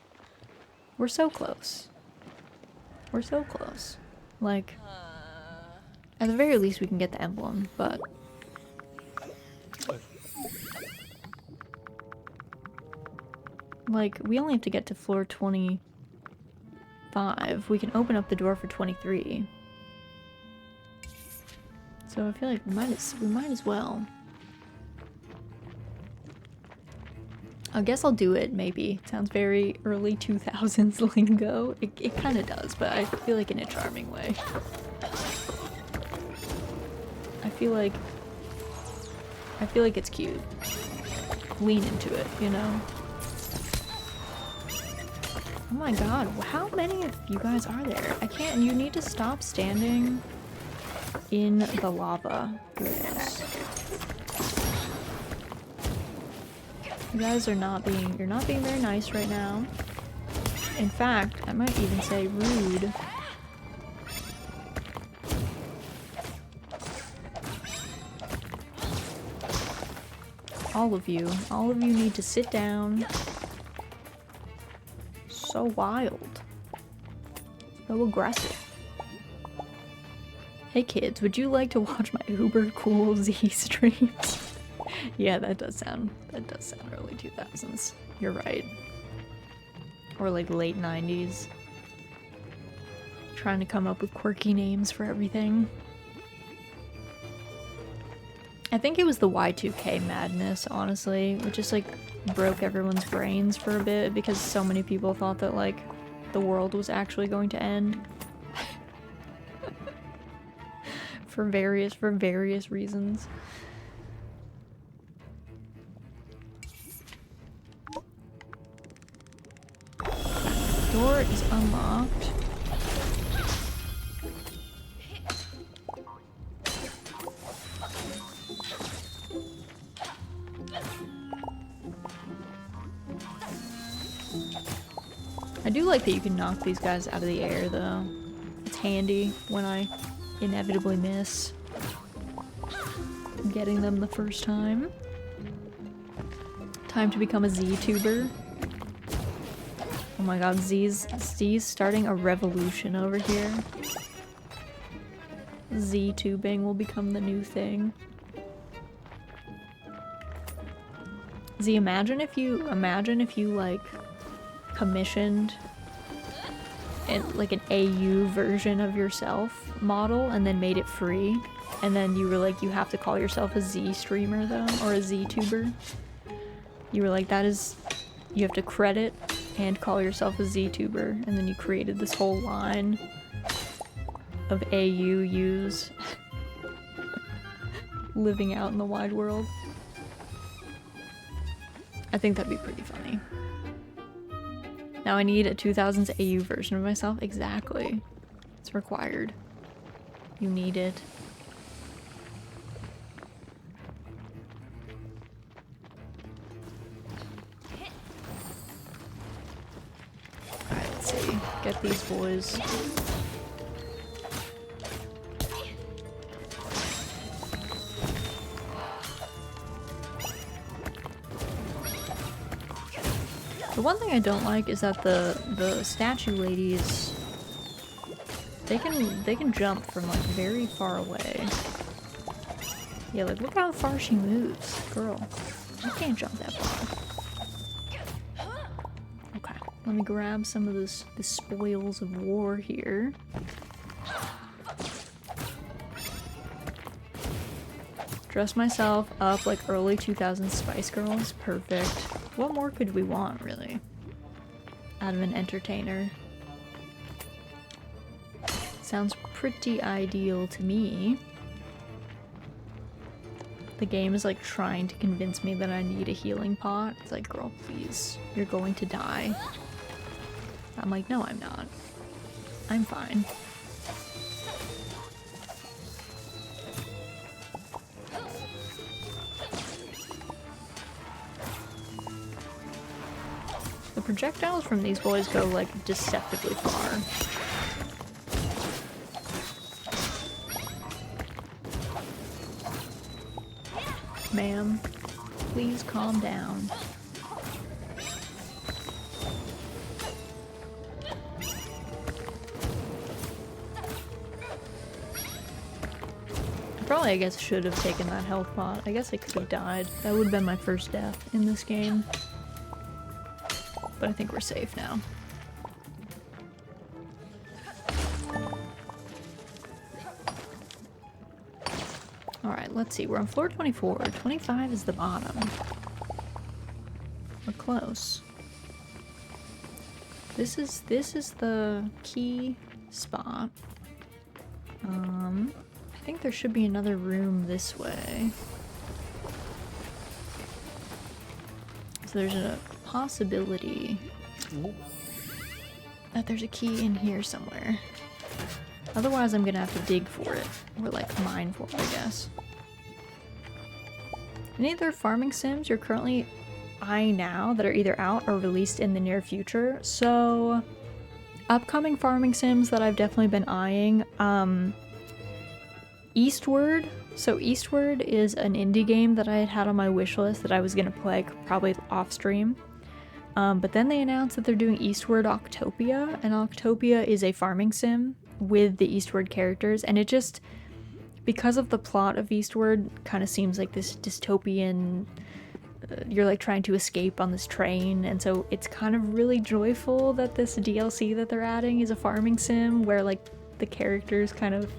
We're so close. We're so close. Like, at the very least we can get the emblem, but... Like, we only have to get to floor 25. We can open up the door for 23. So I feel like we might as well. I guess I'll do it, maybe. Sounds very early 2000s lingo. It kind of does, but I feel like in a charming way. I feel like it's cute. Lean into it, you know? Oh my god, how many of you guys are there? I can't, you need to stop standing in the lava. Goodness. You guys are you're not being very nice right now. In fact, I might even say rude. All of you need to sit down. So wild. So aggressive. Hey kids, would you like to watch my uber cool Z streams? Yeah, that does sound early 2000s. You're right. Or like late 90s. Trying to come up with quirky names for everything. I think it was the Y2K madness, honestly, which just like broke everyone's brains for a bit because so many people thought that like the world was actually going to end. for various reasons. Door is unlocked. I do like that you can knock these guys out of the air, though. It's handy when I inevitably miss getting them the first time. Time to become a Z-tuber. Oh my god, Z's starting a revolution over here. Z-tubing will become the new thing. Z, imagine if you like commissioned like an AU version of yourself model and then made it free, and then you were like, you have to call yourself a Z streamer though, or a Z tuber. You were like, you have to credit and call yourself a Z tuber, and then you created this whole line of AUs living out in the wide world. I think that'd be pretty funny. Now I need a 2000s AU version of myself. Exactly. It's required. You need it. Alright, let's see. Get these boys. The one thing I don't like is that the statue ladies, they can jump from like very far away. Yeah, like look how far she moves, girl. I can't jump that far. Okay, let me grab some of the spoils of war here. Dress myself up like early 2000s Spice Girls. Perfect. What more could we want, really? Out of an entertainer. Sounds pretty ideal to me. The game is like trying to convince me that I need a healing pot. It's like, girl, please, you're going to die. I'm like, no, I'm not. I'm fine. The projectiles from these boys go like deceptively far. Ma'am, please calm down. Probably, I guess, should have taken that health pot. I guess I could have died. That would have been my first death in this game. But I think we're safe now. Alright, let's see. We're on floor 24. 25 is the bottom. We're close. This is the key spot. I think there should be another room this way. So there's a possibility that there's a key in here somewhere. Otherwise, I'm gonna have to dig for it. Or like mine for it, I guess. Any other farming sims you're currently eyeing now that are either out or released in the near future? So, upcoming farming sims that I've definitely been eyeing. Eastward. So Eastward is an indie game that I had on my wish list that I was gonna play probably off stream. But then they announced that they're doing Eastward Octopia, and Octopia is a farming sim with the Eastward characters, and it just, because of the plot of Eastward, kind of seems like this dystopian, you're like trying to escape on this train, and so it's kind of really joyful that this DLC that they're adding is a farming sim where like the characters kind of,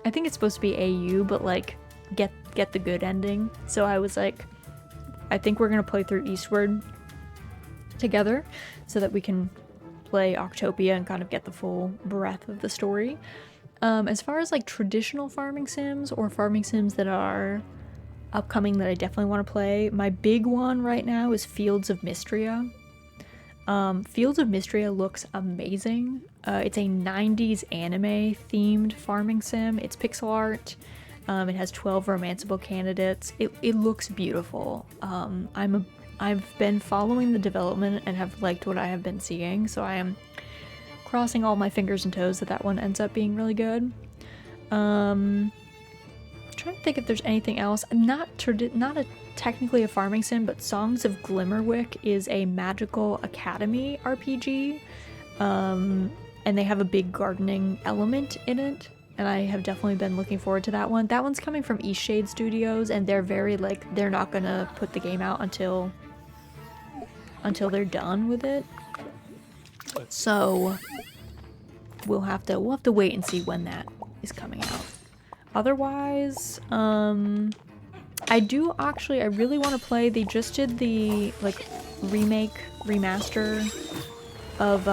I think it's supposed to be AU, but like get the good ending. So I was like, I think we're gonna play through Eastward together so that we can play Octopia and kind of get the full breadth of the story. As far as like traditional farming sims or farming sims that are upcoming that I definitely want to play, my big one right now is Fields of Mystria. Fields of Mystria looks amazing. It's a 90s anime themed farming sim. It's pixel art. It has 12 romanceable candidates. It looks beautiful. I've been following the development and have liked what I have been seeing, so I am crossing all my fingers and toes that that one ends up being really good. Trying to think if there's anything else. Not technically a farming sim, but Songs of Glimmerwick is a magical academy RPG, and they have a big gardening element in it, and I have definitely been looking forward to that one. That one's coming from Eastshade Studios, and they're very like, they're not gonna put the game out until they're done with it. So we'll have to wait and see when that is coming out. Otherwise, I really want to play, they just did the like remaster of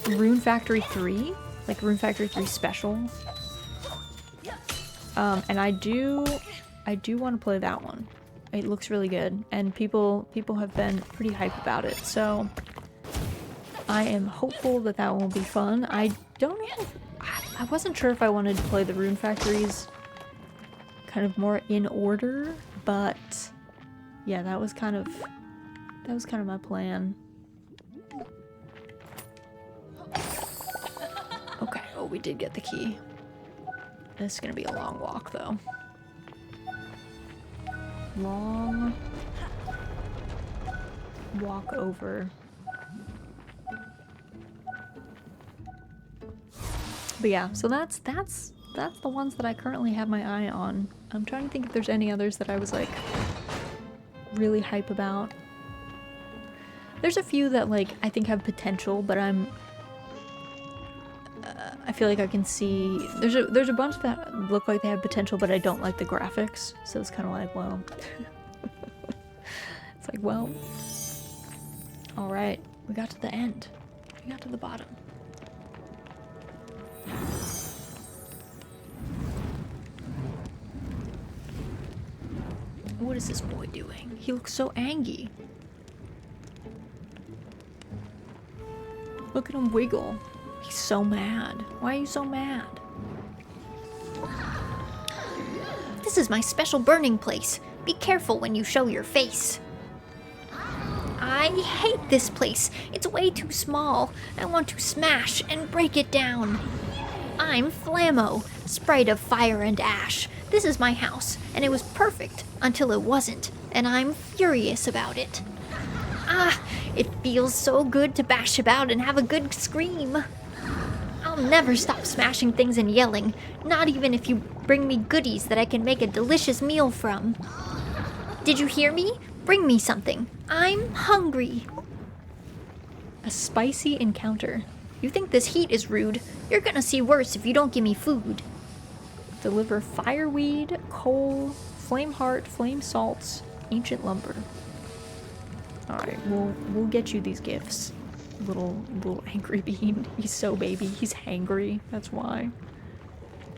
Rune Factory 3, like Rune Factory 3 Special. And I do want to play that one. It looks really good, and people have been pretty hype about it, so I am hopeful that that will be fun. I don't know, I wasn't sure if I wanted to play the Rune Factories kind of more in order, but yeah, that was kind of my plan. Okay, oh, we did get the key. This is gonna be a long walk, though. Long walk over. But yeah, so that's the ones that I currently have my eye on. I'm trying to think if there's any others that I was like really hype about. There's a few that like I think have potential, but I'm I feel like I can see there's a bunch that look like they have potential, but I don't like the graphics. So it's kind of like, well, it's like, well, all right, we got to the end. We got to the bottom. What is this boy doing? He looks so angry. Look at him wiggle. He's so mad. Why are you so mad? This is my special burning place. Be careful when you show your face. I hate this place. It's way too small. I want to smash and break it down. I'm Flammo, sprite of fire and ash. This is my house, and it was perfect until it wasn't, and I'm furious about it. Ah, it feels so good to bash about and have a good scream. I'll never stop smashing things and yelling, not even if you bring me goodies that I can make a delicious meal from. Did you hear me? Bring me something. I'm hungry. A spicy encounter. You think this heat is rude? You're gonna see worse if you don't give me food. Deliver fireweed, coal, flame heart, flame salts, ancient lumber. Alright, we'll get you these gifts. Little angry bean. He's so baby. He's hangry. That's why.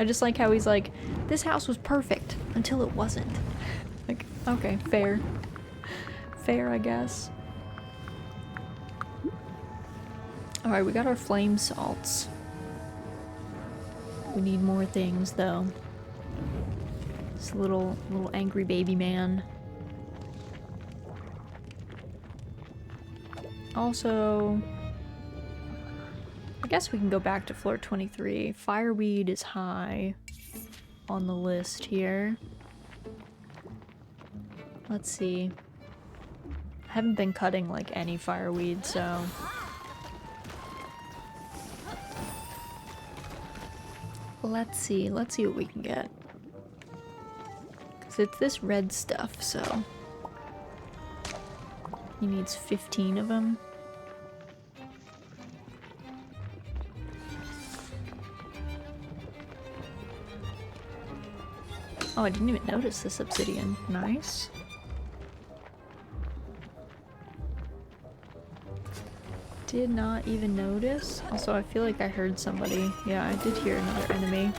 I just like how he's like, this house was perfect until it wasn't. Like, okay, fair. Fair, I guess. Alright, we got our flame salts. We need more things, though. This little angry baby man. Also, I guess we can go back to floor 23. Fireweed is high on the list here. Let's see. I haven't been cutting like any fireweed, so... Let's see what we can get. Because it's this red stuff, so... He needs 15 of them. Oh, I didn't even notice this obsidian. Nice. Did not even notice. Also, I feel like I heard somebody. Yeah, I did hear another enemy.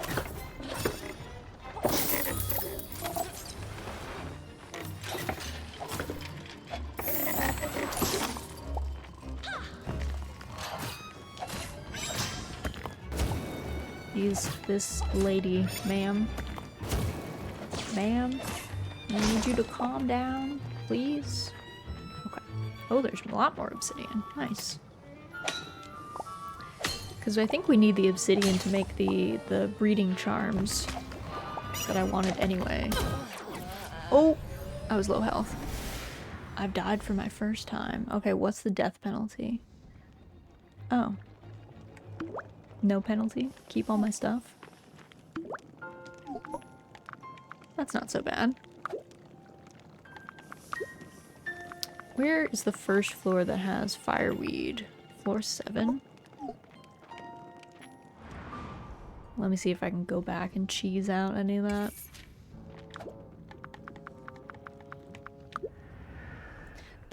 This lady, ma'am. Ma'am, I need you to calm down, please. Okay. Oh, there's a lot more obsidian. Nice. Because I think we need the obsidian to make the breeding charms that I wanted anyway. Oh, I was low health. I've died for my first time. Okay, what's the death penalty? Oh. No penalty? Keep all my stuff? That's not so bad. Where is the first floor that has fireweed? Floor 7? Let me see if I can go back and cheese out any of that.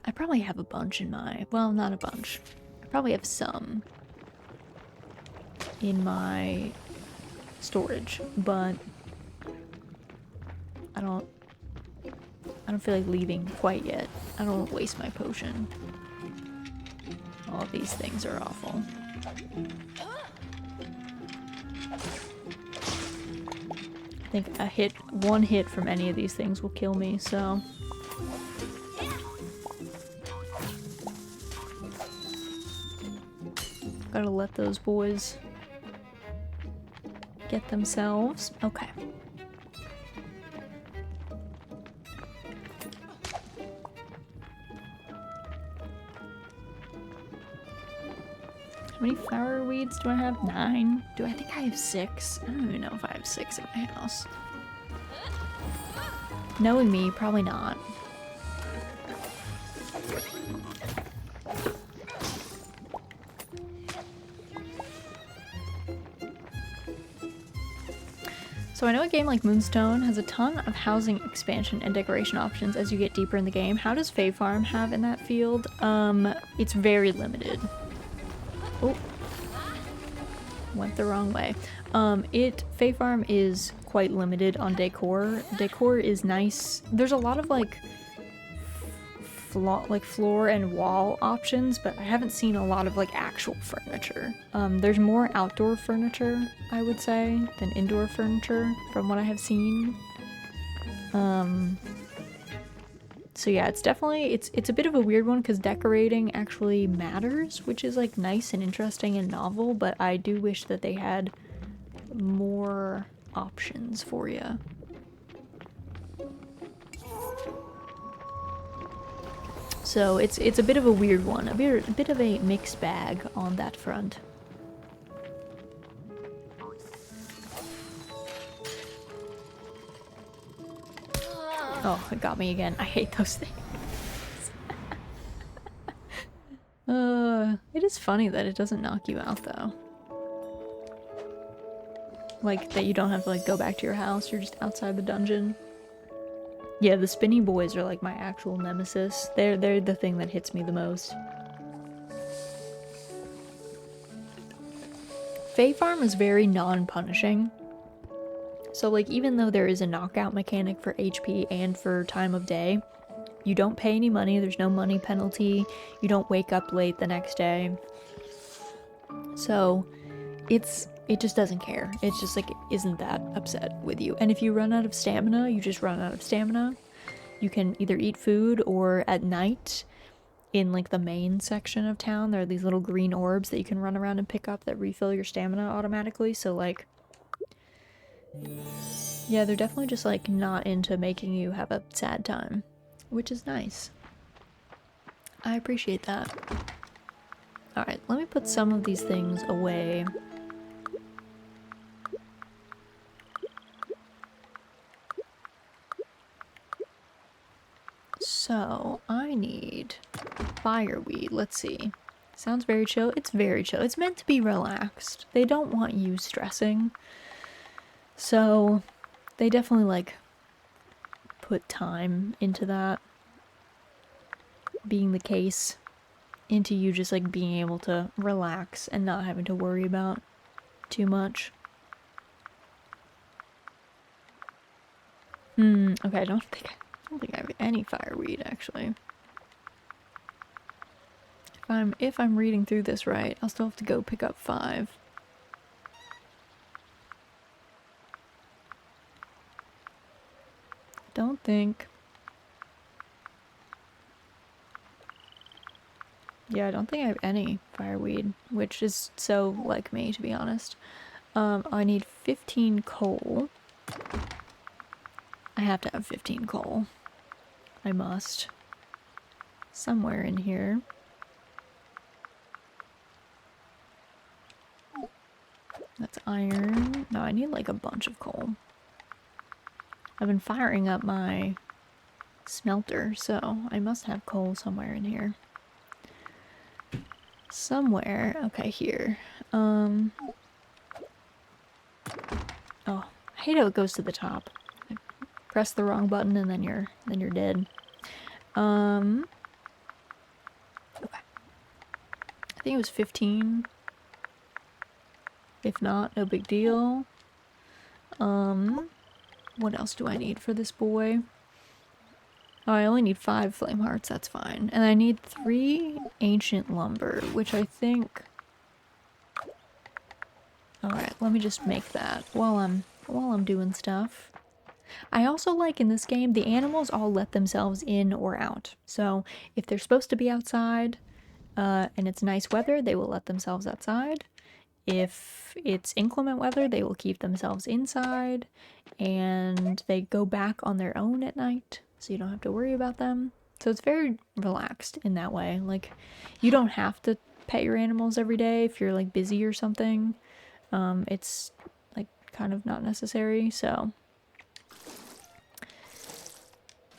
I probably have a bunch in my... Well, not a bunch. I probably have some in my storage, but I don't feel like leaving quite yet. I don't want to waste my potion. All these things are awful. I think one hit from any of these things will kill me, so... Gotta let those boys get themselves. Okay. How many fireweeds do I have? 9? Do I think I have 6? I don't even know if I have 6 in my house. Knowing me, probably not. So I know a game like Moonstone has a ton of housing expansion and decoration options as you get deeper in the game. How does Fae Farm have in that field? It's very limited. Oh, went the wrong way. Fae Farm is quite limited on decor. Decor is nice. There's a lot of like floor and wall options, but I haven't seen a lot of like actual furniture. There's more outdoor furniture, I would say, than indoor furniture from what I have seen. So yeah, it's definitely, it's a bit of a weird one because decorating actually matters, which is like nice and interesting and novel, but I do wish that they had more options for you. So it's a bit of a weird one, a bit of a mixed bag on that front. Oh, it got me again. I hate those things. It is funny that it doesn't knock you out though. Like that you don't have to like go back to your house, you're just outside the dungeon. Yeah, the spinny boys are like my actual nemesis. They're the thing that hits me the most. Fae Farm is very non-punishing. So like even though there is a knockout mechanic for HP and for time of day, you don't pay any money, there's no money penalty, you don't wake up late the next day. So it just doesn't care. It's just like, isn't that upset with you. And if you run out of stamina, you just run out of stamina. You can either eat food or at night in like the main section of town, there are these little green orbs that you can run around and pick up that refill your stamina automatically. So like, yeah, they're definitely just like not into making you have a sad time, which is nice. I appreciate that. Alright, let me put some of these things away. So, I need fireweed. Let's see. Sounds very chill. It's very chill. It's meant to be relaxed. They don't want you stressing. So, they definitely, like, put time into that being the case. Into you just, like, being able to relax and not having to worry about too much. Okay, I don't think I have any fireweed, actually. If I'm reading through this right, I'll still have to go pick up 5. Don't think. Yeah, I don't think I have any fireweed, which is so like me, to be honest. I need 15 coal. I have to have 15 coal. I must. Somewhere in here. That's iron. No, I need like a bunch of coal. I've been firing up my smelter, so I must have coal somewhere in here. Somewhere. Okay, here. Oh, I hate how it goes to the top. I press the wrong button and then you're dead. Okay. I think it was 15. If not, no big deal. What else do I need for this boy? Oh, I only need 5 flame hearts, that's fine. And I need 3 ancient lumber, which I think... Alright, let me just make that while I'm doing stuff. I also like in this game, the animals all let themselves in or out. So if they're supposed to be outside, and it's nice weather, they will let themselves outside. If it's inclement weather, they will keep themselves inside, and they go back on their own at night, so you don't have to worry about them. So it's very relaxed in that way. Like, you don't have to pet your animals every day if you're like busy or something. It's like kind of not necessary, so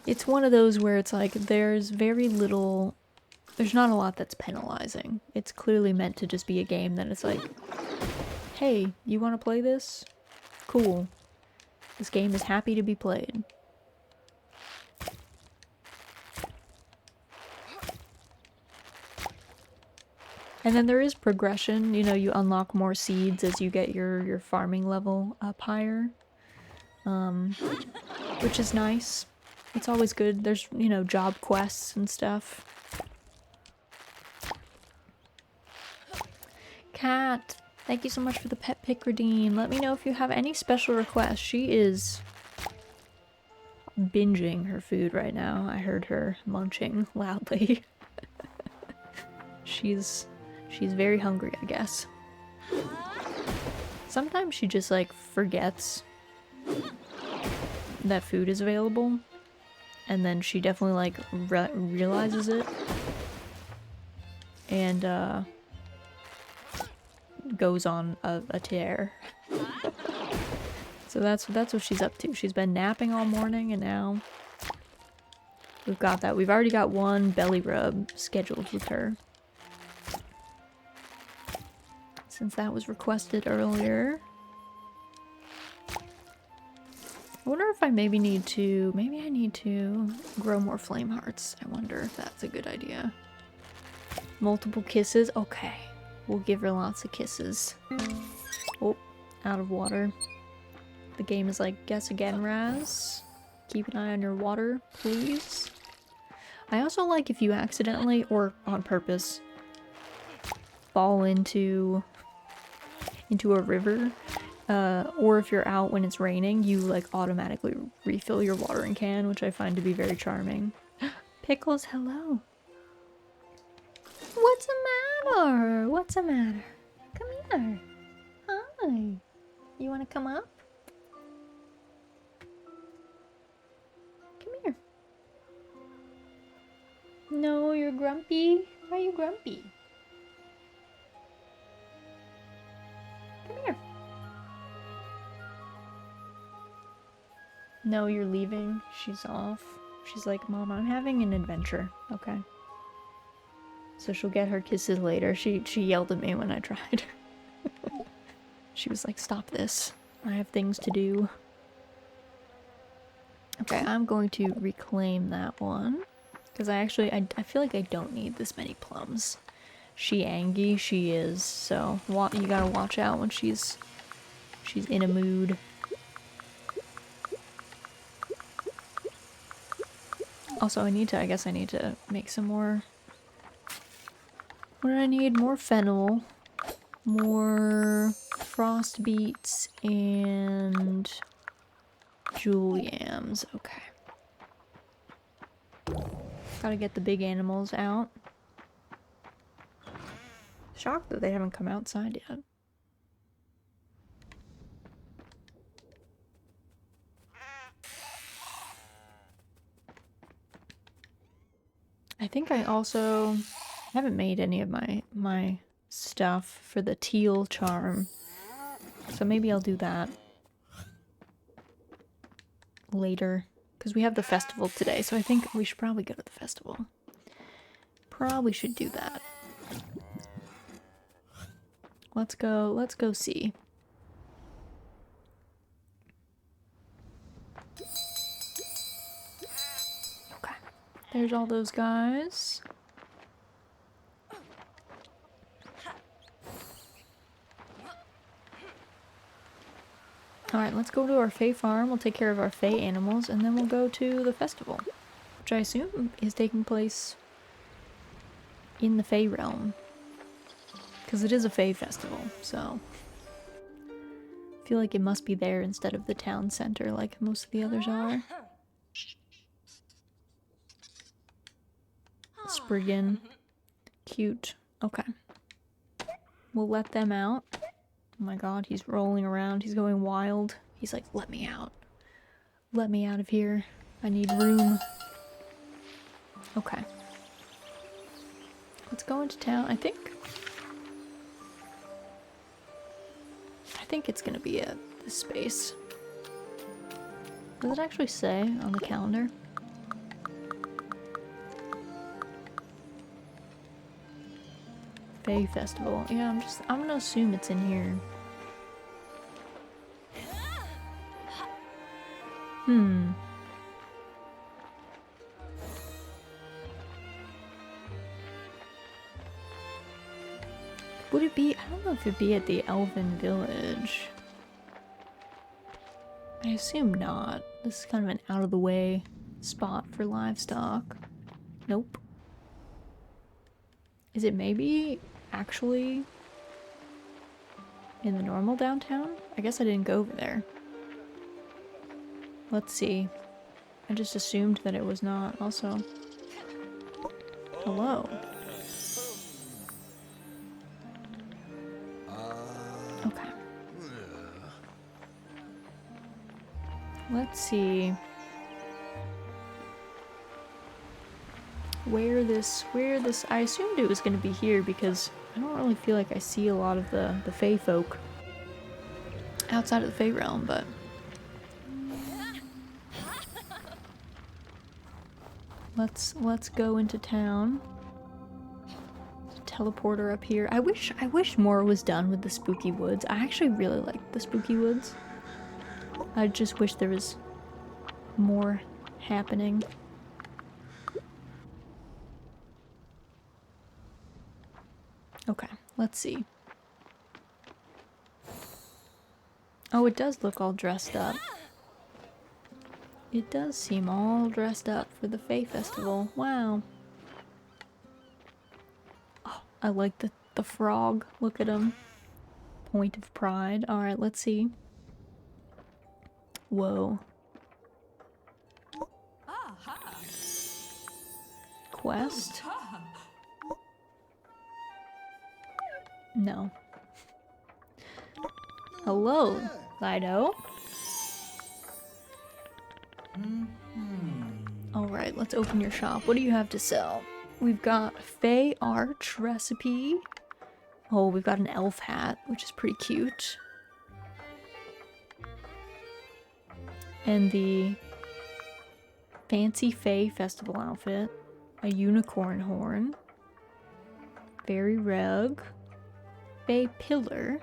it's one of those where it's like there's not a lot that's penalizing. It's clearly meant to just be a game that it's like, hey, you want to play this? Cool. This game is happy to be played. And then there is progression, you know, you unlock more seeds as you get your farming level up higher. Which is nice. It's always good. There's, you know, job quests and stuff. Cat, thank you so much for the pet pick redeem. Let me know if you have any special requests. She is binging her food right now. I heard her munching loudly. She's very hungry, I guess. Sometimes she just like forgets that food is available, and then she definitely like realizes it and goes on a tear. So that's what she's up to. She's been napping all morning, and now we've got that. We've already got one belly rub scheduled with her, since that was requested earlier. I wonder if I maybe I need to grow more flame hearts. I wonder if that's a good idea. Multiple kisses? Okay. We'll give her lots of kisses. Oh, out of water. The game is like, guess again, Raz. Keep an eye on your water, please. I also like if you accidentally, or on purpose, fall into a river, or if you're out when it's raining, you like automatically refill your watering can, which I find to be very charming. Pickles, hello. What's the matter? What's the matter? Come here. Hi. You want to come up? Come here. No, you're grumpy. Why are you grumpy? Come here. No, you're leaving. She's off. She's like, Mom, I'm having an adventure. Okay. So she'll get her kisses later. She yelled at me when I tried. She was like, stop this. I have things to do. Okay, I'm going to reclaim that one. Because I feel like I don't need this many plums. She Angie, she is. So you gotta watch out when she's in a mood. Also, I guess I need to make some more. What do I need? More fennel, more frost beets, and jewel yams. Okay. Gotta get the big animals out. Shocked that they haven't come outside yet. I think I also haven't made any of my stuff for the teal charm, so maybe I'll do that later, because we have the festival today, so I think we should probably go to the festival. Probably should do that. Let's go see. Okay. There's all those guys. Alright, let's go to our Fae farm. We'll take care of our Fae animals, and then we'll go to the festival, which I assume is taking place in the Fae realm. Because it is a Fae festival, so I feel like it must be there instead of the town center like most of the others are. Spriggan. Cute. Okay. We'll let them out. Oh my god, he's rolling around. He's going wild. He's like, let me out. Let me out of here. I need room. Okay. Let's go into town, I think. I think it's gonna be at this space. Does it actually say on the calendar? Fae Festival. Yeah, I'm gonna assume it's in here. Hmm. Would it be? I don't know if it'd be at the Elven Village. I assume not. This is kind of an out of the way spot for livestock. Nope. Is it maybe actually in the normal downtown? I guess I didn't go over there. Let's see. I just assumed that it was not. Also, hello. Okay. Let's see where this I assumed it was going to be here because I don't really feel like I see a lot of the Fey folk outside of the Fey realm, but let's go into town. Teleporter up here. I wish more was done with the spooky woods. I actually really like the spooky woods. I just wish there was more happening. Okay, let's see. Oh, it does look all dressed up. It does seem all dressed up for the Fae Festival. Wow. Oh, I like the frog. Look at him. Point of pride. Alright, let's see. Whoa. Quest? No. Hello, Lido. Alright, let's open your shop. What do you have to sell? We've got Fey Arch recipe. Oh, we've got an elf hat, which is pretty cute. And the fancy Fey festival outfit. A unicorn horn. Fairy rug. Fey pillar.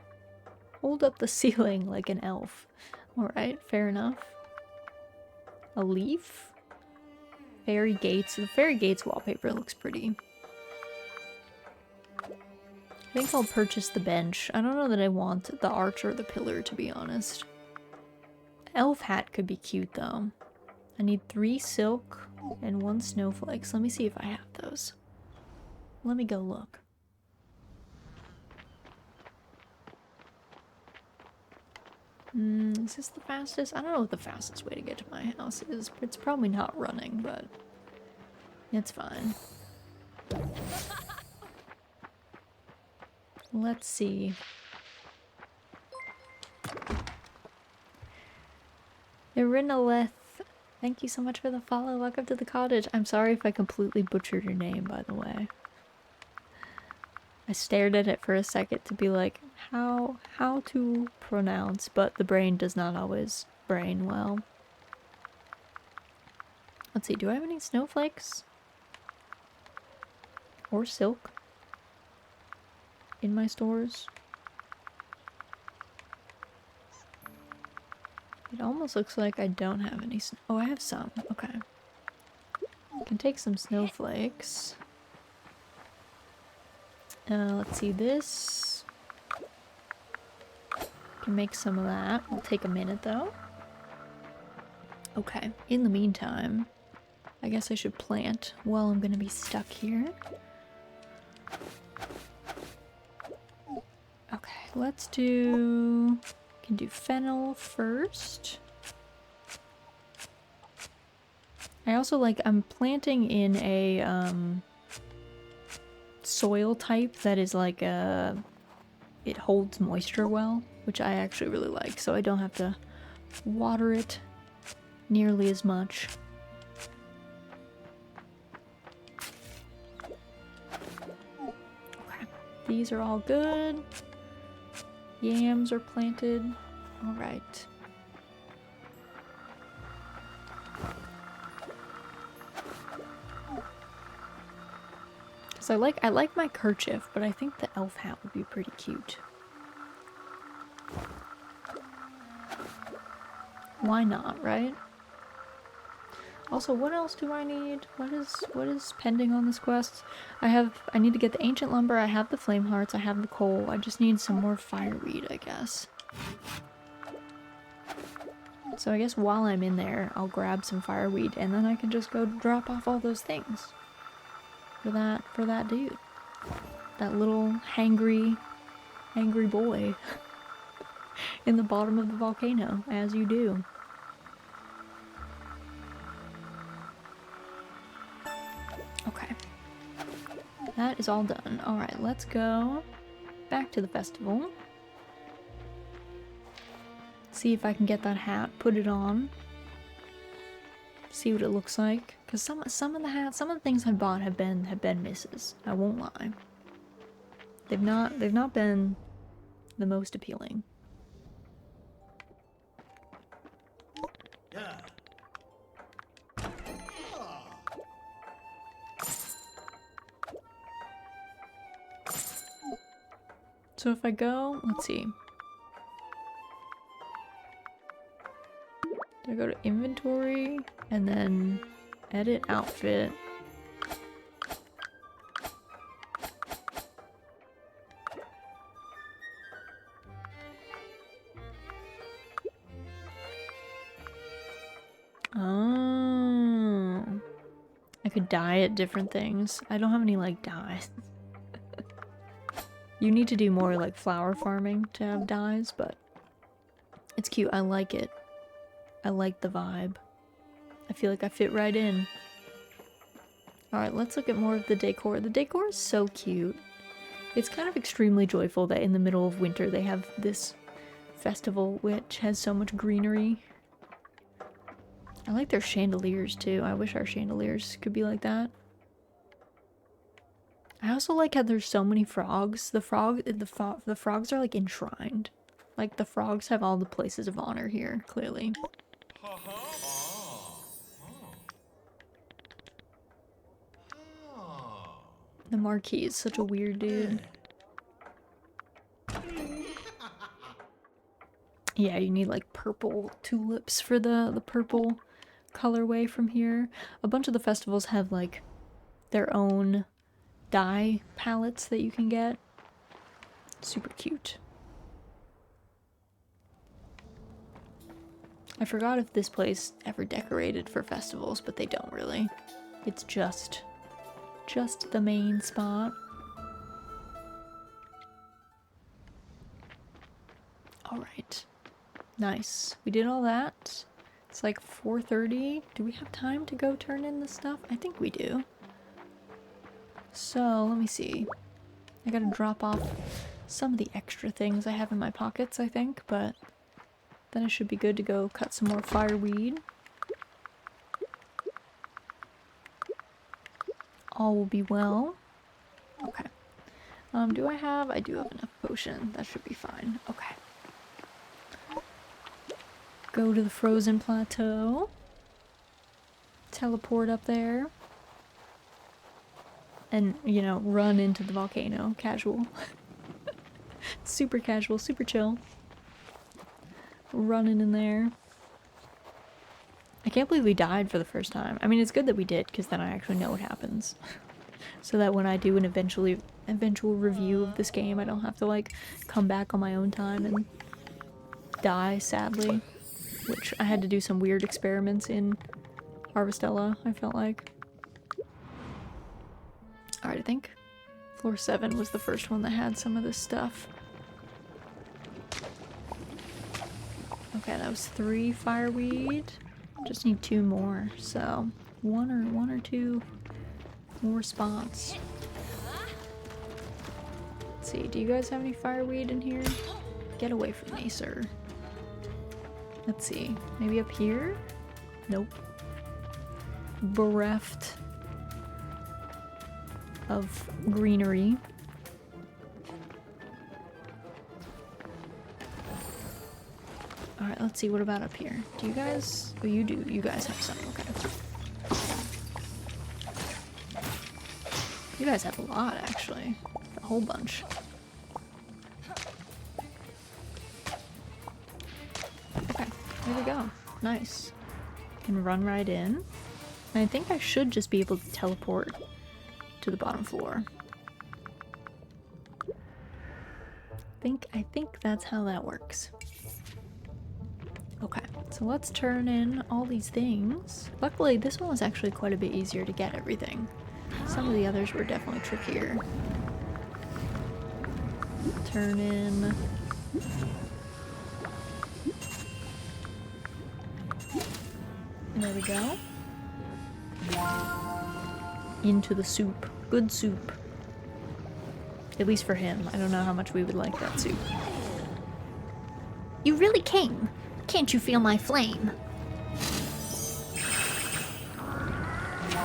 Hold up the ceiling like an elf. Alright, fair enough. A leaf. Fairy gates. The fairy gates wallpaper looks pretty. I think I'll purchase the bench. I don't know that I want the arch or the pillar, to be honest. Elf hat could be cute, though. I need 3 silk and 1 snowflakes. Let me see if I have those. Let me go look. Is this the fastest? I don't know what the fastest way to get to my house is. It's probably not running, but it's fine. Let's see. Irinolith, thank you so much for the follow. Welcome to the cottage. I'm sorry if I completely butchered your name, by the way. I stared at it for a second to be like, how to pronounce, but the brain does not always brain well. Let's see, do I have any snowflakes? Or silk? In my stores? It almost looks like I don't have any snow. Oh, I have some. Okay. I can take some snowflakes. Let's see this. Can make some of that. Will take a minute though. Okay. In the meantime, I guess I should plant while I'm gonna be stuck here. Okay, let's do... Can do fennel first. I also I'm planting in a soil type that is like it holds moisture well, which I actually really like, so I don't have to water it nearly as much. Okay, these are all good. Yams are planted. All right. Because I like my kerchief, but I think the elf hat would be pretty cute. Why not, right? Also, what else do I need? What is pending on this quest? I need to get the ancient lumber, I have the flame hearts, I have the coal. I just need some more fireweed, I guess. So I guess while I'm in there, I'll grab some fireweed and then I can just go drop off all those things. For that dude. That little hangry boy in the bottom of the volcano, as you do. Okay. That is all done. Alright, let's go back to the festival. See if I can get that hat, put it on. See what it looks like. Because some of the hats, some of the things I bought have been misses. I won't lie. They've not been the most appealing. So if I go, let's see. Do I go to inventory and then edit outfit? Oh, I could dye it different things. I don't have any like dyes. You need to do more like flower farming to have dyes, but it's cute. I like it. I like the vibe. I feel like I fit right in. Alright, let's look at more of the decor. The decor is so cute. It's kind of extremely joyful that in the middle of winter they have this festival which has so much greenery. I like their chandeliers too. I wish our chandeliers could be like that. I also like how there's so many frogs. The frogs are like enshrined. Like the frogs have all the places of honor here, clearly. The Marquis is such a weird dude. Yeah, you need like purple tulips for the purple colorway from here. A bunch of the festivals have like their own dye palettes that you can get. Super cute. I forgot if this place ever decorated for festivals, but they don't really. It's just the main spot. Alright. Nice. We did all that. It's like 4:30. Do we have time to go turn in the stuff? I think we do. So, let me see. I gotta drop off some of the extra things I have in my pockets, I think, but then I should be good to go cut some more fireweed. All will be well. Okay. I do have enough potion. That should be fine. Okay. Go to the frozen plateau. Teleport up there. And, you know, run into the volcano. Casual. Super casual, super chill. Running in there. I can't believe we died for the first time. I mean, it's good that we did, because then I actually know what happens. So that when I do an eventual review of this game, I don't have to, like, come back on my own time and die, sadly. Which I had to do some weird experiments in Harvestella, I felt like. Alright, I think floor 7 was the first one that had some of this stuff. Okay, that was 3 fireweed. Just need 2 more, so one or two more spots. Let's see, do you guys have any fireweed in here? Get away from me, sir. Let's see, maybe up here? Nope. Bereft of greenery. Alright, let's see, what about up here? Do you guys... Oh, you do. You guys have some, okay. You guys have a lot, actually. A whole bunch. Okay, there we go. Nice. Can run right in. And I think I should just be able to teleport to the bottom floor. I think that's how that works. Okay, so let's turn in all these things. Luckily, this one was actually quite a bit easier to get everything. Some of the others were definitely trickier. Turn in. And there we go. Into the soup. Good soup. At least for him. I don't know how much we would like that soup. You really came. Can't you feel my flame?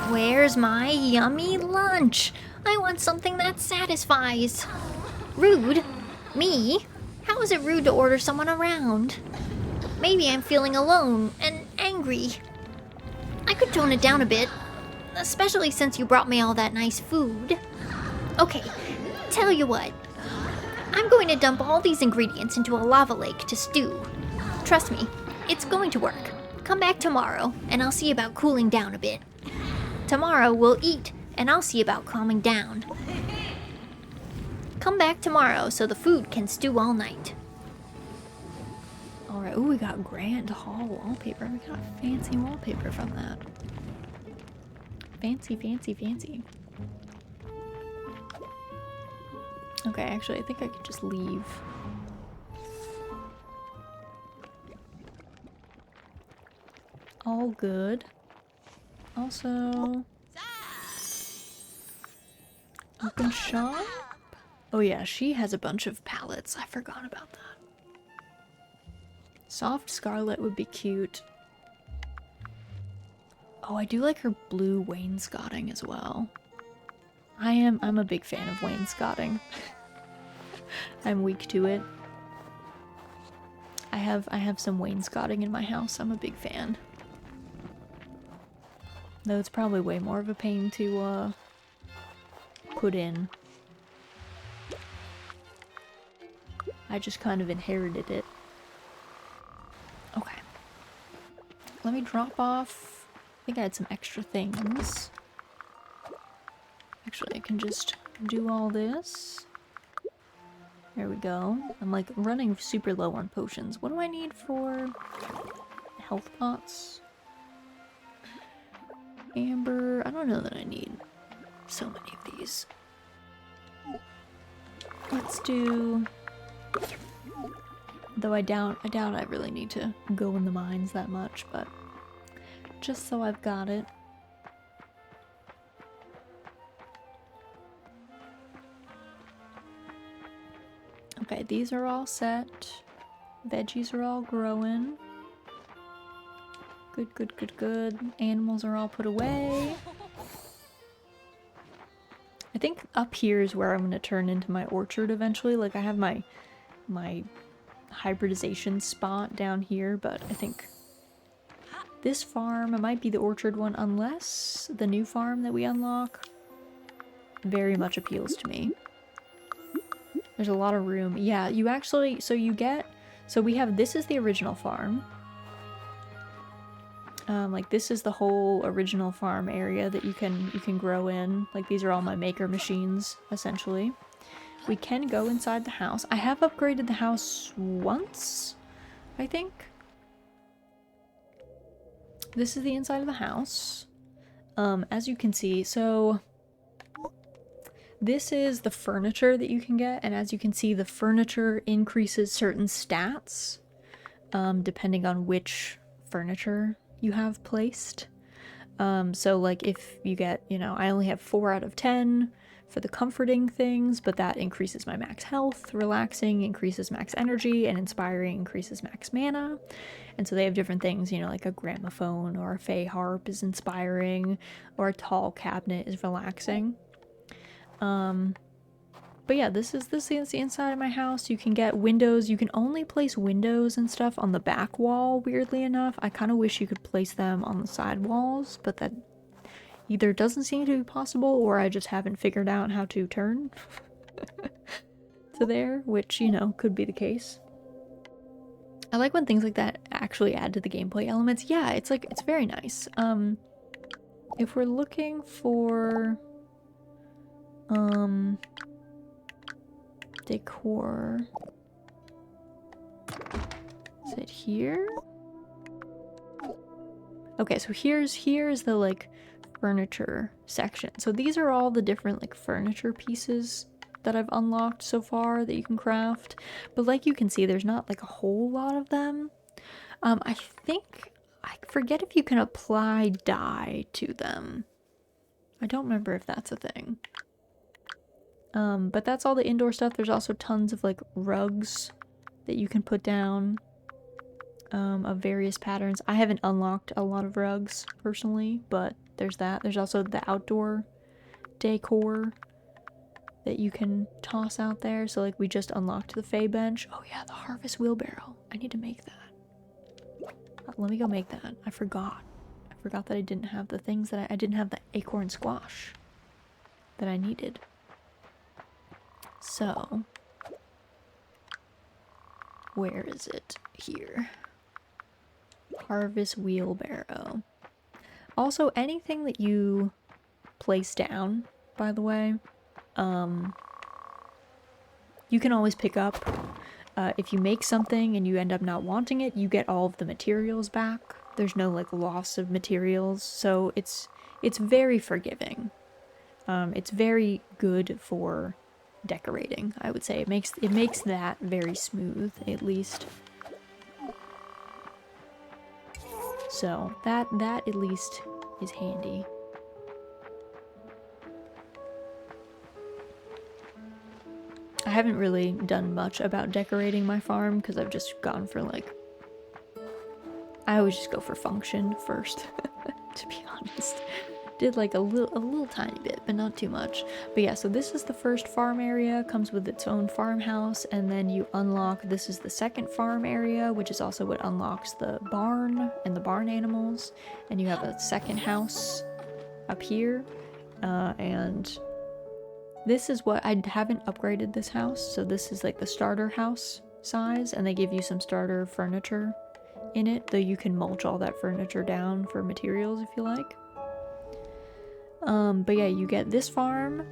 Where's my yummy lunch? I want something that satisfies. Rude? Me? How is it rude to order someone around? Maybe I'm feeling alone and angry. I could tone it down a bit, especially since you brought me all that nice food. Okay, tell you what. I'm going to dump all these ingredients into a lava lake to stew. Trust me, it's going to work. Come back tomorrow, and I'll see about cooling down a bit. Tomorrow we'll eat, and I'll see about calming down. Come back tomorrow so the food can stew all night. Alright, ooh, we got Grand Hall wallpaper. We got fancy wallpaper from that. Fancy, fancy, fancy. Okay, actually, I think I could just leave. All good. Also... Open shop? Oh yeah, she has a bunch of palettes. I forgot about that. Soft scarlet would be cute. Oh, I do like her blue wainscoting as well. I'm a big fan of wainscoting. I'm weak to it. I have some wainscoting in my house. I'm a big fan. Though it's probably way more of a pain to put in. I just kind of inherited it. Okay. Let me drop off. I think I had some extra things. Actually, I can just do all this. There we go. I'm like running super low on potions. What do I need for health pots? Amber. I don't know that I need so many of these. Let's do... Though I doubt I really need to go in the mines that much, but just so I've got it. Okay, these are all set. Veggies are all growing. Good, good, good, good. Animals are all put away. I think up here is where I'm going to turn into my orchard eventually. Like, I have my hybridization spot down here, but I think this farm might be the orchard one, unless the new farm that we unlock very much appeals to me. There's a lot of room. Yeah, you actually, so we have, this is the original farm. Like this is the whole original farm area that you can grow in. Like these are all my maker machines, essentially. We can go inside the house. I have upgraded the house once, I think. This is the inside of the house. As you can see, so this is the furniture that you can get, and as you can see, the furniture increases certain stats, depending on which furniture you have placed. So like if you get, you know, I only have 4 out of 10 for the comforting things, but that increases my max health. Relaxing increases max energy, and inspiring increases max mana. And so they have different things, you know, like a gramophone or a fey harp is inspiring, or a tall cabinet is relaxing. But yeah, this is the inside of my house. You can get windows. You can only place windows and stuff on the back wall, weirdly enough. I kind of wish you could place them on the side walls, but that either doesn't seem to be possible, or I just haven't figured out how to turn to there, which, you know, could be the case. I like when things like that actually add to the gameplay elements. Yeah, it's like, it's very nice. if we're looking for decor, is it here? Okay, so here's the like furniture section. So these are all the different like furniture pieces that I've unlocked so far that you can craft. But like you can see, there's not like a whole lot of them. I think I forget if you can apply dye to them. I don't remember if that's a thing. But that's all the indoor stuff. There's also tons of like rugs that you can put down of various patterns. I haven't unlocked a lot of rugs personally, but there's that. There's also the outdoor decor that you can toss out there. So like we just unlocked the Fey bench. Oh yeah, the harvest wheelbarrow. I need to make that. Let me go make that. I forgot. I forgot that I didn't have the things that I didn't have the acorn squash that I needed. So, where is it? Here. Harvest wheelbarrow. Also, anything that you place down, by the way, you can always pick up. If you make something and you end up not wanting it, you get all of the materials back. There's no like loss of materials, so it's very forgiving. It's very good for decorating, I would say. It makes that very smooth, at least. So that at least is handy. I haven't really done much about decorating my farm because I've just gone for like, I always just go for function first, to be honest. Did like a little tiny bit, but not too much. But yeah, so this is the first farm area, comes with its own farmhouse, and then you unlock, this is the second farm area, which is also what unlocks the barn and the barn animals. And you have a second house up here, and this is what, I haven't upgraded this house, so this is like the starter house size, and they give you some starter furniture in it, though you can mulch all that furniture down for materials if you like. But yeah, you get this farm,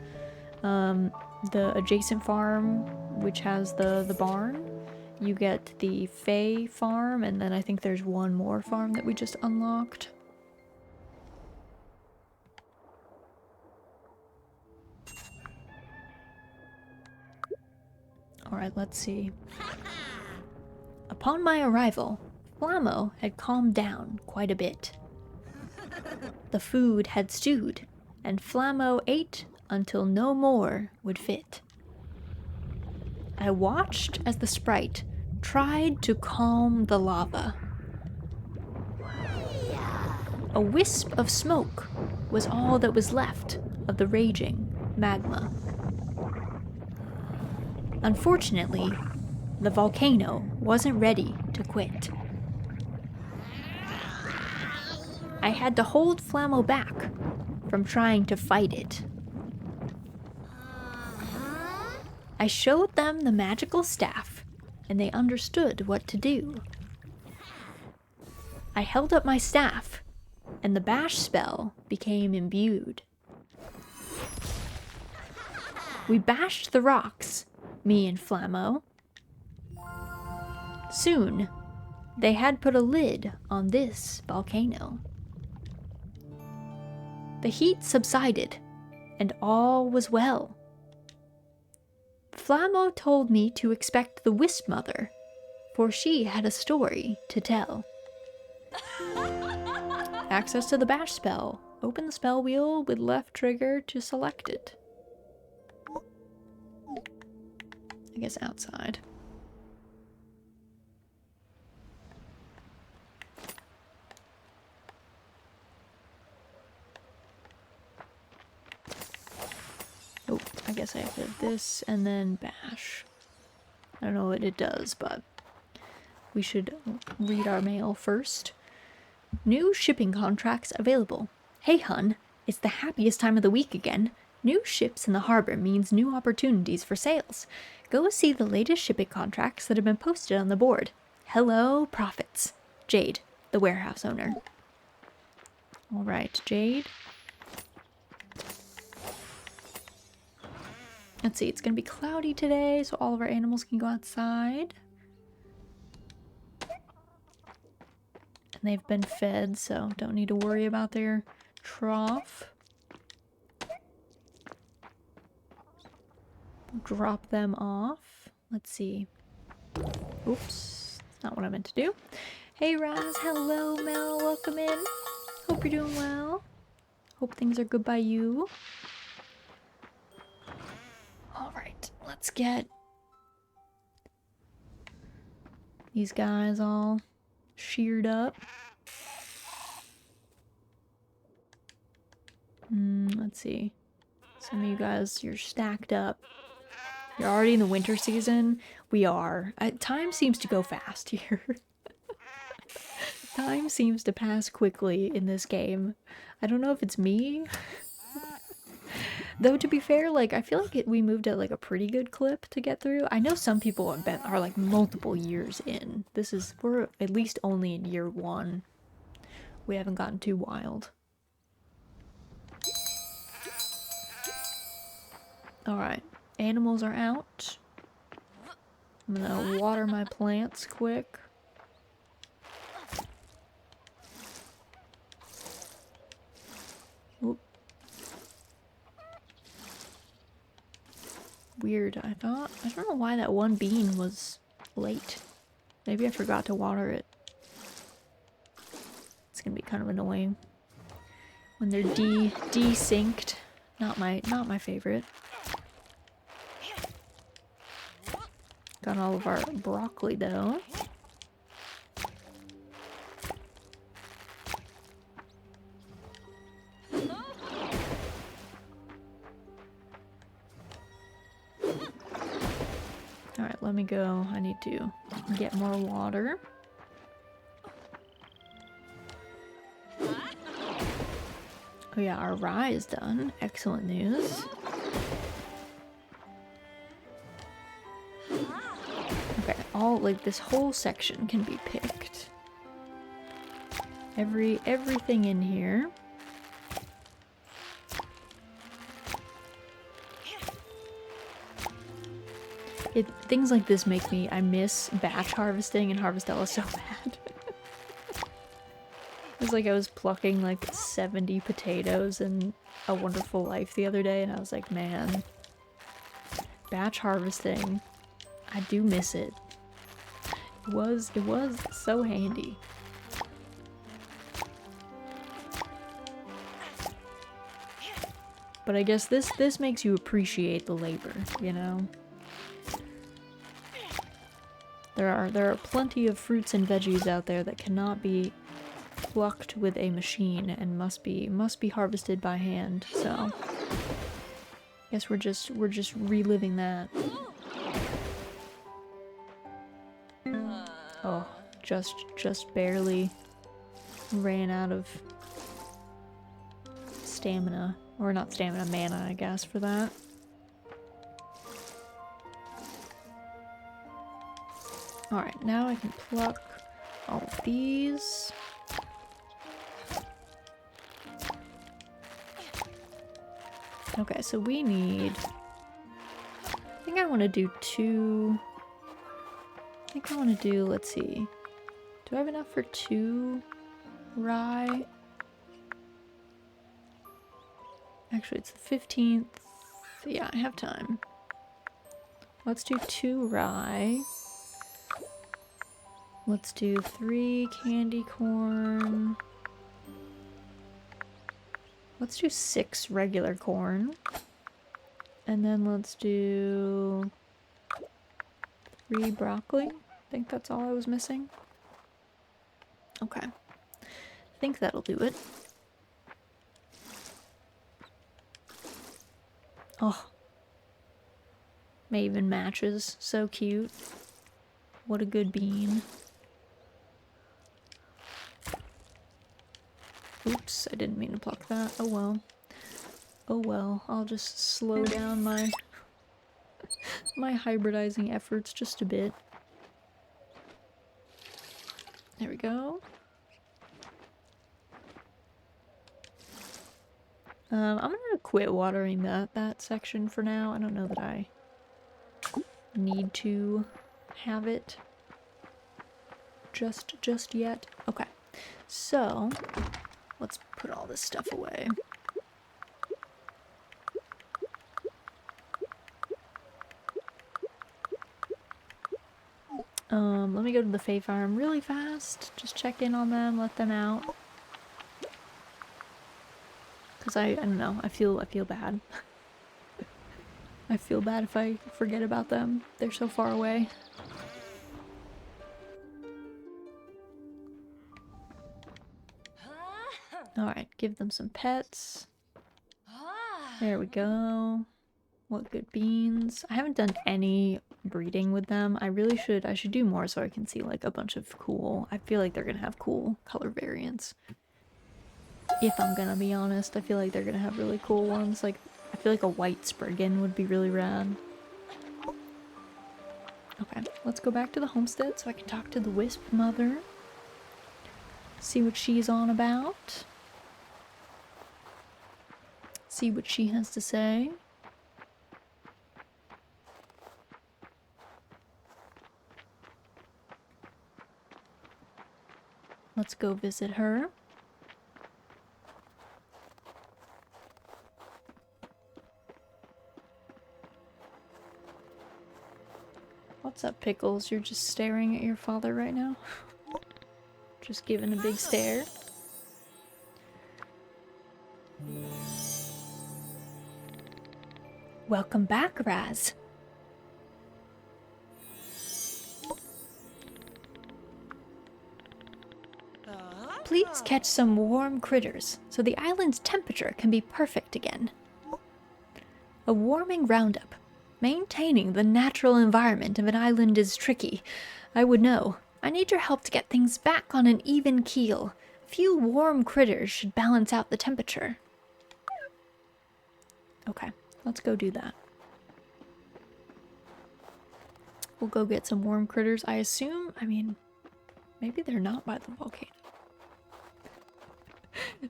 the adjacent farm, which has the barn. You get the Fey farm, and then I think there's one more farm that we just unlocked. Alright, let's see. Upon my arrival, Flammo had calmed down quite a bit. The food had stewed, and Flammo ate until no more would fit. I watched as the sprite tried to calm the lava. A wisp of smoke was all that was left of the raging magma. Unfortunately, the volcano wasn't ready to quit. I had to hold Flammo back from trying to fight it. I showed them the magical staff, and they understood what to do. I held up my staff, and the bash spell became imbued. We bashed the rocks, me and Flammo. Soon, they had put a lid on this volcano. The heat subsided, and all was well. Flammo told me to expect the Wisp Mother, for she had a story to tell. Access to the bash spell. Open the spell wheel with left trigger to select it. I guess outside. Oh, I guess I have to have this and then bash. I don't know what it does, but we should read our mail first. New shipping contracts available. Hey hun, it's the happiest time of the week again. New ships in the harbor means new opportunities for sales. Go see the latest shipping contracts that have been posted on the board. Hello, profits. Jade, the warehouse owner. Alright, Jade. Let's see, it's gonna be cloudy today, so all of our animals can go outside. And they've been fed, so don't need to worry about their trough. Drop them off. Let's see. Oops, that's not what I meant to do. Hey Raz, hello Mel, welcome in. Hope you're doing well. Hope things are good by you. Alright, let's get these guys all sheared up. Let's see. Some of you guys, you're stacked up. You're already in the winter season. We are. Time seems to go fast here. Time seems to pass quickly in this game. I don't know if it's me. Though to be fair, like I feel like we moved at like a pretty good clip to get through. I know some people are like multiple years in. We're at least only in year 1. We haven't gotten too wild. Alright, animals are out. I'm gonna water my plants quick. Oop. Weird, I don't know why that one bean was late. Maybe I forgot to water it. It's gonna be kind of annoying when they're desynced. Not my favorite. Got all of our broccoli though. Alright, let me go. I need to get more water. Oh yeah, our rye is done. Excellent news. Okay, like this whole section can be picked. Everything in here. Things like this make me, I miss batch harvesting and Harvestella so bad. It was like I was plucking like 70 potatoes in A Wonderful Life the other day and I was like, man, batch harvesting, I do miss it. It was so handy. But I guess this makes you appreciate the labor, you know? There are plenty of fruits and veggies out there that cannot be plucked with a machine and must be harvested by hand. So I guess we're just reliving that. Oh, just barely ran out of stamina, or not stamina, mana, I guess, for that. Alright, now I can pluck all of these. Okay, so we need... I think I want to do 2... I think I want to do, let's see. Do I have enough for 2 rye? Actually, it's the 15th. Yeah, I have time. Let's do 2 rye. Let's do 3 candy corn. Let's do 6 regular corn. And then let's do 3 broccoli. I think that's all I was missing. Okay. I think that'll do it. Oh. Maven matches. So cute. What a good bean. Oops, I didn't mean to pluck that. Oh well. Oh well, I'll just slow down my hybridizing efforts just a bit. There we go. I'm gonna quit watering that section for now. I don't know that I need to have it just yet. Okay, so let's put all this stuff away. Let me go to the Fae farm really fast. Just check in on them, let them out. Cause I don't know, I feel bad. I feel bad if I forget about them. They're so far away. Alright, give them some pets. There we go. What good beans. I haven't done any breeding with them. I should do more so I can see like a bunch of cool, I feel like they're gonna have cool color variants. If I'm gonna be honest, I feel like they're gonna have really cool ones. Like, I feel like a white Spriggan would be really rad. Okay, let's go back to the homestead so I can talk to the Wisp mother. See what she's on about. See what she has to say. Let's go visit her. What's up, Pickles? You're just staring at your father right now? Just giving a big stare. Welcome back, Raz. Please catch some warm critters so the island's temperature can be perfect again. A warming roundup. Maintaining the natural environment of an island is tricky. I would know. I need your help to get things back on an even keel. A few warm critters should balance out the temperature. Okay, let's go do that. We'll go get some warm critters. I assume, I mean, maybe they're not by the volcano.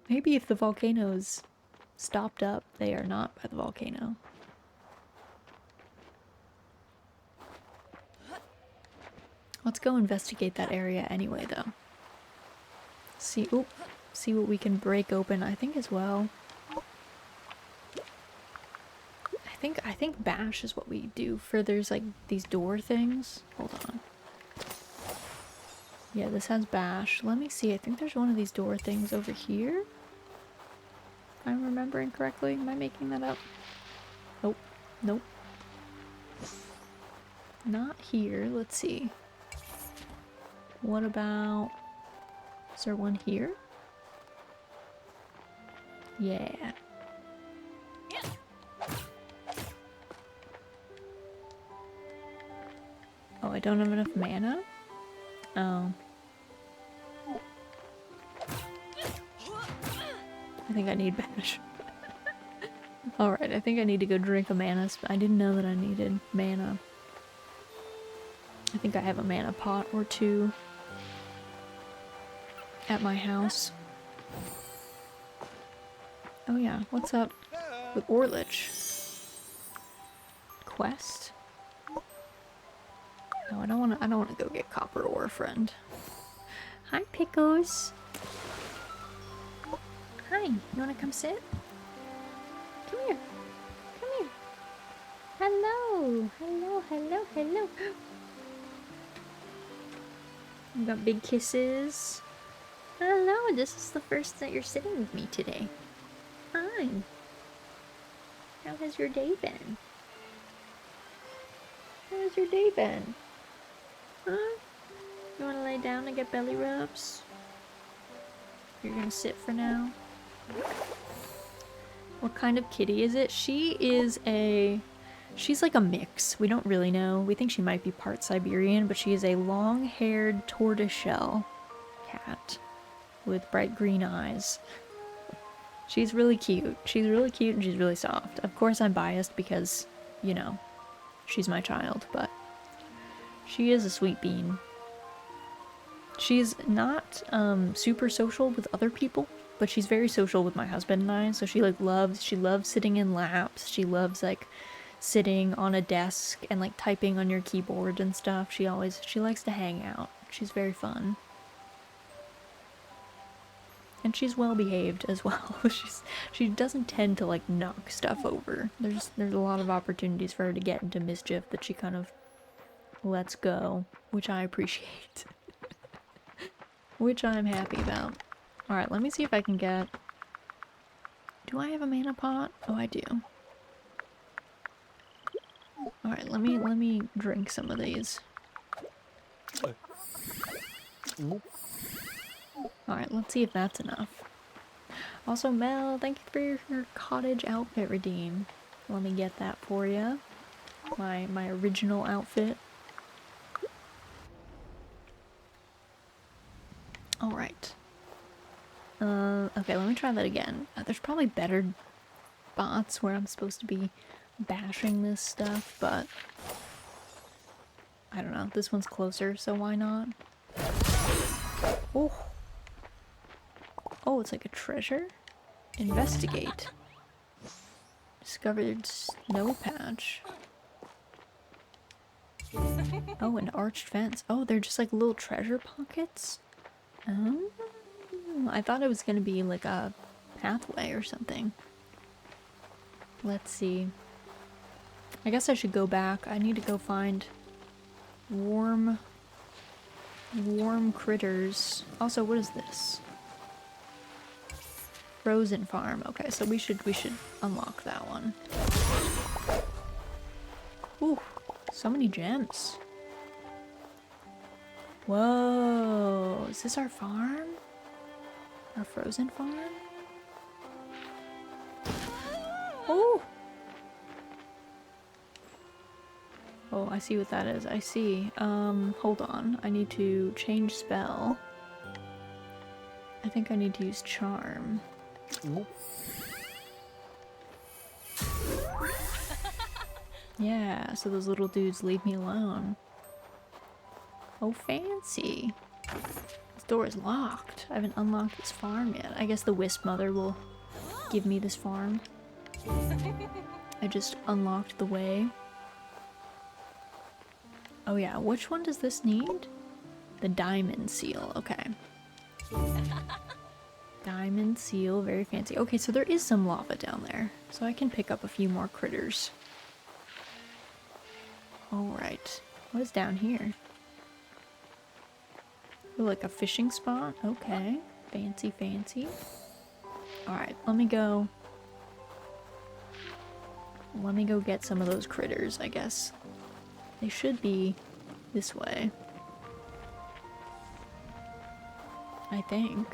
Maybe if the volcano's stopped up, they are not by the volcano. Let's go investigate that area anyway, though. See what we can break open, I think, as well. I think bash is what we do for there's like these door things. Hold on. Yeah, this has bash. Let me see. I think there's one of these door things over here. If I'm remembering correctly. Am I making that up? Nope. Nope. Not here. Let's see. What about... Is there one here? Yeah. Oh, I don't have enough mana? Oh. I think I need bash. Alright, I think I need to go drink a mana. I didn't know that I needed mana. I think I have a mana pot or two at my house. Oh yeah, what's up with Orlich? Quest? No, I don't wanna go get copper ore, friend. Hi, Pickles. Hi, you wanna come sit? Come here. Come here. Hello. Hello, hello, hello. You got big kisses. Hello, this is the first that you're sitting with me today. Hi. How has your day been? How has your day been? Huh? You wanna lay down and get belly rubs? You're gonna sit for now? What kind of kitty is it? She's like a mix. We don't really know. We think she might be part Siberian, but she is a long-haired tortoiseshell cat with bright green eyes. She's really cute. She's really cute and she's really soft. Of course I'm biased because, you know, she's my child, but she is a sweet bean. She's not super social with other people. but she's very social with my husband and I, so she loves sitting in laps. She loves like sitting on a desk and like typing on your keyboard and stuff. She likes to hang out. She's very fun. And she's well behaved as well. She doesn't tend to like knock stuff over. There's a lot of opportunities for her to get into mischief that she kind of lets go, which I appreciate. Which I'm happy about. Alright, let me see if I can get... Do I have a mana pot? Oh, I do. Alright, let me drink some of these. Alright, let's see if that's enough. Also, Mel, thank you for your cottage outfit redeem. Let me get that for you. My original outfit. Alright. Okay, let me try that again. There's probably better spots where I'm supposed to be bashing this stuff, but I don't know. This one's closer, so why not? Oh. Oh, it's like a treasure? Investigate. Discovered snow patch. Oh, an arched fence. Oh, they're just like little treasure pockets? Oh. I thought it was gonna be like a pathway or something. Let's see. I guess I should go back. I need to go find warm critters. Also, what is this? Frozen farm. Okay, so we should unlock that one. Ooh, so many gems. Whoa, is this our farm? Our frozen farm? Oh! Oh, I see what that is. I see. Hold on. I need to change spell. I think I need to use charm. Yeah, so those little dudes leave me alone. Oh, fancy. This door is locked. I haven't unlocked this farm yet. I guess the Wisp Mother will give me this farm. I just unlocked the way. Oh yeah, which one does this need? The diamond seal, okay. Diamond seal, very fancy. Okay, so there is some lava down there, so I can pick up a few more critters. Alright, what is down here? Oh, like a fishing spot? Okay, fancy, fancy. Alright, let me go get some of those critters, I guess. They should be this way. I think.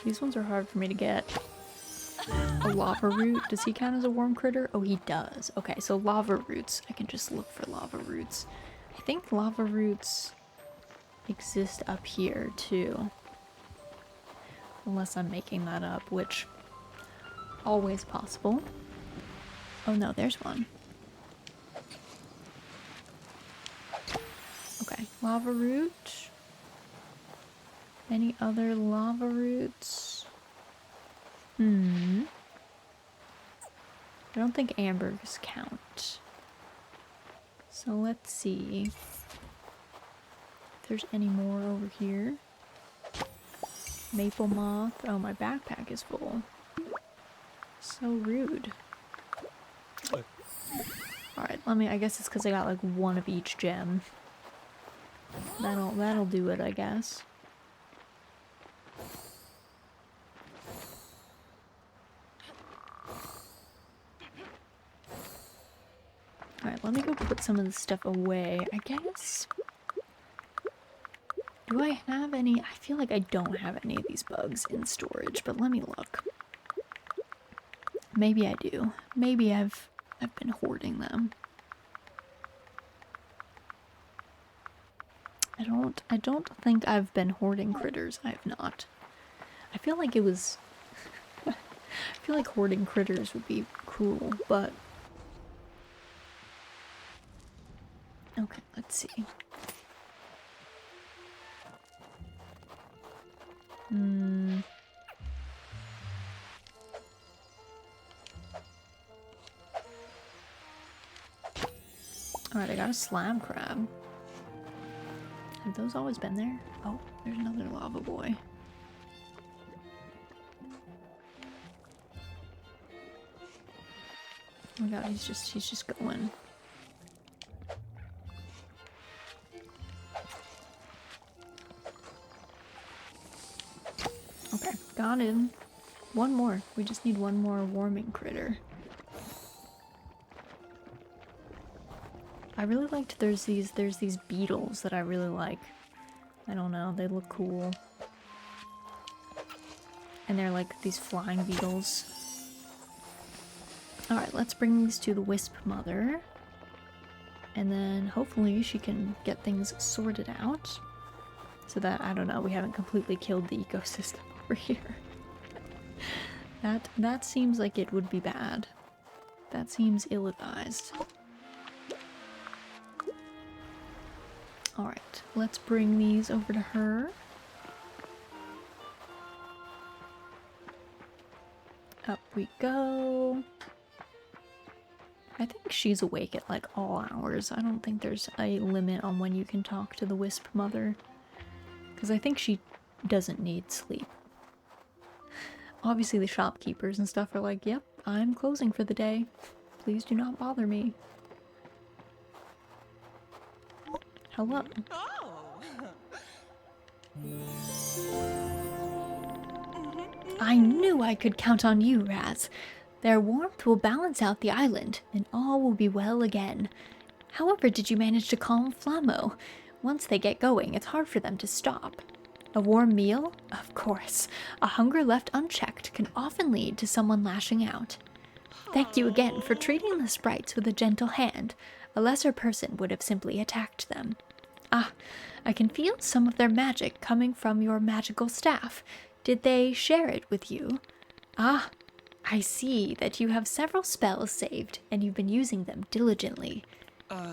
These ones are hard for me to get. A lava root, does he count as a warm critter? Oh, he does. Okay, so lava roots. I can just look for lava roots. I think lava roots exist up here too. Unless I'm making that up, which always possible. Oh no, there's one. Okay, lava root. Any other lava roots? I don't think ambers count. So let's see if there's any more over here. Maple moth. Oh, my backpack is full. So rude. Alright, I guess it's because I got like one of each gem. That'll do it, I guess. Alright, let me go put some of this stuff away, I guess. Do I have any? I feel like I don't have any of these bugs in storage, but let me look. Maybe I do. Maybe I've been hoarding them. I don't think I've been hoarding critters. I have not. I feel like it was... I feel like hoarding critters would be cruel, but... Okay, let's see. Alright, I got a slab crab. Have those always been there? Oh, there's another lava boy. Oh my god, he's just going. Okay, got him. One more. We just need one more warming critter. I really liked there's these beetles that I really like. I don't know, they look cool. And they're like these flying beetles. Alright, let's bring these to the wisp mother. And then hopefully she can get things sorted out. So that, I don't know, we haven't completely killed the ecosystem over here. That seems like it would be bad. That seems ill-advised. Alright, let's bring these over to her. Up we go. I think she's awake at like all hours. I don't think there's a limit on when you can talk to the wisp mother. Because I think she doesn't need sleep. Obviously the shopkeepers and stuff are like, yep, I'm closing for the day. Please do not bother me. Hello. I knew I could count on you, Raz. Their warmth will balance out the island, and all will be well again. However, did you manage to calm Flammo? Once they get going, it's hard for them to stop. A warm meal? Of course. A hunger left unchecked can often lead to someone lashing out. Thank you again for treating the sprites with a gentle hand. A lesser person would have simply attacked them. Ah, I can feel some of their magic coming from your magical staff. Did they share it with you? Ah, I see that you have several spells saved, and you've been using them diligently.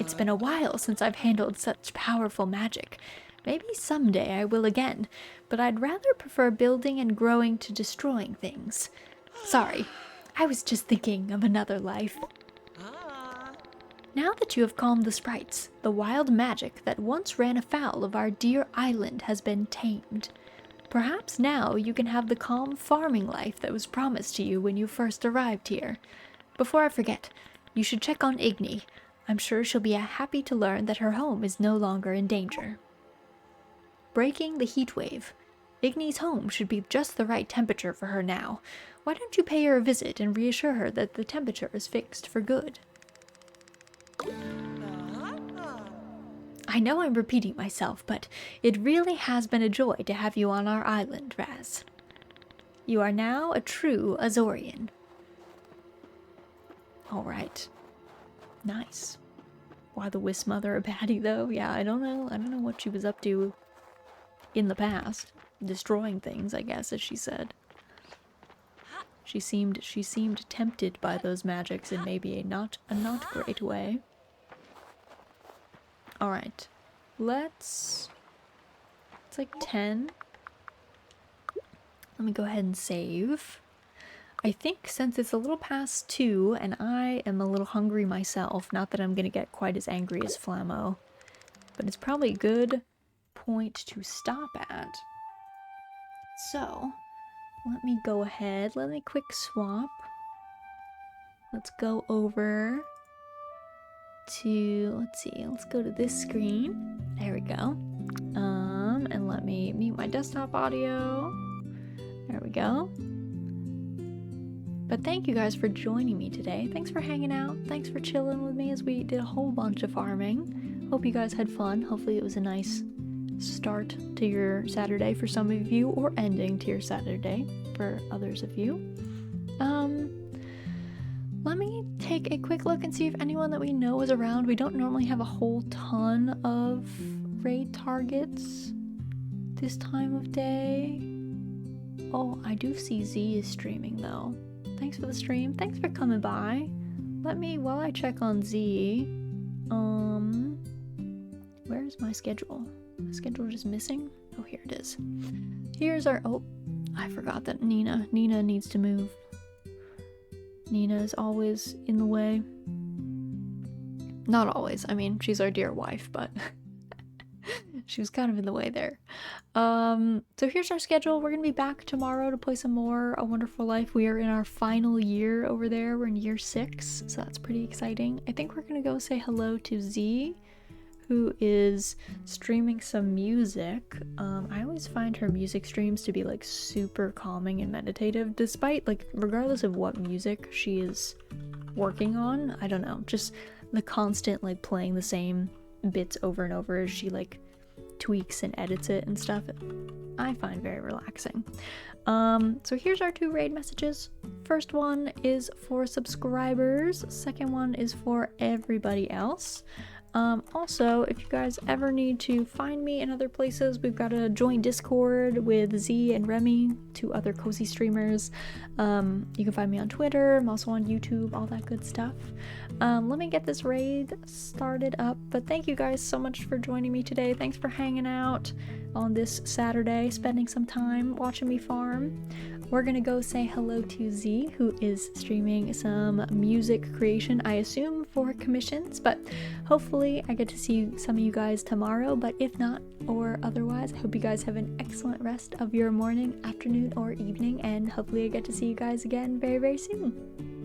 It's been a while since I've handled such powerful magic. Maybe someday I will again, but I'd rather prefer building and growing to destroying things. Sorry, I was just thinking of another life. Now that you have calmed the sprites, the wild magic that once ran afoul of our dear island has been tamed. Perhaps now you can have the calm farming life that was promised to you when you first arrived here. Before I forget, you should check on Igni. I'm sure she'll be happy to learn that her home is no longer in danger. Breaking the heat wave. Igni's home should be just the right temperature for her now. Why don't you pay her a visit and reassure her that the temperature is fixed for good? I know I'm repeating myself, but it really has been a joy to have you on our island, Raz. You are now a true Azorian. Alright. Nice. Why the Wisp Mother a baddie, though? Yeah, I don't know. I don't know what she was up to in the past. Destroying things, I guess, as she said. She seemed tempted by those magics in maybe a not great way. Alright. It's like 10. Let me go ahead and save. I think since it's a little past 2 and I am a little hungry myself, not that I'm gonna get quite as angry as Flammo, but it's probably a good point to stop at. So, let me go ahead, let me quick swap. Let's go over to, let's see, let's go to this screen. There we go. And let me mute my desktop audio. There we go. But thank you guys for joining me today. Thanks for hanging out. Thanks for chilling with me as we did a whole bunch of farming. Hope you guys had fun. Hopefully it was a nice start to your Saturday for some of you, or ending to your Saturday for others of you. Let me take a quick look and see if anyone that we know is around. We don't normally have a whole ton of raid targets this time of day. Oh, I do see Z is streaming though. Thanks for the stream. Thanks for coming by. While I check on Z, where's my schedule? My schedule just missing? Oh, here it is. Here's our, oh, I forgot that Nina needs to move. Nina is always in the way. Not always, I mean, she's our dear wife, but she was kind of in the way there. So here's our schedule. We're gonna be back tomorrow to play some more A Wonderful Life. We are in our final year over there. We're in year 6, so that's pretty exciting. I think we're gonna go say hello to Z, who is streaming some music. I always find her music streams to be like super calming and meditative, despite like regardless of what music she is working on. I don't know, just the constant like playing the same bits over and over as she like tweaks and edits it and stuff, I find very relaxing. So here's our 2 raid messages. First one is for subscribers, second one is for everybody else. Also, if you guys ever need to find me in other places, we've got a joint Discord with Z and Remy, 2 other cozy streamers. You can find me on Twitter, I'm also on YouTube, all that good stuff. Let me get this raid started up, but thank you guys so much for joining me today. Thanks for hanging out on this Saturday, spending some time watching me farm. We're gonna go say hello to Z, who is streaming some music creation, I assume for commissions, but hopefully I get to see some of you guys tomorrow, but if not, or otherwise, I hope you guys have an excellent rest of your morning, afternoon, or evening, and hopefully I get to see you guys again very, very soon.